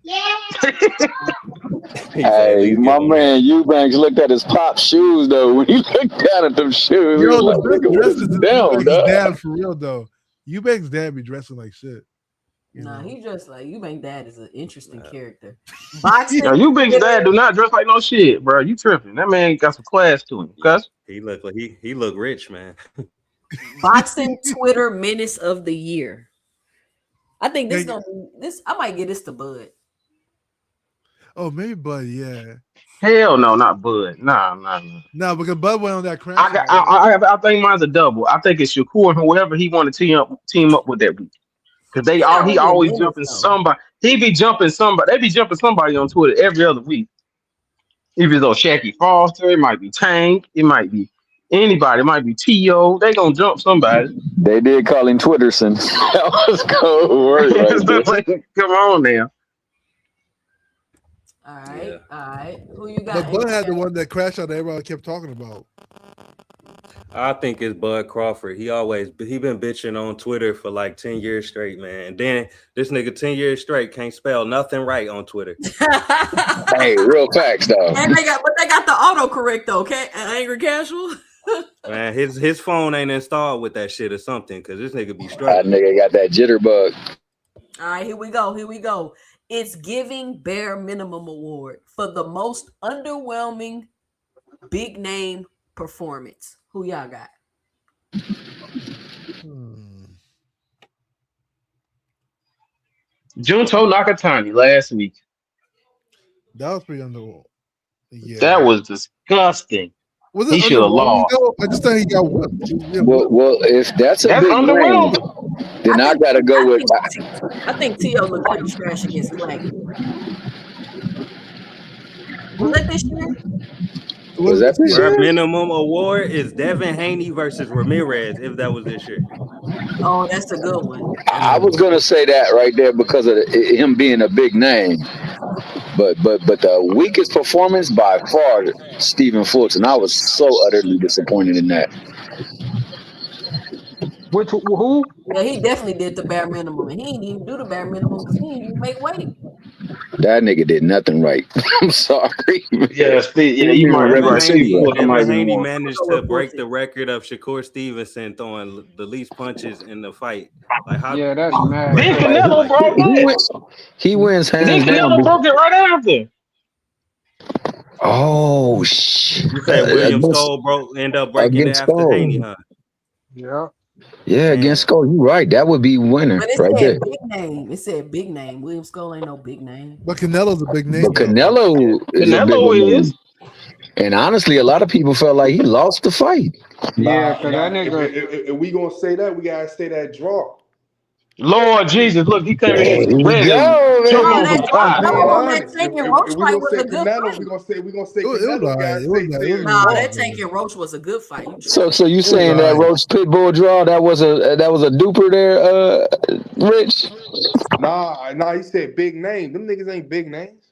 He said, at Hey, least my give him that. man Eubanks looked at his pop shoes though. When he looked down at them shoes, he Yo, was the like, best "Nigga, what is dresses is them, Eubank's dog?" dad for real though. Eubank's dad be dressing like shit. You Nah, know? he dressed like Eubank dad is an interesting Nah. character. Boxing, Now, Eubanks' dad Twitter, do not dress like no shit, bro. You tripping? That man got some class to him. Cuz He looked like he looked rich, man. boxing Twitter menace of the year. I think this Yeah, gonna be this. I might get this to Bud. Oh, maybe Bud, yeah. hell no, not Bud. Nah. No, because Bud went on that crash. I think mine's a double. I think it's Shakur and whoever he want to team up with that week. Because It's not he really a always menace, jumping though. somebody. He be jumping somebody. They be jumping somebody on Twitter every other week. If it's on Shaqy Foster, it might be Tank, it might be anybody, it might be T.O. They gonna jump somebody. They did call him Twitterson. That was cold word right there. Like, come on now. All right, Yeah. all right. Who you got? But Bud had the one that crashed out that everybody kept talking about. I think it's Bud Crawford. He been bitching on Twitter for like 10 years straight, man. And then this nigga 10 years straight can't spell nothing right on Twitter. Hey, real facts though. And they got the autocorrect though. Okay, Angry Casual. Man, his phone ain't installed with that shit or something because this nigga be That struggling. nigga got that jitterbug. All right, here we go. It's giving Bare Minimum Award for the most underwhelming big name performance. Who y'all got? Junto Nakatani last week. That was pretty underwhelming. Yeah. That was disgusting. Was He it should have underwhelming, lost. though? I just thought he got one. Well, if that's a That's big name, underwhelming. then I gotta go with. I think T.O. looked pretty trash against Flaggy. Was that this year? Was that this Bare year? minimum award is Devin Haney versus Ramirez, if that was this year. Oh, that's a good one. I was gonna say that right there because of him being a big name. But the weakest performance by far, Stephen Fulton. I was so utterly disappointed in that. Which who? Yeah, he definitely did the bare minimum, and he didn't even do the bare minimum because he didn't even make weight. That nigga did nothing right. I'm sorry. Yeah, you might Devin right. Haney- Steve Fulton might Devin be Haney one. managed to break the record of Shakur Stevenson throwing the least punches in the fight. Like how? Yeah, that's mad. Then Canelo broke that. He wins Then hands down. Canelo broke it right after. Oh shit! You say William Skull end up breaking it against after Skull. Haney, huh? Yeah. Yeah, against Skull. You right. That would be winner But it right there. said big name. It said big name. William Skull ain't no big name. But Canelo's a big name. But Canelo is a big name. And honestly, a lot of people felt like he lost the fight. Yeah, because that nigga. If we gonna say that, we gotta say that draw. Lord Jesus, look, he came Here in we ready go, to jump man. on some fire. That Tank and Roach fight was a good fight. We gonna say It was Canelo. all right. It was all right. Nah, that Tank and Roach was a good fight. So you saying that Roach Pitbull draw that was a duper there, Rich? Nah, he said big name. Them niggas ain't big names.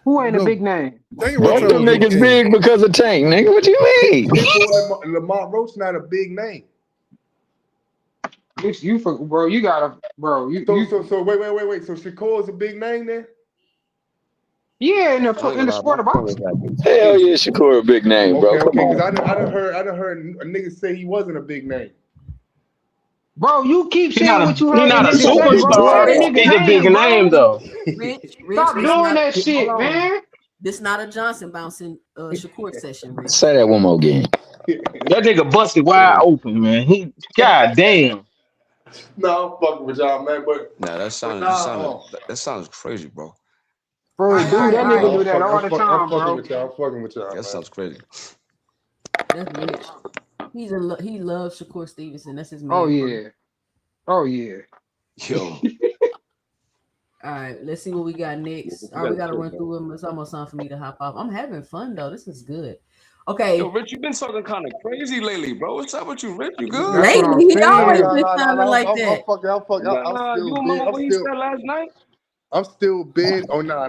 Who ain't a big name? Both them niggas big because of Tank, nigga. What you mean? Lamont Roach not a big name. Bro, you gotta, bro. So wait. So Shakur is a big name then? Yeah, in the sport of boxing. Hell yeah, Shakur a big name, bro. Okay, Come on. because I done heard a nigga say he wasn't a big name. Bro, you keep saying not a- what you he heard. not a niggas say, bro. superstar. That nigga He's a big bro. name, though. Rich, Stop this doing not- that shit, hold on. man. This not a Johnson bouncing Shakur session, Rich. Say that one more again. That nigga busted wide open, man. God damn. No, I'm fucking with y'all, man. But Nah, that sounds crazy, bro. Bro, dude, that nigga do that all the time, I'm bro. fucking with y'all. That sounds crazy. That's Rich. He loves Shakur Stevenson. That's his man. Oh yeah. Oh yeah. Yo. All right, let's see what we got next. All right, we got to run through them. It's almost time for me to hop off. I'm having fun though. This is good. Okay. Yo, Rich, you been talking kind of crazy lately, bro. What's up with you, Rich? You good? That's what I'm Lately, he saying. always Nah, been nah, nah, sounding nah. like I'm that. fucking. I'm Nah, you still big. remember what he said last night? I'm still big. Oh, nah.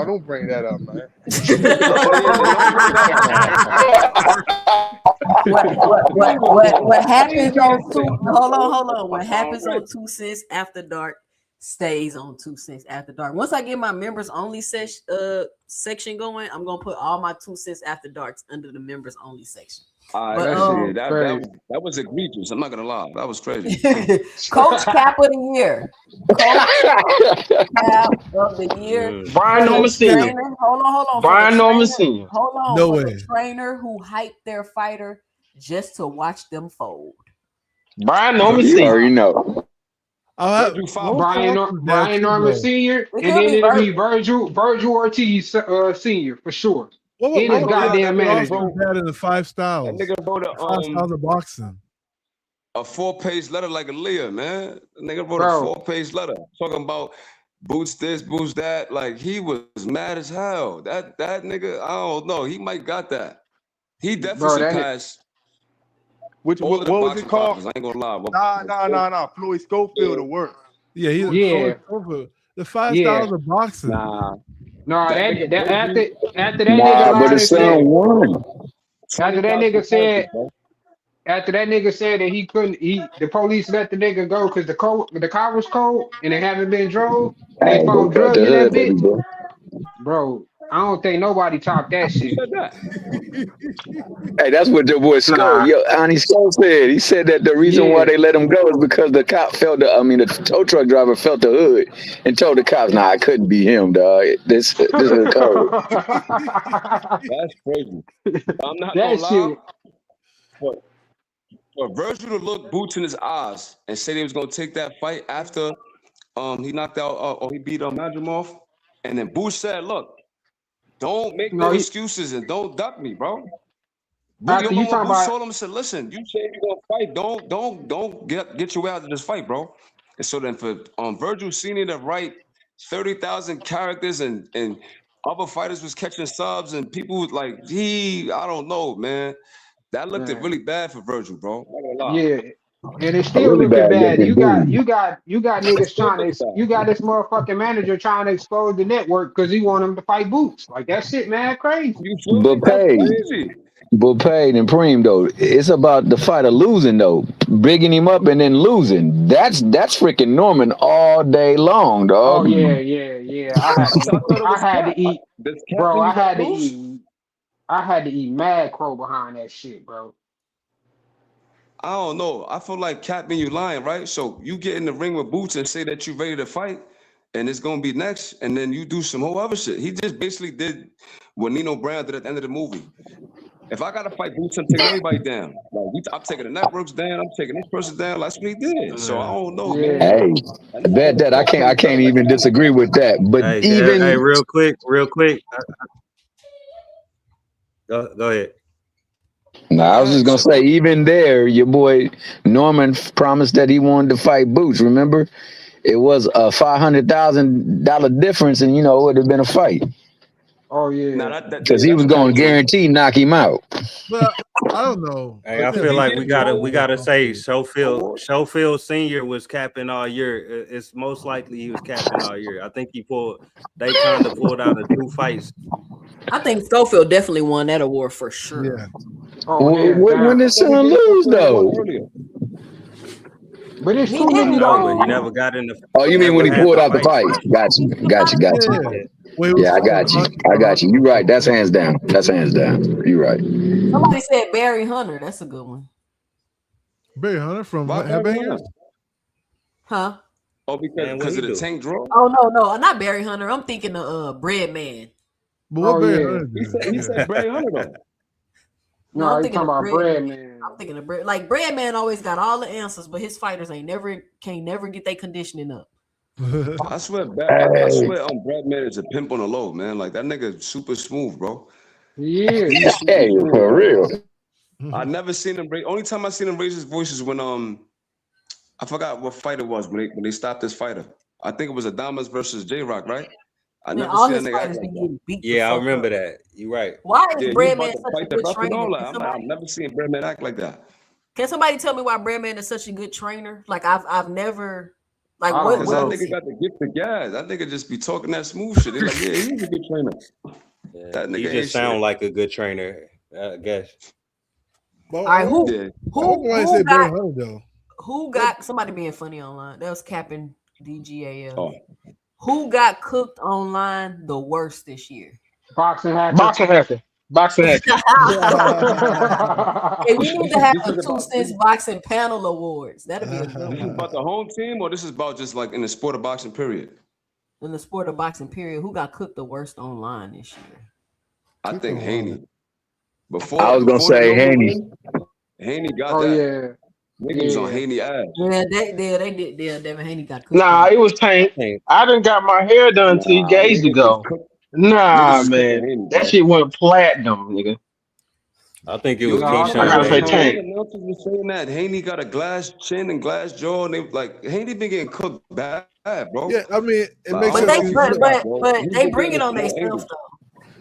Don't bring that up, man. Oh yeah, then don't bring that up. What happens on two? Hold on. What's What wrong happens with on Rich? 2 Cents After Dark stays on 2 Cents After Dark. Once I get my members only section going, I'm gonna put all my 2 Cents After Darks under the members only section. But That shit crazy. that was egregious. I'm not gonna lie, that was crazy. Coach Cap of the Year. Coach Cap of the Year. Brian For the Norman Sr. trainer- Hold on. Brian For the Norman trainer- Sr. Hold on. No for way. the trainer who hyped their fighter just to watch them fold. Brian Norman You already Sr. know. Virgil Fowl. Brian Norman Sr. It and could then be it'll be Virgil Ortiz Sr. for sure. In his goddamn manager. That in the 5 That styles. nigga wrote 5 styles of boxing. a 4-page letter like a Leah, man. The nigga wrote Bro. a 4-page letter talking about boots this, boots that. Like he was mad as hell. That nigga, I don't know. He might got that. He definitely passed. What was it called? I ain't gonna lie. Nah. Floyd Schofield the worst. Yeah, Yeah. The 5 Yeah. styles of boxing. Nah. No, after that Nah, nigga but lied the and son said, won. after that nigga said that he couldn't, the police let the nigga go because the car was cold and it haven't been drove and Hey, they they found felt drugs the in that hood, baby bitch. boy. Bro, I don't think nobody topped that shit. Hey, that's what the boy Skull, Ani Skull said. He said that the reason why they let him go is because the cop the tow truck driver felt the hood and told the cops, "Nah, it couldn't be him, dog. This is a code." That's crazy. I'm not That gonna lie. For Virgil to look Boots in his eyes and say they was gonna take that fight after he knocked out or he beat Madrimov, and then Boots said, "Look, don't make no excuses and don't duck me, bro." Boots told him, said, "Listen, you say you're gonna fight. Don't get your way out of this fight, bro." And so then for Virgil Senior to write 30,000 characters and other fighters was catching subs and people was like, I don't know, man. That looked really bad for Virgil, bro. Yeah. And it's still really looking bad. looking You got niggas trying to you got this motherfucking manager trying to expose the network because he want him to fight Boots. Like that shit, man, crazy. But paid and Preem though, it's about the fighter losing though, bigging him up and then losing. That's freaking Norman all day long, dog. Oh yeah. I had to eat, bro. I had to eat mad crow behind that shit, bro. I don't know. I feel like Captain, you lying, right? So you get in the ring with Boots and say that you ready to fight, and it's gonna be next, and then you do some whole other shit. He just basically did what Nino Brown did at the end of the movie. If I gotta fight Boots, I'm taking everybody down. Like I'm taking the networks down. I'm taking this person down. That's what he did. So I don't know, man. Hey, that I can't even disagree with that. But hey, real quick. Go ahead. No, I was just gonna say, even there, your boy Norman promised that he wanted to fight Boots. Remember, it was a $500,000 difference, and it would have been a fight. Oh yeah, because he was going to guarantee knock him out. But I don't know. Hey, I feel like we gotta say Schofield Senior was capping all year. It's most likely he was capping all year. I think they kind of pulled out of 2 fights. I think Schofield definitely won that award for sure. Yeah. When did son lose though? But it's too many. No, he never got in the. Oh, you mean when he pulled out the fight? Got you. Yeah, I got you. You're right. That's hands down. You're right. Somebody said Barry Hunter. That's a good one. Barry Hunter from Headbangers? Huh? Oh, because of the tank draw? Oh no, not Barry Hunter. I'm thinking of Bread Man. But what Barry Hunter? He said Barry Hunter though. No, I'm thinking about Bread Man. I'm thinking of Bread. Like Bread Man always got all the answers, but his fighters can't never get their conditioning up. I swear, Brad Man is a pimp on the low, man. Like that nigga super smooth, bro. Yeah, hey, for real. I never seen him. Only time I seen him raise his voice is when I forgot what fight it was when they stopped this fighter. I think it was Adamas versus J-Rock, right? I Man, never all seen a his nigga act fighters be like that. getting beat the Yeah, I fuck remember up. that. You're right. Why Yeah, is he was Breadman about to such a fight the good ref and trainer? all Can that. I've never seen Breadman act like that. somebody tell me why Breadman is such a good trainer? Like I've never like I what don't Because that know. is nigga it? got the gift of gas. That nigga just be talking that smooth shit. They like, yeah, he's a good trainer. Yeah, That he nigga ain't just sound shit. like a good trainer, I guess. All But right, I wonder Yeah. why I say Barry Hunter though. who got somebody being funny online? That was capping DGAL. Oh, Who got cooked online the worst this year? Boxing hacker. Boxing hacker. Boxing hacker. Hey, we need to have this a is 2 about Cents Boxing Panel Awards. That'd be a good this is one. about the home team, or this is about just like in the sport of boxing, period. In the sport of boxing, period. Who got cooked the worst online this year? I Cooked think on Haney. I was gonna Before the say Nova Haney. win, Haney got Oh that. yeah. Nigga was on Yeah. Haney ass. Yeah, they did. Yeah, Devin Haney got cooked. Nah, it was Tank. Tank. I done got my hair done Nah, 2 days niggas was ago. cooked. Nah, Niggas was cooking man. Haney, That bro. shit went platinum, nigga. I think it Yo, was No, you I know, gotta I gotta say all Tank. the announcers were saying that Haney got a glass chin and glass jaw, and they like Haney been getting cooked bad, bro. Yeah, I mean it Like, makes I But sense. don't they know You about know, but He they been bring getting it on small themselves angles. though.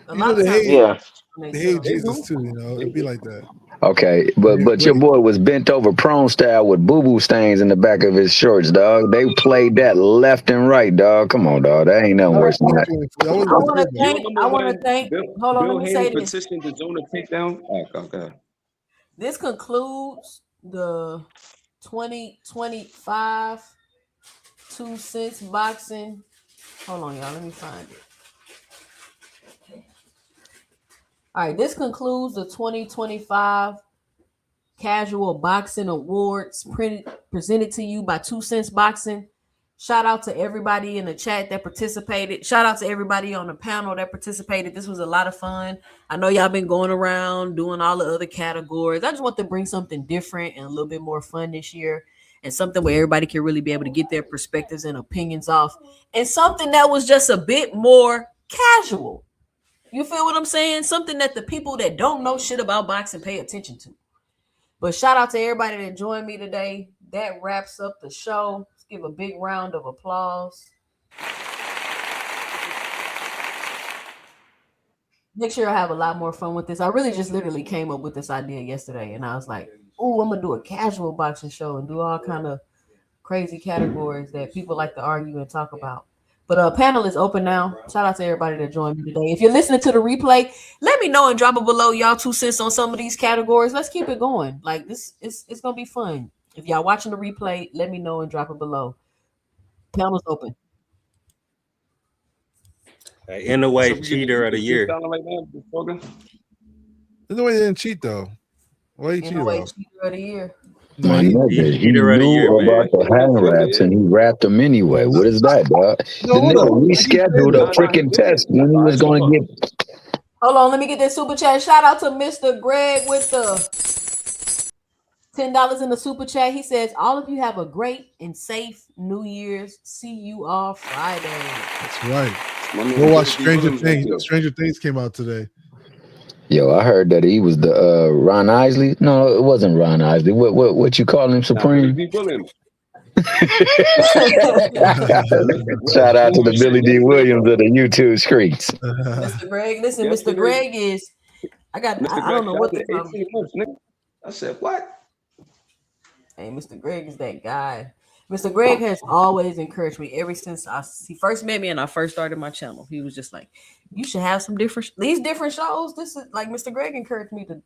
A you know lot the of times hate Yeah. they the hate They Jesus do. too. You know, it'd be like that. Okay, Yeah, but your wait. boy was bent over prone style with boo boo stains in the back of his shorts, dog. They played that left and right, dog. Come on, dog. That ain't nothing That worse than wasn't that. 24. That wasn't I want to before You that. thank. remember I want to when thank. Hold on, Bill let me say Haney this. petitioned the zone takedown? Okay. This concludes the 2025 2 Cents Boxing. Hold on, y'all. Let me find it. All right, this concludes the 2025 Casual Boxing Awards presented to you by 2 Cents Boxing. Shout out to everybody in the chat that participated. Shout out to everybody on the panel that participated. This was a lot of fun. I know y'all been going around doing all the other categories. I just want to bring something different and a little bit more fun this year, and something where everybody can really be able to get their perspectives and opinions off, and something that was just a bit more casual. You feel what I'm saying? Something that the people that don't know shit about boxing pay attention to. But shout out to everybody that joined me today. That wraps up the show. Let's give a big round of applause. Make sure I have a lot more fun with this. I really just literally came up with this idea yesterday, and I was like, "Oh, I'm gonna do a casual boxing show and do all kind of crazy categories that people like to argue and talk about." But panel is open now. Shout out to everybody that joined me today. If you're listening to the replay, let me know and drop it below y'all 2 cents on some of these categories. Let's keep it going. Like this, it's gonna be fun. If y'all watching the replay, let me know and drop it below. Panel's open. In a way, So we get cheater of the year. freestyling right now, just talking? There's no way they didn't cheat though. Why he In cheated a way, though? cheater of the year. No, My he, nigga, he Cheater of the year, knew man. about the hand wraps and he wrapped them anyway. What is that, dog? no, The hold nigga on. I keep saying rescheduled that. a Nah, he freaking did. test when he All was right, so going to look. get. Hold on, let me get that super chat. Shout out to Mr. Greg with the $10 in the super chat. He says, "All of you have a great and safe New Year's. See you all Friday." That's right. My man Go watch Billy D. Stranger Williams right Things. there. Stranger Things came out today. Yo, I heard that he was the Ron Isley. No, it wasn't Ron Isley. What you call him, Nah, Supreme? Billy D. Williams. Shout out to the Billy D. Williams Mr. of the YouTube streets. Mr. Greg, listen, Mr. Yesterday, Greg is. I Mr. don't Greg know shot what the to call him. 18 months, nigga. I said, what? Hey, Mr. Greg is that guy. Mr. Greg has always encouraged me ever since he first met me and I first started my channel. He was just like, "You should have some these different shows." This is like Mr. Greg encouraged me to,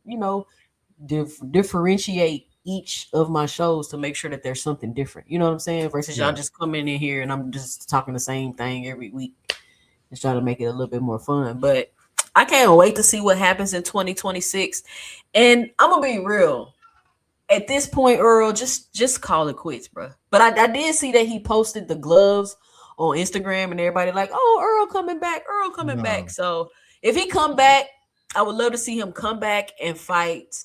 differentiate each of my shows to make sure that there's something different. You know what I'm saying? Versus y'all just coming in here and I'm just talking the same thing every week. Just try to make it a little bit more fun. But I can't wait to see what happens in 2026. And I'm gonna be real. At this point, Earl, just call it quits, bro. But I did see that he posted the gloves on Instagram, and everybody like, "Oh, Earl coming back, Earl coming back." So if he come back, I would love to see him come back and fight.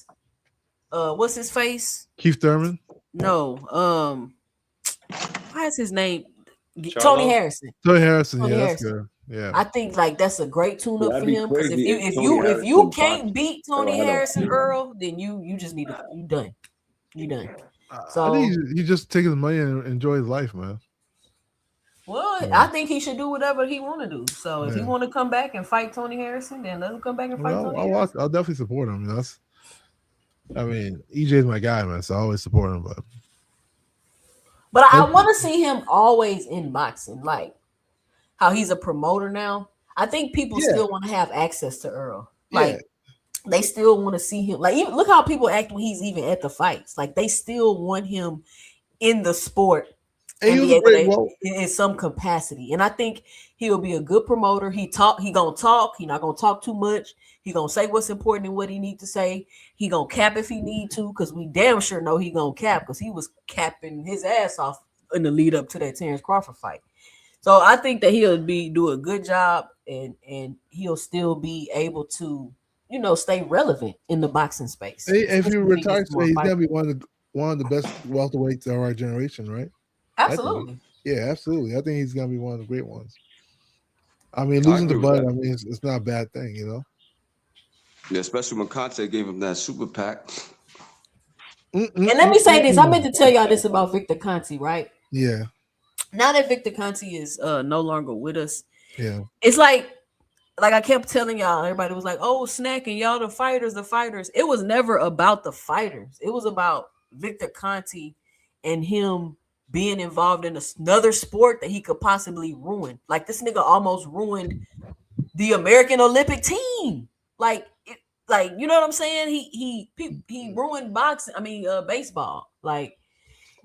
What's his face? Keith Thurman. No, why is his name? Charlo? Tony Harrison. Tony Harrison. Tony Yeah, Harrison. that's good. Yeah. I think like that's a great tune up Yeah, for that'd be him. Because crazy if Tony you Harrison can't boxed beat Tony Gerardo. Harrison, Earl, then you just need to you done. You done. I So think he just take his money and enjoy his life, man. Well, Yeah. I think he should do whatever he want to do. So if he Yeah. want to come back and fight Tony Harrison, then let him come back and fight Well, Tony Harrison. I'll definitely support him. I mean, EJ's my guy, man. So I always support him. But I want to see him always in boxing, like how he's a promoter now. I think people still want to have access to Earl. Like they still want to see him. Like even, look how people act when he's even at the fights. Like they still want him in the sport and be able to, in some capacity. And I think he'll be a good promoter. He gonna talk. He not gonna talk too much. He gonna say what's important and what he need to say. He gonna cap if he need to, because we damn sure know he gonna cap, because he was capping his ass off in the lead up to that Terrence Crawford fight. So I think that he'll do a good job, and he'll still be able to, stay relevant in the boxing space. If he retires today, he's gonna be one of the best welterweights of our generation, right? Absolutely. Yeah, absolutely. I think he's gonna be one of the great ones. I mean, losing to Bud, I mean, it's not a bad thing, Yeah, especially when Conte gave him that super PAC. And let me say this: I meant to tell y'all this about Victor Conte, right? Yeah. Now that Victor Conte is no longer with us, yeah, it's like I kept telling y'all, everybody was like, "Oh, snacking, y'all, the fighters." It was never about the fighters. It was about Victor Conte and him being involved in another sport that he could possibly ruin. Like this nigga almost ruined the American Olympic team. Like you know what I'm saying? He ruined boxing. I mean, baseball. Like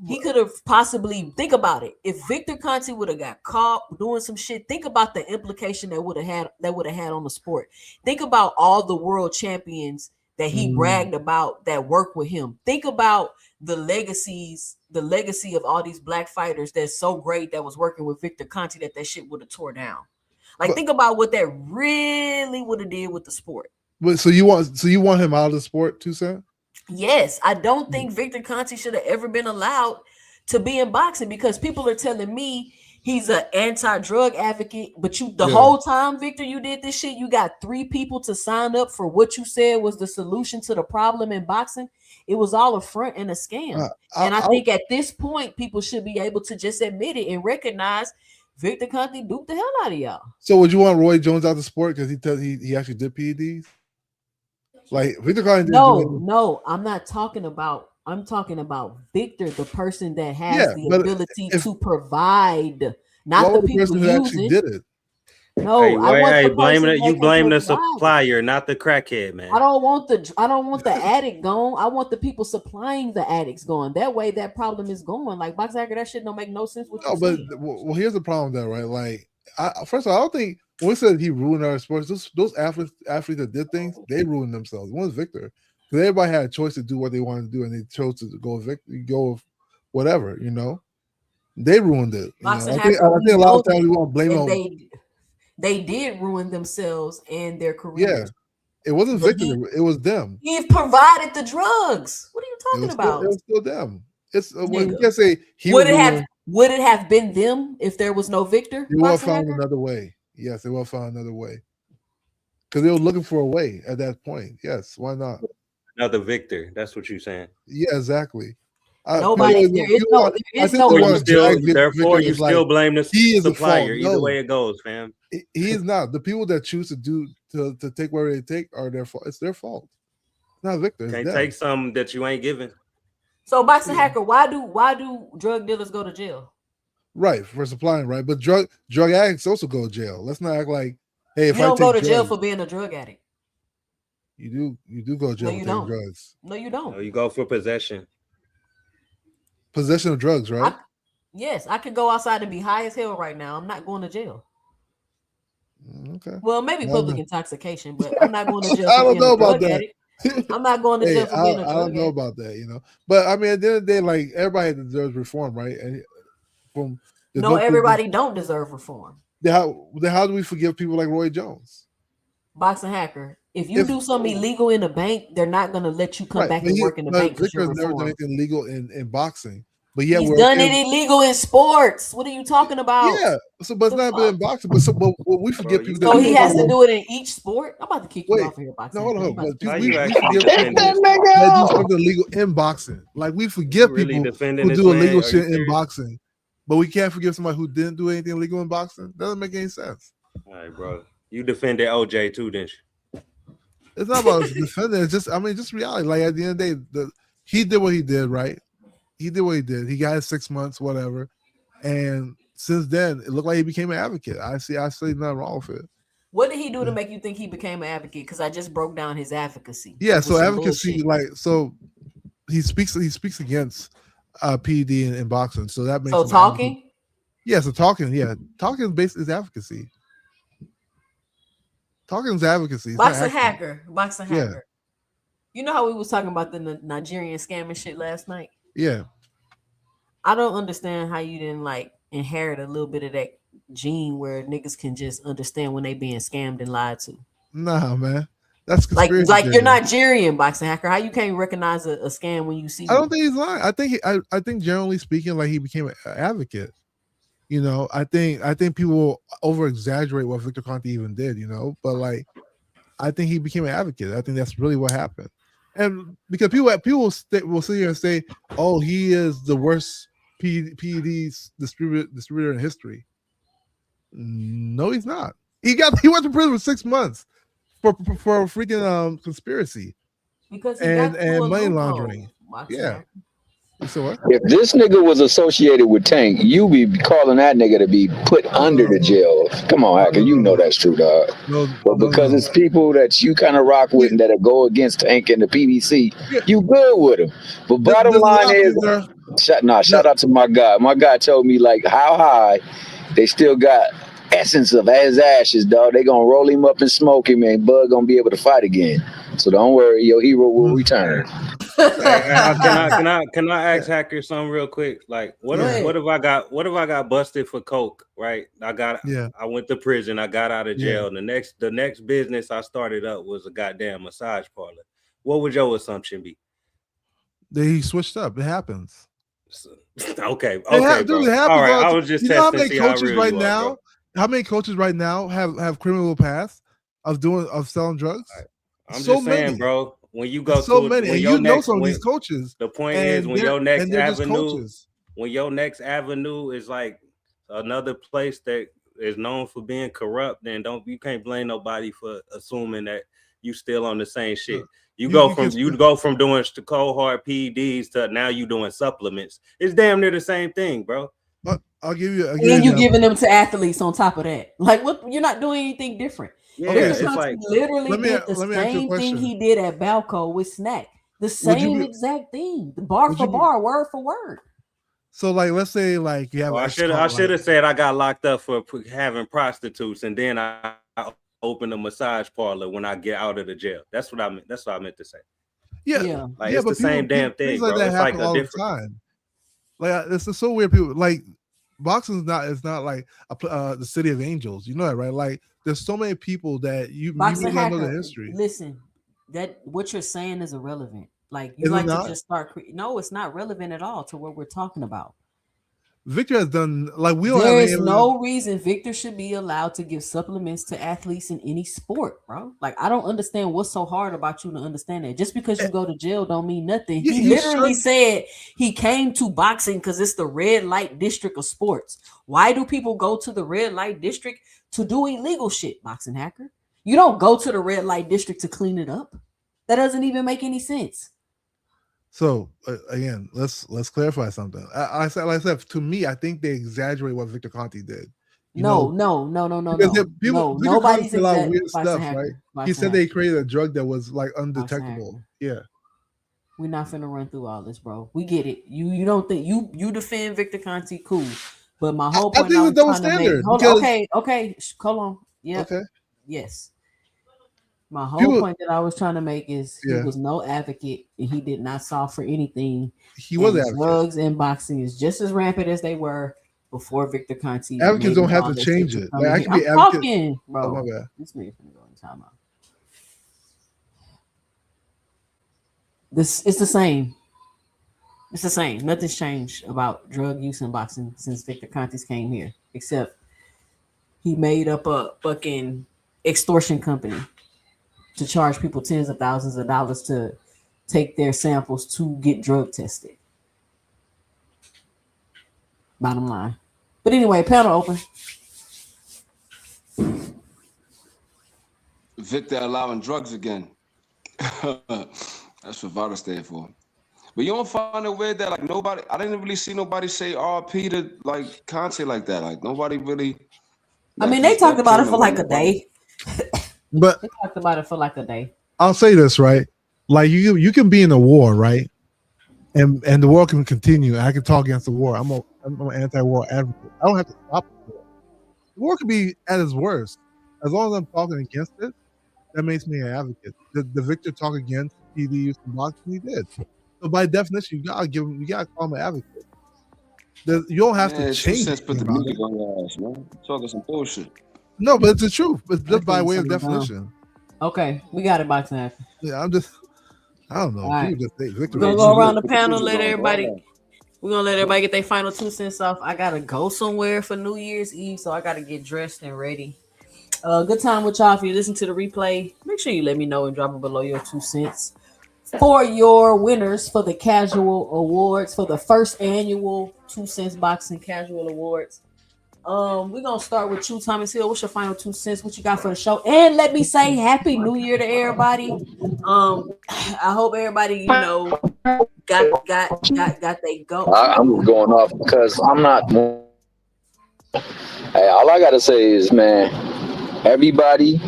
he could have possibly, think about it. If Victor Conte would have got caught doing some shit, think about the implication that would have had on the sport. Think about all the world champions that he bragged about that work with him. Think about the legacy of all these black fighters that's so great that was working with Victor Conte that shit would have tore down. Think about what that really would have did with the sport. But so you want him out of the sport too, Sam? Yes, I don't think Victor Conte should have ever been allowed to be in boxing, because people are telling me he's an anti-drug advocate, but whole time, Victor, you did this shit, you got 3 people to sign up for what you said was the solution to the problem in boxing. It was all a front and a scam. And I think at this point, people should be able to just admit it and recognize Victor Conte duped the hell out of y'all. So would you want Roy Jones out of the sport because he actually did PEDs? Like Victor Conte? No, I'm not talking about. I'm talking about Victor, the person that has the ability to provide, not the people who actually did it. No, you blame the supplier, not the crackhead, man. I don't want the addict gone. I want the people supplying the addicts gone. That way, that problem is gone. Like Box Hacker, that shit don't make no sense. Well, here's the problem with that, right? Like, first of all, I don't think when we said he ruined our sports, those athletes that did things, they ruined themselves. One was Victor, because everybody had a choice to do what they wanted to do, and they chose to go with whatever, They ruined it. I think a lot of times we want to blame them. They did ruin themselves and their careers. Yeah, it wasn't Victor. It was them. He provided the drugs. What are you talking about? It was still them. You can't say he would it have been them if there was no Victor? They would have found another way. Yes, they would have found another way. Because they were looking for a way at that point. Yes, why not? Another Victor. That's what you're saying. Yeah, exactly. Nobody. Therefore, you still blame the supplier. Either way it goes, fam. He is not. The people that choose to take whatever they take are their fault. It's their fault. It's not Victor. Can't take something that you ain't giving. So, Boxing Hacker, why do drug dealers go to jail? Right, for supplying, right? But drug addicts also go to jail. Let's not act like, hey, if you don't go to jail for being a drug addict. You do go to jail for drugs. No, you don't. No, you go for possession. Possession of drugs, right? Yes, I could go outside and be high as hell right now. I'm not going to jail. Okay. Well, maybe public intoxication, but I'm not going to jail. I don't know about that. I'm not going to jail for being a drug addict. I don't know about that, But I mean, at the end of the day, like everybody deserves reform, right? And everybody don't deserve reform. Then how do we forgive people like Roy Jones? Boxing Hacker. If you do something illegal in a bank, they're not going to let you come back and work in the bank. Victor's never done anything illegal in boxing, but he's done it illegal in sports. What are you talking about? Yeah, but it's not been in boxing. But we forget people. So he has to do it in each sport. I'm about to kick you off of here, boxing. No, hold on. We forget people that do something illegal in boxing. Like we forget people who do illegal shit in boxing. but we can't forgive somebody who didn't do anything illegal in boxing. Doesn't make any sense. All right, bro. You defended OJ too, didn't you? It's not about defending. It's just, just reality. Like at the end of the day, he did what he did, right? He did what he did. He got his 6 months, whatever. And since then, it looked like he became an advocate. I see nothing wrong with it. What did he do to make you think he became an advocate? Because I just broke down his advocacy. Yeah, so advocacy, he speaks against PED in boxing. So that makes so talking. Yeah, so talking is basically his advocacy. Talking is advocacy. Boxing hacker. Yeah. You know how we was talking about the Nigerian scamming shit last night? Yeah. I don't understand how you didn't inherit a little bit of that gene where niggas can just understand when they being scammed and lied to. Nah, man. That's conspiracy. Like you're Nigerian, boxing hacker. How you can't recognize a scam when you see? I don't think he's lying. I think generally speaking, like he became an advocate. You know, I think people over exaggerate what Victor Conte even did. You know, but like, I think he became an advocate. I think that's really what happened. And because people will sit here and say, "Oh, he is the worst PED distributor in history." No, he's not. He went to prison for 6 months for freaking conspiracy because and money laundering. Yeah. So what? If this nigga was associated with Tank, you be calling that nigga to be put under the jail. Come on, Hacker, you know that's true, dog. But because it's people that you kind of rock with and that go against Tank and the PBC, you good with them. But bottom line is, shout out to my guy. My guy told me like how high they still got essence of his ashes, dog. They gonna roll him up and smoke him, and Bud gonna be able to fight again. So don't worry, your hero will return. Can I ask Hacker something real quick? Like, what if I got busted for coke? Right? I went to prison. I got out of jail. Yeah. The next business I started up was a goddamn massage parlor. What would your assumption be? He switched up. It happens. Okay, bro. All right, I was just testing to see how real right you now. Are, how many coaches right now have criminal past of selling drugs? Right. I'm so just saying, bro. When you go so many, and you know some of these coaches. The point is when your next avenue is like another place that is known for being corrupt, then you can't blame nobody for assuming that you still on the same shit. You go from doing cold hard PEDs to now you doing supplements. It's damn near the same thing, bro. I'll give you. And you giving them to athletes on top of that. Like what? You're not doing anything different. Yeah, it's like literally did the same thing he did at Balco with Snack. The same exact thing, bar for bar, word for word. So, like, let's say, like, you have. I should have said I got locked up for having prostitutes, and then I open a massage parlor when I get out of the jail. That's what I meant. That's what I meant to say. Yeah. Like it's the same damn thing, bro. It's like a different time. Like it's just so weird. People like boxing is not like the city of angels. You know that, right? Like there's so many people that you may not know the history. Listen, that what you're saying is irrelevant. Like you like to just start. No, it's not relevant at all to what we're talking about. Victor has done like we don't. There is no reason Victor should be allowed to give supplements to athletes in any sport, bro. Like I don't understand what's so hard about you to understand that. Just because you go to jail don't mean nothing. He literally said he came to boxing because it's the red light district of sports. Why do people go to the red light district to do illegal shit, boxing hacker? You don't go to the red light district to clean it up. That doesn't even make any sense. So again, let's clarify something. I said, to me, I think they exaggerate what Victor Conte did. No. Nobody's a lot of weird stuff, right? He said they created a drug that was like undetectable. Yeah. We're not finna run through all this, bro. We get it. You don't think you defend Victor Conte, cool. But my whole point I think it's double standard. Hold on. Yeah. Okay. Yes. My whole point that I was trying to make is he was no advocate and he did not solve for anything. He was advocate. Drugs and boxing is just as rampant as they were before Victor Conte. Advocates don't have to change it. Like, I can be talking, bro. Oh, my bad. This nigga's gonna go in timeout. It's the same. It's the same. Nothing's changed about drug use in boxing since Victor Conte came here, except he made up a fucking extortion company to charge people tens of thousands of dollars to take their samples to get drug tested. Bottom line. But anyway, panel open. Victor allowing drugs again. That's what VADA stand for. But you don't find it weird that like nobody, I didn't really see nobody say RP to like Conte like that. Like nobody really. I mean, they talked about it for like a day. But They talked about it for like a day. I'll say this, right? Like you can be in a war, right? And the war can continue. I can talk against the war. I'm an anti-war advocate. I don't have to stop the war. The war could be at its worst. As long as I'm talking against it, that makes me an advocate. The Victor talk against PD use of boxing, he did. So by definition, you gotta call him an advocate. You don't have to change. Sense put the music on your ass, man. You're talking some bullshit. No, but it's the truth. It's just by way of definition. Okay, we got it, Boxing Hacker. Yeah, I don't know. All right. Victor, We're gonna go around the panel, let everybody. We're gonna let everybody get their final 2 cents off. I gotta go somewhere for New Year's Eve, so I gotta get dressed and ready. Good time with y'all. If you listen to the replay, make sure you let me know and drop it below your 2 cents for your winners for the casual awards for the first annual 2 cents boxing casual awards. We're gonna start with you, Thomas Hill. What's your final 2 cents? What you got for the show? And let me say Happy New Year to everybody. I hope everybody, got they go. I'm going off because I'm not. Hey, all I gotta say is, man, everybody,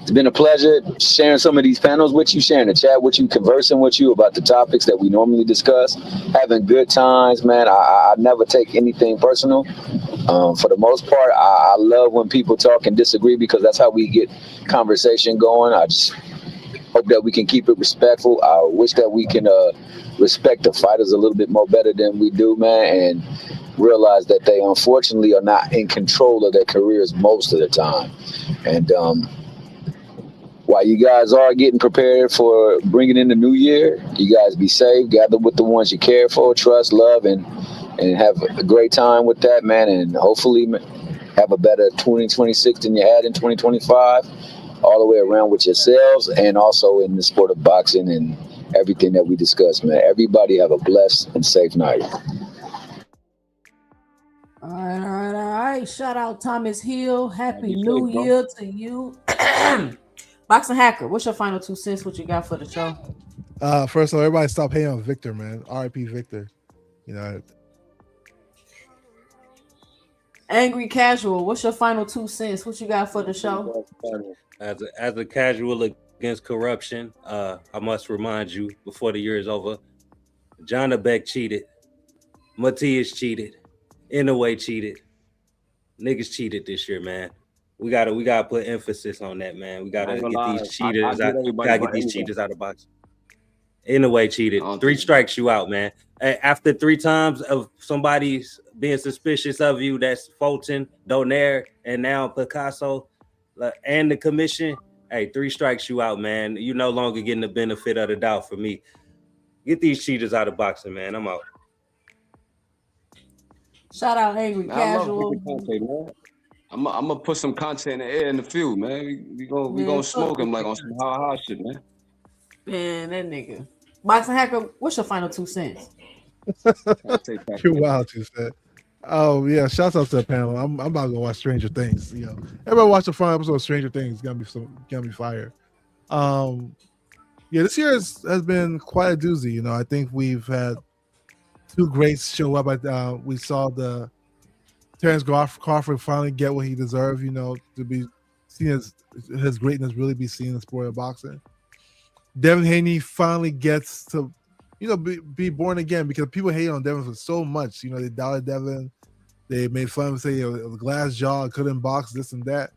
it's been a pleasure sharing some of these panels with you, sharing the chat with you, conversing with you about the topics that we normally discuss, having good times, man. I never take anything personal. For the most part, I love when people talk and disagree because that's how we get conversation going. I just hope that we can keep it respectful. I wish that we can respect the fighters a little bit more better than we do, man, and realize that they unfortunately are not in control of their careers most of the time. And while you guys are getting prepared for bringing in the new year, you guys be safe, gather with the ones you care for, trust, love, and have a great time with that, man, and hopefully have a better 2026 than you had in 2025, all the way around with yourselves and also in the sport of boxing and everything that we discussed, man. Everybody have a blessed and safe night. All right. Shout out Thomas Hill. Happy New Year to you. Boxing Hacker, what's your final 2 cents? What you got for the show? First of all, everybody stop hating on Victor, man. R.I.P. Victor. Angry Casual, what's your final 2 cents? What you got for the show? As a casual against corruption, I must remind you before the year is over, John Beck cheated, Matias cheated, Inoue cheated, niggas cheated this year, man. We gotta put emphasis on that, man. We gotta get these cheaters out. Gotta get these cheaters out of boxing. Inoue cheated. 3 strikes you out, man. After 3 times of somebody's being suspicious of you, that's Fulton, Donaire, and now Picasso, and the commission. Hey, 3 strikes you out, man. You no longer getting the benefit of the doubt for me. Get these cheaters out of boxing, man. I'm out. Shout out Angry Casual. I'm gonna put some content in the air in the field, man. We gonna smoke him like on some high shit, man. Man, that nigga. Boxing Hacker, what's your final 2 cents? You're wild, you said. Oh yeah, shouts out to the panel. I'm about to go watch Stranger Things. Everybody watch the final episode of Stranger Things. It's gonna be fire. This year has been quite a doozy. I think we've had 2 greats show up. We saw the Terrence Crawford finally get what he deserved. To be seen as his greatness really be seen in the sport of boxing. Devin Haney finally gets to, be born again, because people hate on Devin for so much. They doubted Devin. They made fun of him, say the glass jaw, couldn't box, this and that,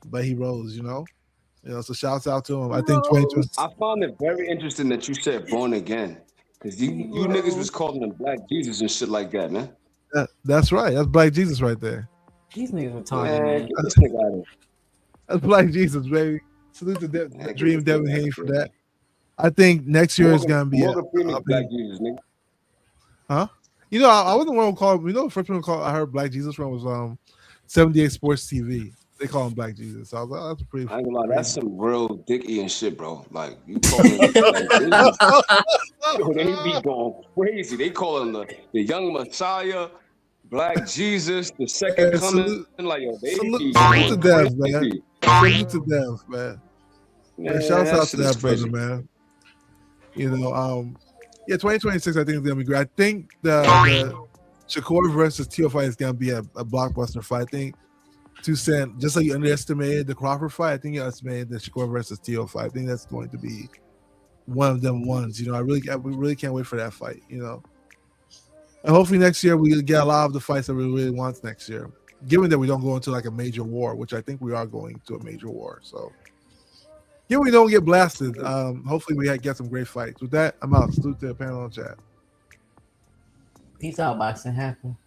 but he rose. So shouts out to him. I think 2020. I found it very interesting that you said born again, because you niggas was calling him Black Jesus and shit like that, man. That's right. That's Black Jesus right there. These niggas are talking, man. That's Black Jesus, baby. Salute to Dream Devin Haney for that. I think next year is gonna be Black Jesus, nigga. Huh? I wasn't one who called. The first one I heard Black Jesus from was 78 Sports TV. They call him Black Jesus. So I was like, oh, that's pretty. I ain't gonna lie, pretty- that's some real dick eating shit, bro. Like you calling like they be going crazy. They call him the young Messiah, Black Jesus, the second Yeah, coming. Like yo, they salute be to going Dev, man. crazy. Salute to Dev, man. Yeah, Man, shouts out to shit is that brother, crazy. man. You know, yeah, 2026, I think is gonna be great. I think the Shakur versus Tio fight is gonna be a blockbuster fight. I think 2 Cent, just like you underestimated the Crawford fight, I think you underestimated the Shakur versus Tio fight. I think that's going to be one of them ones. You know, we really can't wait for that fight. You know, and hopefully next year we get a lot of the fights that we really want next year. Given that we don't go into like a major war, which I think we are going to a major war, so. Yeah, we don't get blasted. Hopefully, we get some great fights. With that, I'm out. Salute to the panel and chat. Peace out, Boxing Happen.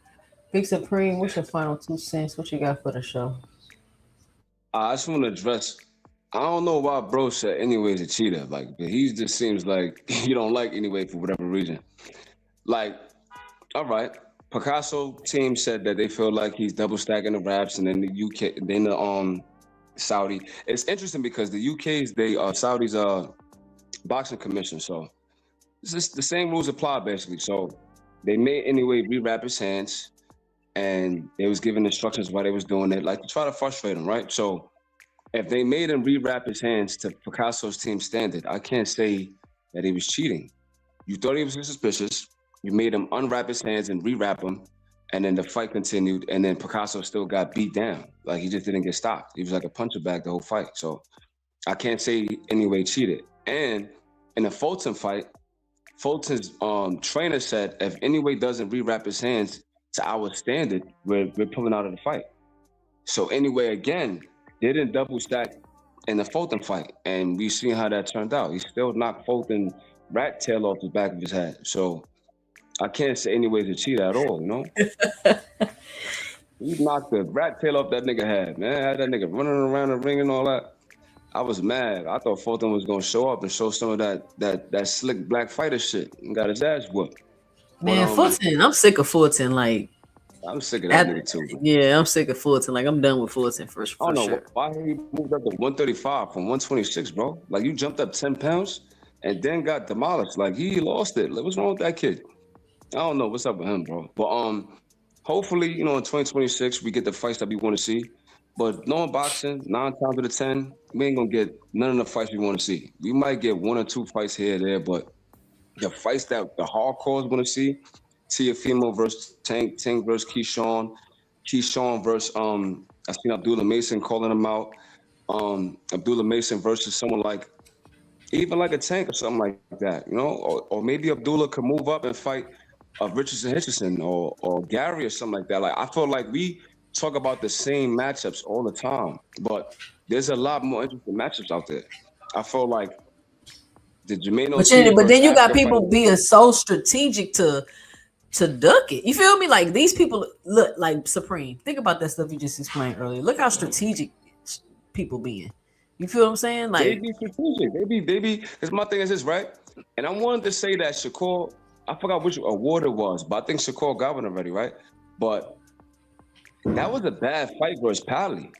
Big Supreme, what's your final 2 cents? What you got for the show? I just want to address. I don't know why bro said Anyway's a cheater. Like, but he just seems like you don't like Anyway for whatever reason. Like, all right, Picasso team said that they feel like he's double stacking the raps, and then the UK, then the Saudi. It's interesting because the UK's Saudi's boxing commission, so it's just the same rules apply basically. So they made Anyway re-wrap his hands, and they was giving instructions while they was doing it, like to try to frustrate him, right? So if they made him re-wrap his hands to Picasso's team standard, I can't say that he was cheating. You thought he was suspicious. You made him unwrap his hands and re-wrap them. And then the fight continued, and then Picasso still got beat down. Like, he just didn't get stopped. He was like a puncher bag the whole fight. So I can't say Anyway cheated. And in the Fulton fight, Fulton's trainer said, if Anyway doesn't re-wrap his hands to our standard, we're pulling out of the fight. So Anyway, again, didn't double stack in the Fulton fight. And we've seen how that turned out. He still knocked Fulton rat tail off the back of his head. So I can't say Anyway's a cheater at all, you know? He knocked the rat tail off that nigga head, man. Had that nigga running around the ring and all that. I was mad. I thought Fulton was gonna show up and show some of that slick black fighter shit and got his ass whooped. Man, Fulton, I'm sick of Fulton. Like, I'm sick of that nigga too. Yeah, I'm sick of Fulton. Like, I'm done with Fulton for I don't know sure. why he moved up to 135 from 126, bro. Like, you jumped up 10 pounds and then got demolished. Like, he lost it. Like, what's wrong with that kid? I don't know what's up with him, bro. But hopefully, you know, in 2026 we get the fights that we want to see. But knowing boxing, 9 times out of 10, we ain't gonna get none of the fights we want to see. We might get 1 or 2 fights here or there, but the fights that the hardcores want to see, Teofimo versus Tank versus Keyshawn versus I seen Abdullah Mason calling him out. Abdullah Mason versus someone like, even like a Tank or something like that, you know, or maybe Abdullah could move up and fight Richardson Hitchison or Gary or something like that. Like, I feel like we talk about the same matchups all the time, but there's a lot more interesting matchups out there. I feel like the Jermaine O'Neal. But then you got people being so strategic to duck it. You feel me? Like, these people look like Supreme. Think about that stuff you just explained earlier. Look how strategic people being. You feel what I'm saying? Like, they be strategic. They be. Because my thing is this, right? And I wanted to say that Shakur, I forgot which award it was, but I think Shakur got one already, right? But that was a bad fight versus Pally.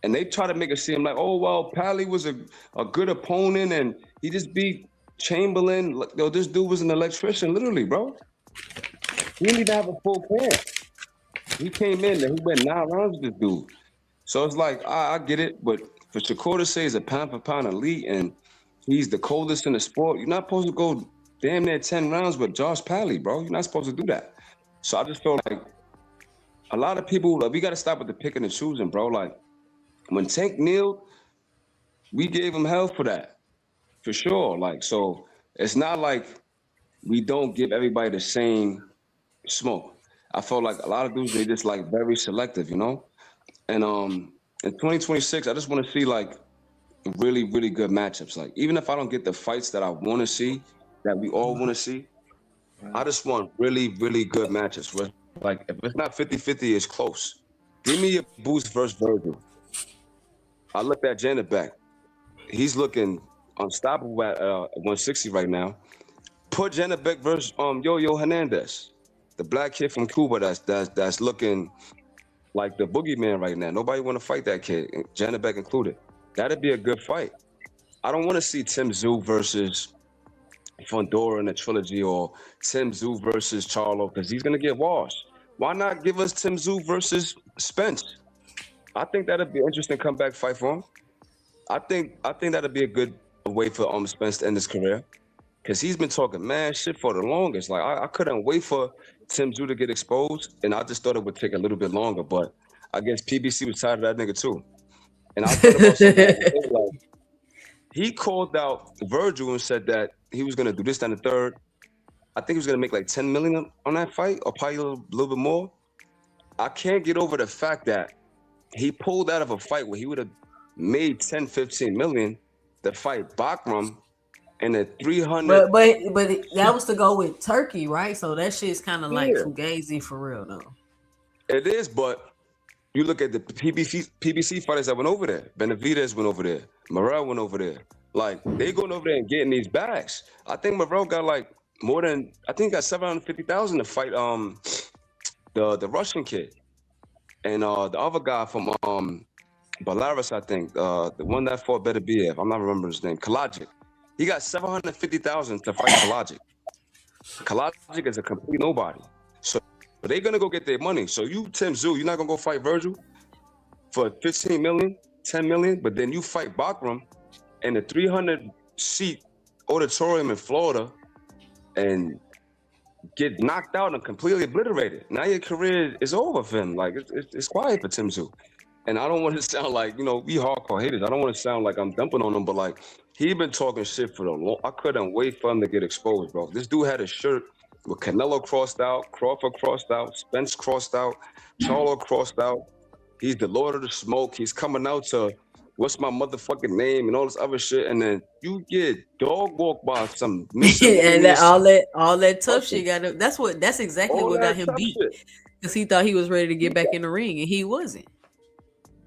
And they try to make it seem like, oh, well, Pally was a good opponent and he just beat Chamberlain. Yo, this dude was an electrician, literally, bro. He didn't even have a full camp. He came in and he went 9 rounds with this dude. So it's like, I get it, but for Shakur to say he's a pound-for-pound elite and he's the coldest in the sport, you're not supposed to go damn near 10 rounds with Josh Pally, bro. You're not supposed to do that. So I just feel like a lot of people, like, we got to stop with the picking and choosing, bro. Like, when Tank kneeled, we gave him hell for that, for sure. Like, so it's not like we don't give everybody the same smoke. I feel like a lot of dudes, they just like very selective, you know? And in 2026, I just want to see like really, really good matchups. Like, even if I don't get the fights that I want to see, that we all want to see, I just want really, really good matchups. Where, like, if it's not 50-50, it's close. Give me a Boost versus Virgil. I looked at Janet back. He's looking unstoppable at 160 right now. Put Janet Beck versus Yo-Yo Hernandez, the black kid from Cuba that's looking like the boogeyman right now. Nobody want to fight that kid, Janet Beck included. That'd be a good fight. I don't want to see Tim Tszyu versus Fondora in the trilogy or Tim Tszyu versus Charlo because he's gonna get washed. Why not give us Tim Tszyu versus Spence? I think that'd be an interesting comeback fight for him. I think that'd be a good way for Spence to end his career because he's been talking mad shit for the longest. Like I couldn't wait for Tim Tszyu to get exposed, and I just thought it would take a little bit longer. But I guess PBC was tired of that nigga too. And I thought about something like he called out Virgil and said that he was gonna do this, that, and the third. I think he was gonna make like 10 million on that fight, or probably a little bit more. I can't get over the fact that he pulled out of a fight where he would have made 10, 15 million to fight Bakram and the 300. But that was to go with Turkey, right? So that shit's kind of like fugazi for real, though. It is, but you look at the PBC fighters that went over there. Benavidez went over there. Morrell went over there. Like, they going over there and getting these bags. I think Morrell got like more than, I think he got 750,000 to fight the Russian kid. And the other guy from Belarus, I think, the one that fought Beterbiev, I'm not remembering his name, Kalajic. He got 750,000 to fight Kalajic. Kalajic is a complete nobody. So they're gonna go get their money. So you, Tim Tszyu, you're not gonna go fight Virgil for 15 million, 10 million, but then you fight Bakram in a 300-seat auditorium in Florida and get knocked out and completely obliterated. Now your career is over for him. Like, it's quiet for Tim Tszyu. And I don't want to sound like, we hardcore haters. I don't want to sound like I'm dumping on him, but like, he been talking shit for the long. I couldn't wait for him to get exposed, bro. This dude had a shirt with Canelo crossed out, Crawford crossed out, Spence crossed out, Charlo crossed out. He's the Lord of the Smoke. He's coming out to what's my motherfucking name and all this other shit, and then you get dog walked by some and all that tough shit got. That's exactly what got him beat, because he thought he was ready to get back in the ring and he wasn't.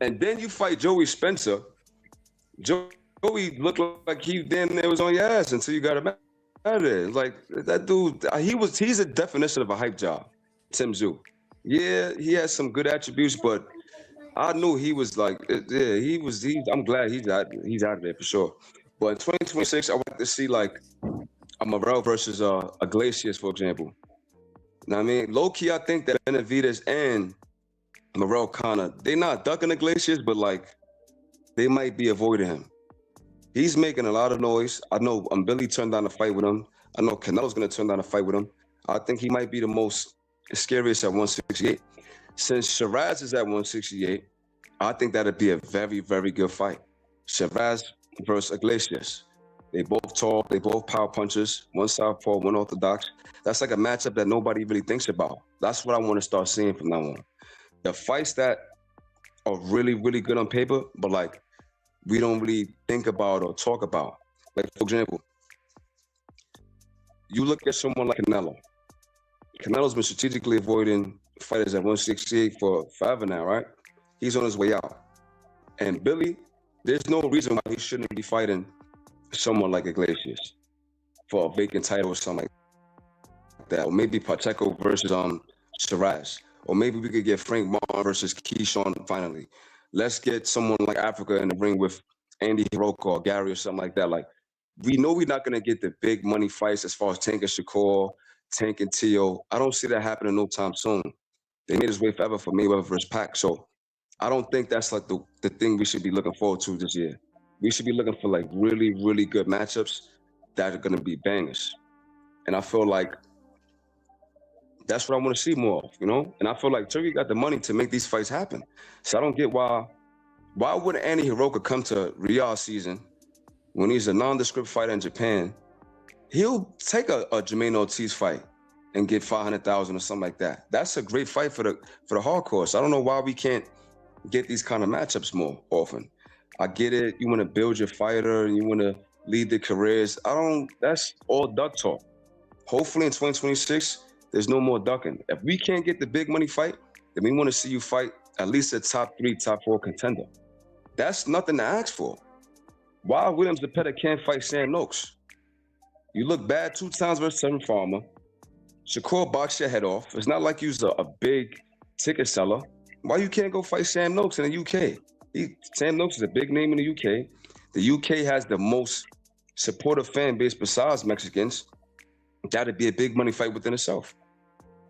And then you fight Joey Spencer. Joey looked like he damn near was on your ass until you got him out of there. Like, that dude, he's a definition of a hype job, Tim Tszyu. Yeah, he has some good attributes, but I knew he was like, I'm glad he's out of there for sure. But in 2026, I want to see like a Morrell versus Iglesias, for example. You know what I mean? Low key, I think that Benavidez and Morrell they're not ducking Iglesias, but like they might be avoiding him. He's making a lot of noise. I know Billy turned down a fight with him. I know Canelo's gonna turn down a fight with him. I think he might be the most scariest at 168. Since Shiraz is at 168, I think that'd be a very, very good fight. Shiraz versus Iglesias. They both tall, they both power punchers, one southpaw, one orthodox. That's like a matchup that nobody really thinks about. That's what I want to start seeing from now on. The fights that are really, really good on paper, but like we don't really think about or talk about. Like, for example, you look at someone like Canelo. Canelo's been strategically avoiding fighters at 168 for forever now, right? He's on his way out. And Billy, there's no reason why he shouldn't be fighting someone like Iglesias for a vacant title or something like that. Or maybe Pacheco versus Shiraz. Or maybe we could get Frank Martin versus Keyshawn finally. Let's get someone like Africa in the ring with Andy Hiroko or Gary or something like that. Like, we know we're not going to get the big money fights as far as Tank and Shakur, Tank and Tio. I don't see that happening no time soon. They made us wait forever for Mayweather versus Pac. So I don't think that's like the thing we should be looking forward to this year. We should be looking for like really, really good matchups that are going to be bangers. And I feel like that's what I want to see more of, And I feel like Turkey got the money to make these fights happen. So I don't get why wouldn't Andy Hiroko come to Riyadh season when he's a nondescript fighter in Japan? He'll take a Jermaine Ortiz fight and get 500,000 or something like that. That's a great fight for the hardcore. So I don't know why we can't get these kind of matchups more often. I get it. You want to build your fighter and you want to lead their careers. That's all duck talk. Hopefully in 2026, there's no more ducking. If we can't get the big money fight, then we want to see you fight at least a top 3, top 4 contender. That's nothing to ask for. Why Williams Zepeda can't fight Sam Noakes? You look bad 2 times versus Seven Farmer. Shakur boxed your head off. It's not like you was a big ticket seller. Why you can't go fight Sam Noakes in the UK? Sam Noakes is a big name in the UK. The UK has the most supportive fan base besides Mexicans. That'd be a big money fight within itself.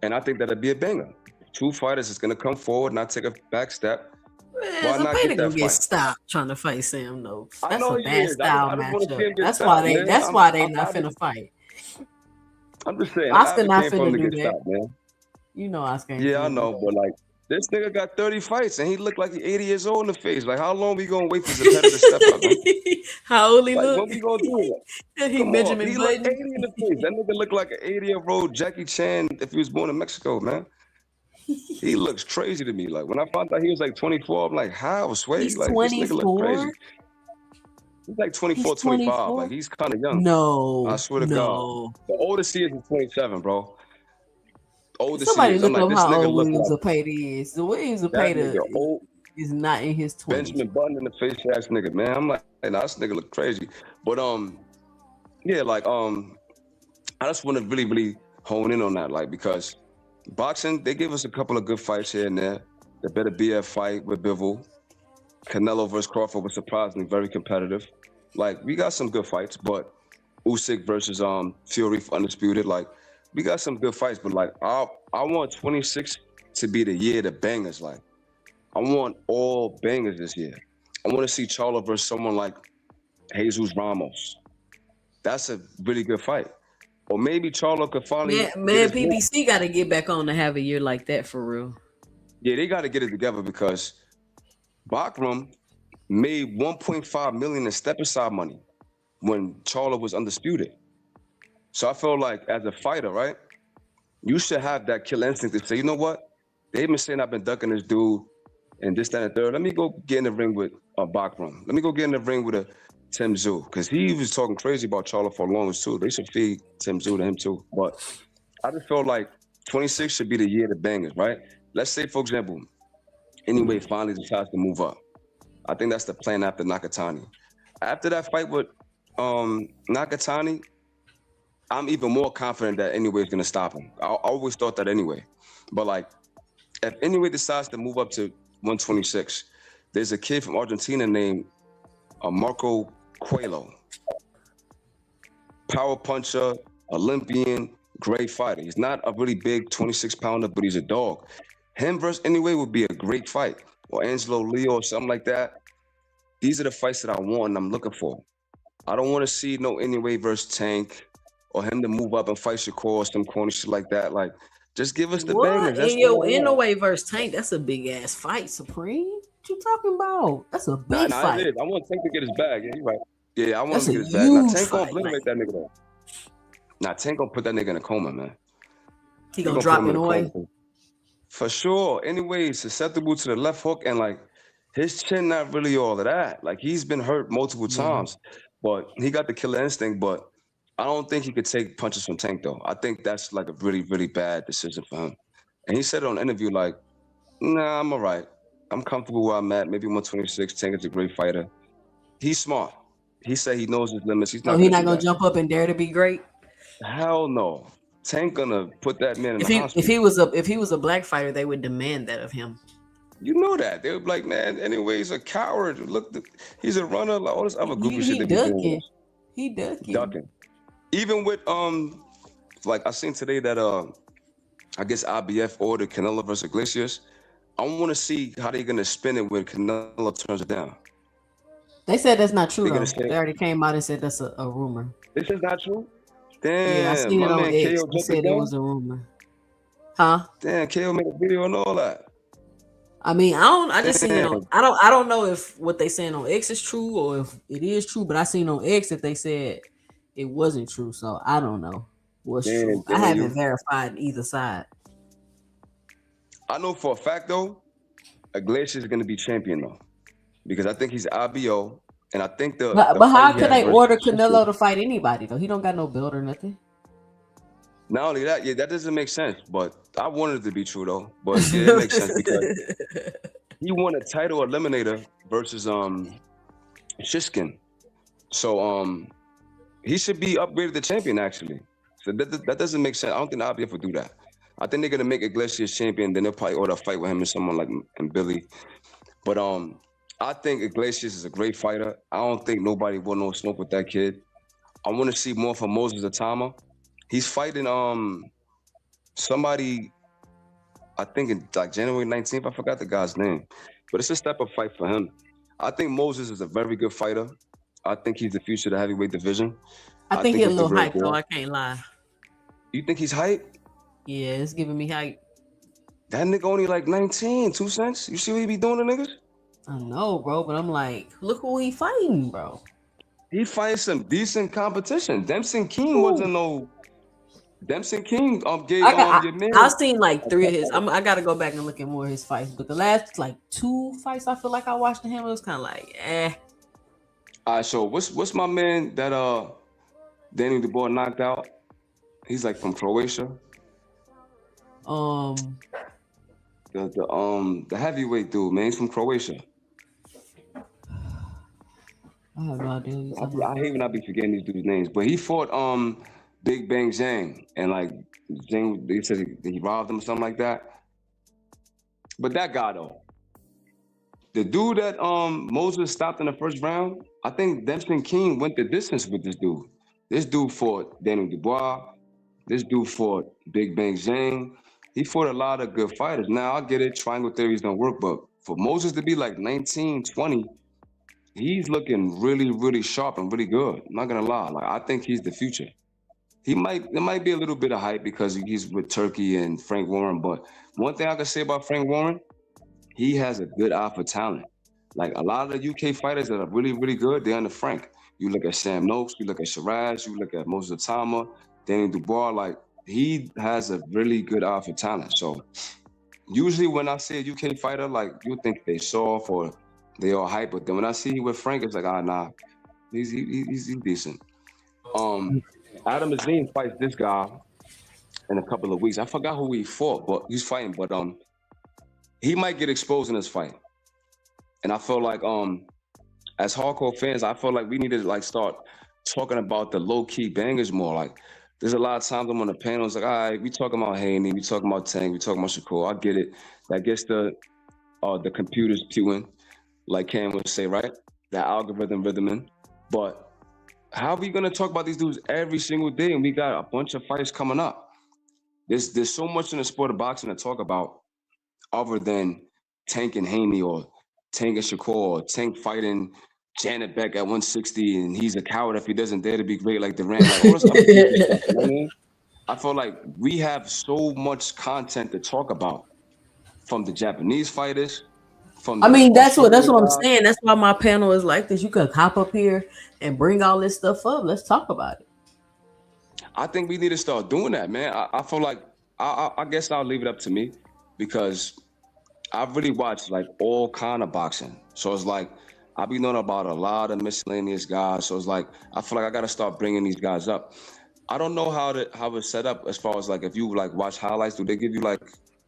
And I think that'd be a banger. Two fighters is gonna come forward, not take a back step. Man, Why not Zepeda get gonna that get fight? stopped trying to fight Sam Noakes. I That's know a he bad is. style I just want to see him matchup. get That's stopped, why they. man. That's why they not finna fight. I'm just saying. Oscar I not advocate for him finna to do get that. stopped, man. You know Oscar ain't Yeah, I finna know, do but like this nigga got 30 fights and he looked like he's 80 years old in the face. Like, how long we gonna wait for Zepeda to step up, man? that. How old he Like, look? what we gonna do? He Come on, Benjamin he look Button. 80 in the face. That nigga look like an 80-year-old Jackie Chan if he was born in Mexico, man. He looks crazy to me. Like when I found out he was like 24, I'm like, how, Sway? He's Like this nigga look crazy. 24. He's like 24, He's 25. 24. Like he's kind of young. No, I swear to God. no. The oldest he is 27, bro. Oldest Somebody he is. I'm look like, up this how nigga old look Williams like Zepeda is. The Williams that Zepeda nigga old. is not in his 20s. Benjamin Button in the face ass nigga, man. I'm like, hey, nah, this nigga look crazy. But yeah, like I just want to really, really hone in on that, like because boxing, they give us a couple of good fights here and there. The better BF fight with Bivol. Canelo versus Crawford was surprisingly very competitive. Like we got some good fights, but Usyk versus Fury for Undisputed, like we got some good fights, but like I want 26 to be the year the bangers. Like I want all bangers this year. I want to see Charlo versus someone like Jesus Ramos. That's a really good fight. Or maybe Charlo could finally Man, PBC got to get back on to have a year like that for real. Yeah, they got to get it together because Bakram made 1.5 million in step-aside money when Charlo was undisputed. So I feel like as a fighter, right, you should have that killer instinct to say, you know what? They've been saying I've been ducking this dude and this, that, and the third. Let me go get in the ring with Bakram. Let me go get in the ring with a Tim Tszyu, because he was talking crazy about Charlo for longest too. They should feed Tim Tszyu to him too. But I just feel like 26 should be the year to bangers, right? Let's say, for example, anyway finally decides to move up. I think that's the plan after Nakatani. After that fight with Nakatani, I'm even more confident that Anyway is going to stop him. I always thought that anyway. But like, if Anyway decides to move up to 126, there's a kid from Argentina named Marco Coelho. Power puncher, Olympian, great fighter. He's not a really big 26-pounder, but he's a dog. Him versus Anyway would be a great fight. Or Angelo Leo or something like that. These are the fights that I want and I'm looking for. I don't want to see no Anyway versus Tank or him to move up and fight Shakur or some corny shit like that. Like, just give us the bangers. That's Anyway versus Tank, that's a big ass fight, Supreme. What you talking about? That's a big fight. It is. I want Tank to get his bag. Yeah, you're right. Yeah, I want him to get his That's bag. a Now, huge Tank gonna fight, obliterate that nigga though. Now, Tank gonna put that nigga in a coma, man. He gonna drop it away. For sure. Anyway, he's susceptible to the left hook and like his chin not really all of that. Like he's been hurt multiple times, but he got the killer instinct. But I don't think he could take punches from Tank though. I think that's like a really, really bad decision for him. And he said it on an interview like, nah, I'm all right. I'm comfortable where I'm at. Maybe 126. Tank is a great fighter. He's smart. He said he knows his limits. He's not. He's not gonna jump up and dare to be great. Hell no. Tank gonna put that man in the hospital. If he was a black fighter, they would demand that of him. You know that. They would be like, man, anyway, he's a coward. Look, he's a runner. Like all this other goofy shit they be doing. He ducking. Even with like I seen today that I guess IBF ordered Canelo versus Iglesias. I want to see how they're gonna spin it when Canelo turns it down. They said that's not true though. They already came out and said that's a rumor. This is not true? Damn, yeah, I seen it on X. They said it was a rumor. Huh? Damn, KO made a video and all that. I mean, I just seen it on, I don't know if what they saying on X is true or if it is true, but I seen on X that they said it wasn't true, so I don't know what's true. I haven't verified either side. I know for a fact though, Iglesias is gonna be champion though, because I think he's IBO, and I think the. But how can they order Canelo to fight anybody though? He don't got no belt or nothing. Not only that, yeah, that doesn't make sense. But I wanted it to be true though. But yeah, it makes sense because he won a title eliminator versus Shishkin, so he should be upgraded to champion actually. So that doesn't make sense. I don't think the IBF would do that. I think they're gonna make Iglesias champion. Then they'll probably order a fight with him and someone like and Billy. But I think Iglesias is a great fighter. I don't think nobody will no smoke with that kid. I want to see more from Moses Atama. He's fighting somebody, I think in like January 19th. I forgot the guy's name, but it's a step up fight for him. I think Moses is a very good fighter. I think he's the future of the heavyweight division. I think he's a it's the little real hype though. deal. I can't lie. You think he's hype? Yeah, it's giving me hype. That nigga only like 19, 2 cents. You see what he be doing to niggas? I know, bro, but I'm like, look who he fighting, bro. He fighting some decent competition. Dempsey King wasn't no. Dempsey King gave your man. I've seen like 3 of his. I gotta go back and look at more of his fights, but the last like 2 fights I feel like I watched him, it was kind of like, All right, so what's my man that Danny Dubois knocked out? He's like from Croatia. The heavyweight dude, man, he's from Croatia. I have no idea. I hate when I be forgetting these dudes' names, but he fought Big Bang Zhang, and like Zhang, they said he robbed him or something like that. But that guy though, the dude that Moses stopped in the first round, I think Dempsey King went the distance with this dude. This dude fought Daniel Dubois. This dude fought Big Bang Zhang. He fought a lot of good fighters. Now I get it, triangle theories don't work, but for Moses to be like 19, 20, he's looking really, really sharp and really good. I'm not gonna lie. Like I think he's the future. There might be a little bit of hype because he's with Turkey and Frank Warren, but one thing I can say about Frank Warren, he has a good eye for talent. Like a lot of the UK fighters that are really, really good, they're under Frank. You look at Sam Noakes, you look at Shiraz, you look at Moses Atama, Danny Dubois, like he has a really good eye for talent. So usually when I see a UK fighter, like you think they soft or they all hype, but then when I see with Frank, it's like, nah, he's decent. Adam Azim fights this guy in a couple of weeks. I forgot who he fought, but he's fighting. But he might get exposed in this fight. And I feel like as hardcore fans, I feel like we need to like start talking about the low-key bangers more. Like there's a lot of times I'm on the panels like, all right, we talking about Haney, we talking about Tank, we talking about Shakur. I get it. That gets the computers pewing, like Cam would say, right? That algorithm rhythming. But how are we gonna talk about these dudes every single day and we got a bunch of fights coming up? There's so much in the sport of boxing to talk about other than Tank and Haney or Tank and Shakur or Tank fighting Janet Beck at 160 and he's a coward if he doesn't dare to be great like Durant. Like, all this stuff, you know what I mean? I feel like we have so much content to talk about from the Japanese fighters. That's what I'm saying. That's why my panel is like this. You can hop up here and bring all this stuff up. Let's talk about it. I think we need to start doing that, man. I feel like I guess I'll leave it up to me because I've really watched like all kind of boxing. So it's like I be knowing about a lot of miscellaneous guys. So it's like I feel like I got to start bringing these guys up. I don't know how it's set up as far as like if you like watch highlights, do they give you like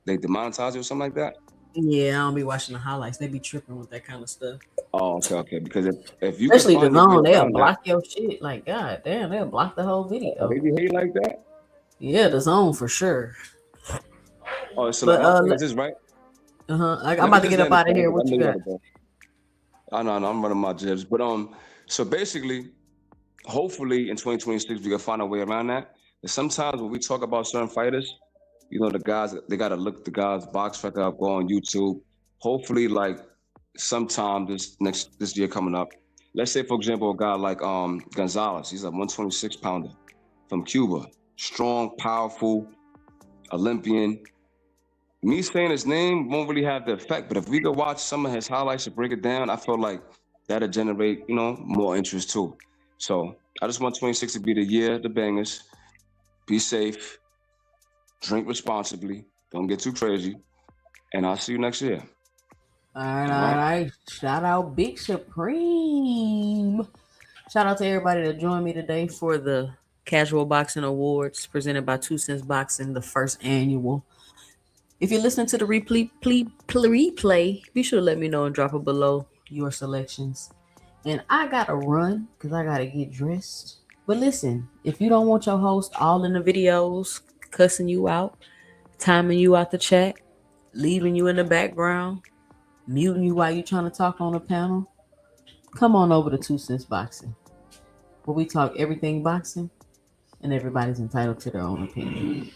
they demonetize you or something like that? Yeah, I don't be watching the highlights. They be tripping with that kind of stuff. Oh, okay. Because if you especially the zone, they'll block your shit. Like, god damn, they'll block the whole video. They be hate like that? Yeah, the zone for sure. Oh, so but, is this right? I'm about to get up out of here. What you got? I know, I'm running my jibs. But so basically, hopefully in 2026 we can find a way around that. And sometimes when we talk about certain fighters, you know, the guys, they got to look the guys' box record up, go on YouTube. Hopefully, like, sometime this year coming up, let's say, for example, a guy like Gonzalez, he's a 126 pounder from Cuba. Strong, powerful, Olympian. Me saying his name won't really have the effect, but if we could watch some of his highlights and break it down, I feel like that'll generate, you know, more interest too. So I just want 26 to be the year of the bangers. Be safe. Drink responsibly. Don't get too crazy. And I'll see you next year. All right. Shout out Big Supreme. Shout out to everybody that joined me today for the Casual Boxing Awards presented by 2 Cents Boxing, the first annual. If you're listening to the replay, be sure to let me know and drop it below your selections. And I got to run because I got to get dressed. But listen, if you don't want your host all in the videos cussing you out, timing you out the chat, leaving you in the background, muting you while you're trying to talk on a panel, come on over to 2 Cents Boxing, where we talk everything boxing and everybody's entitled to their own opinion.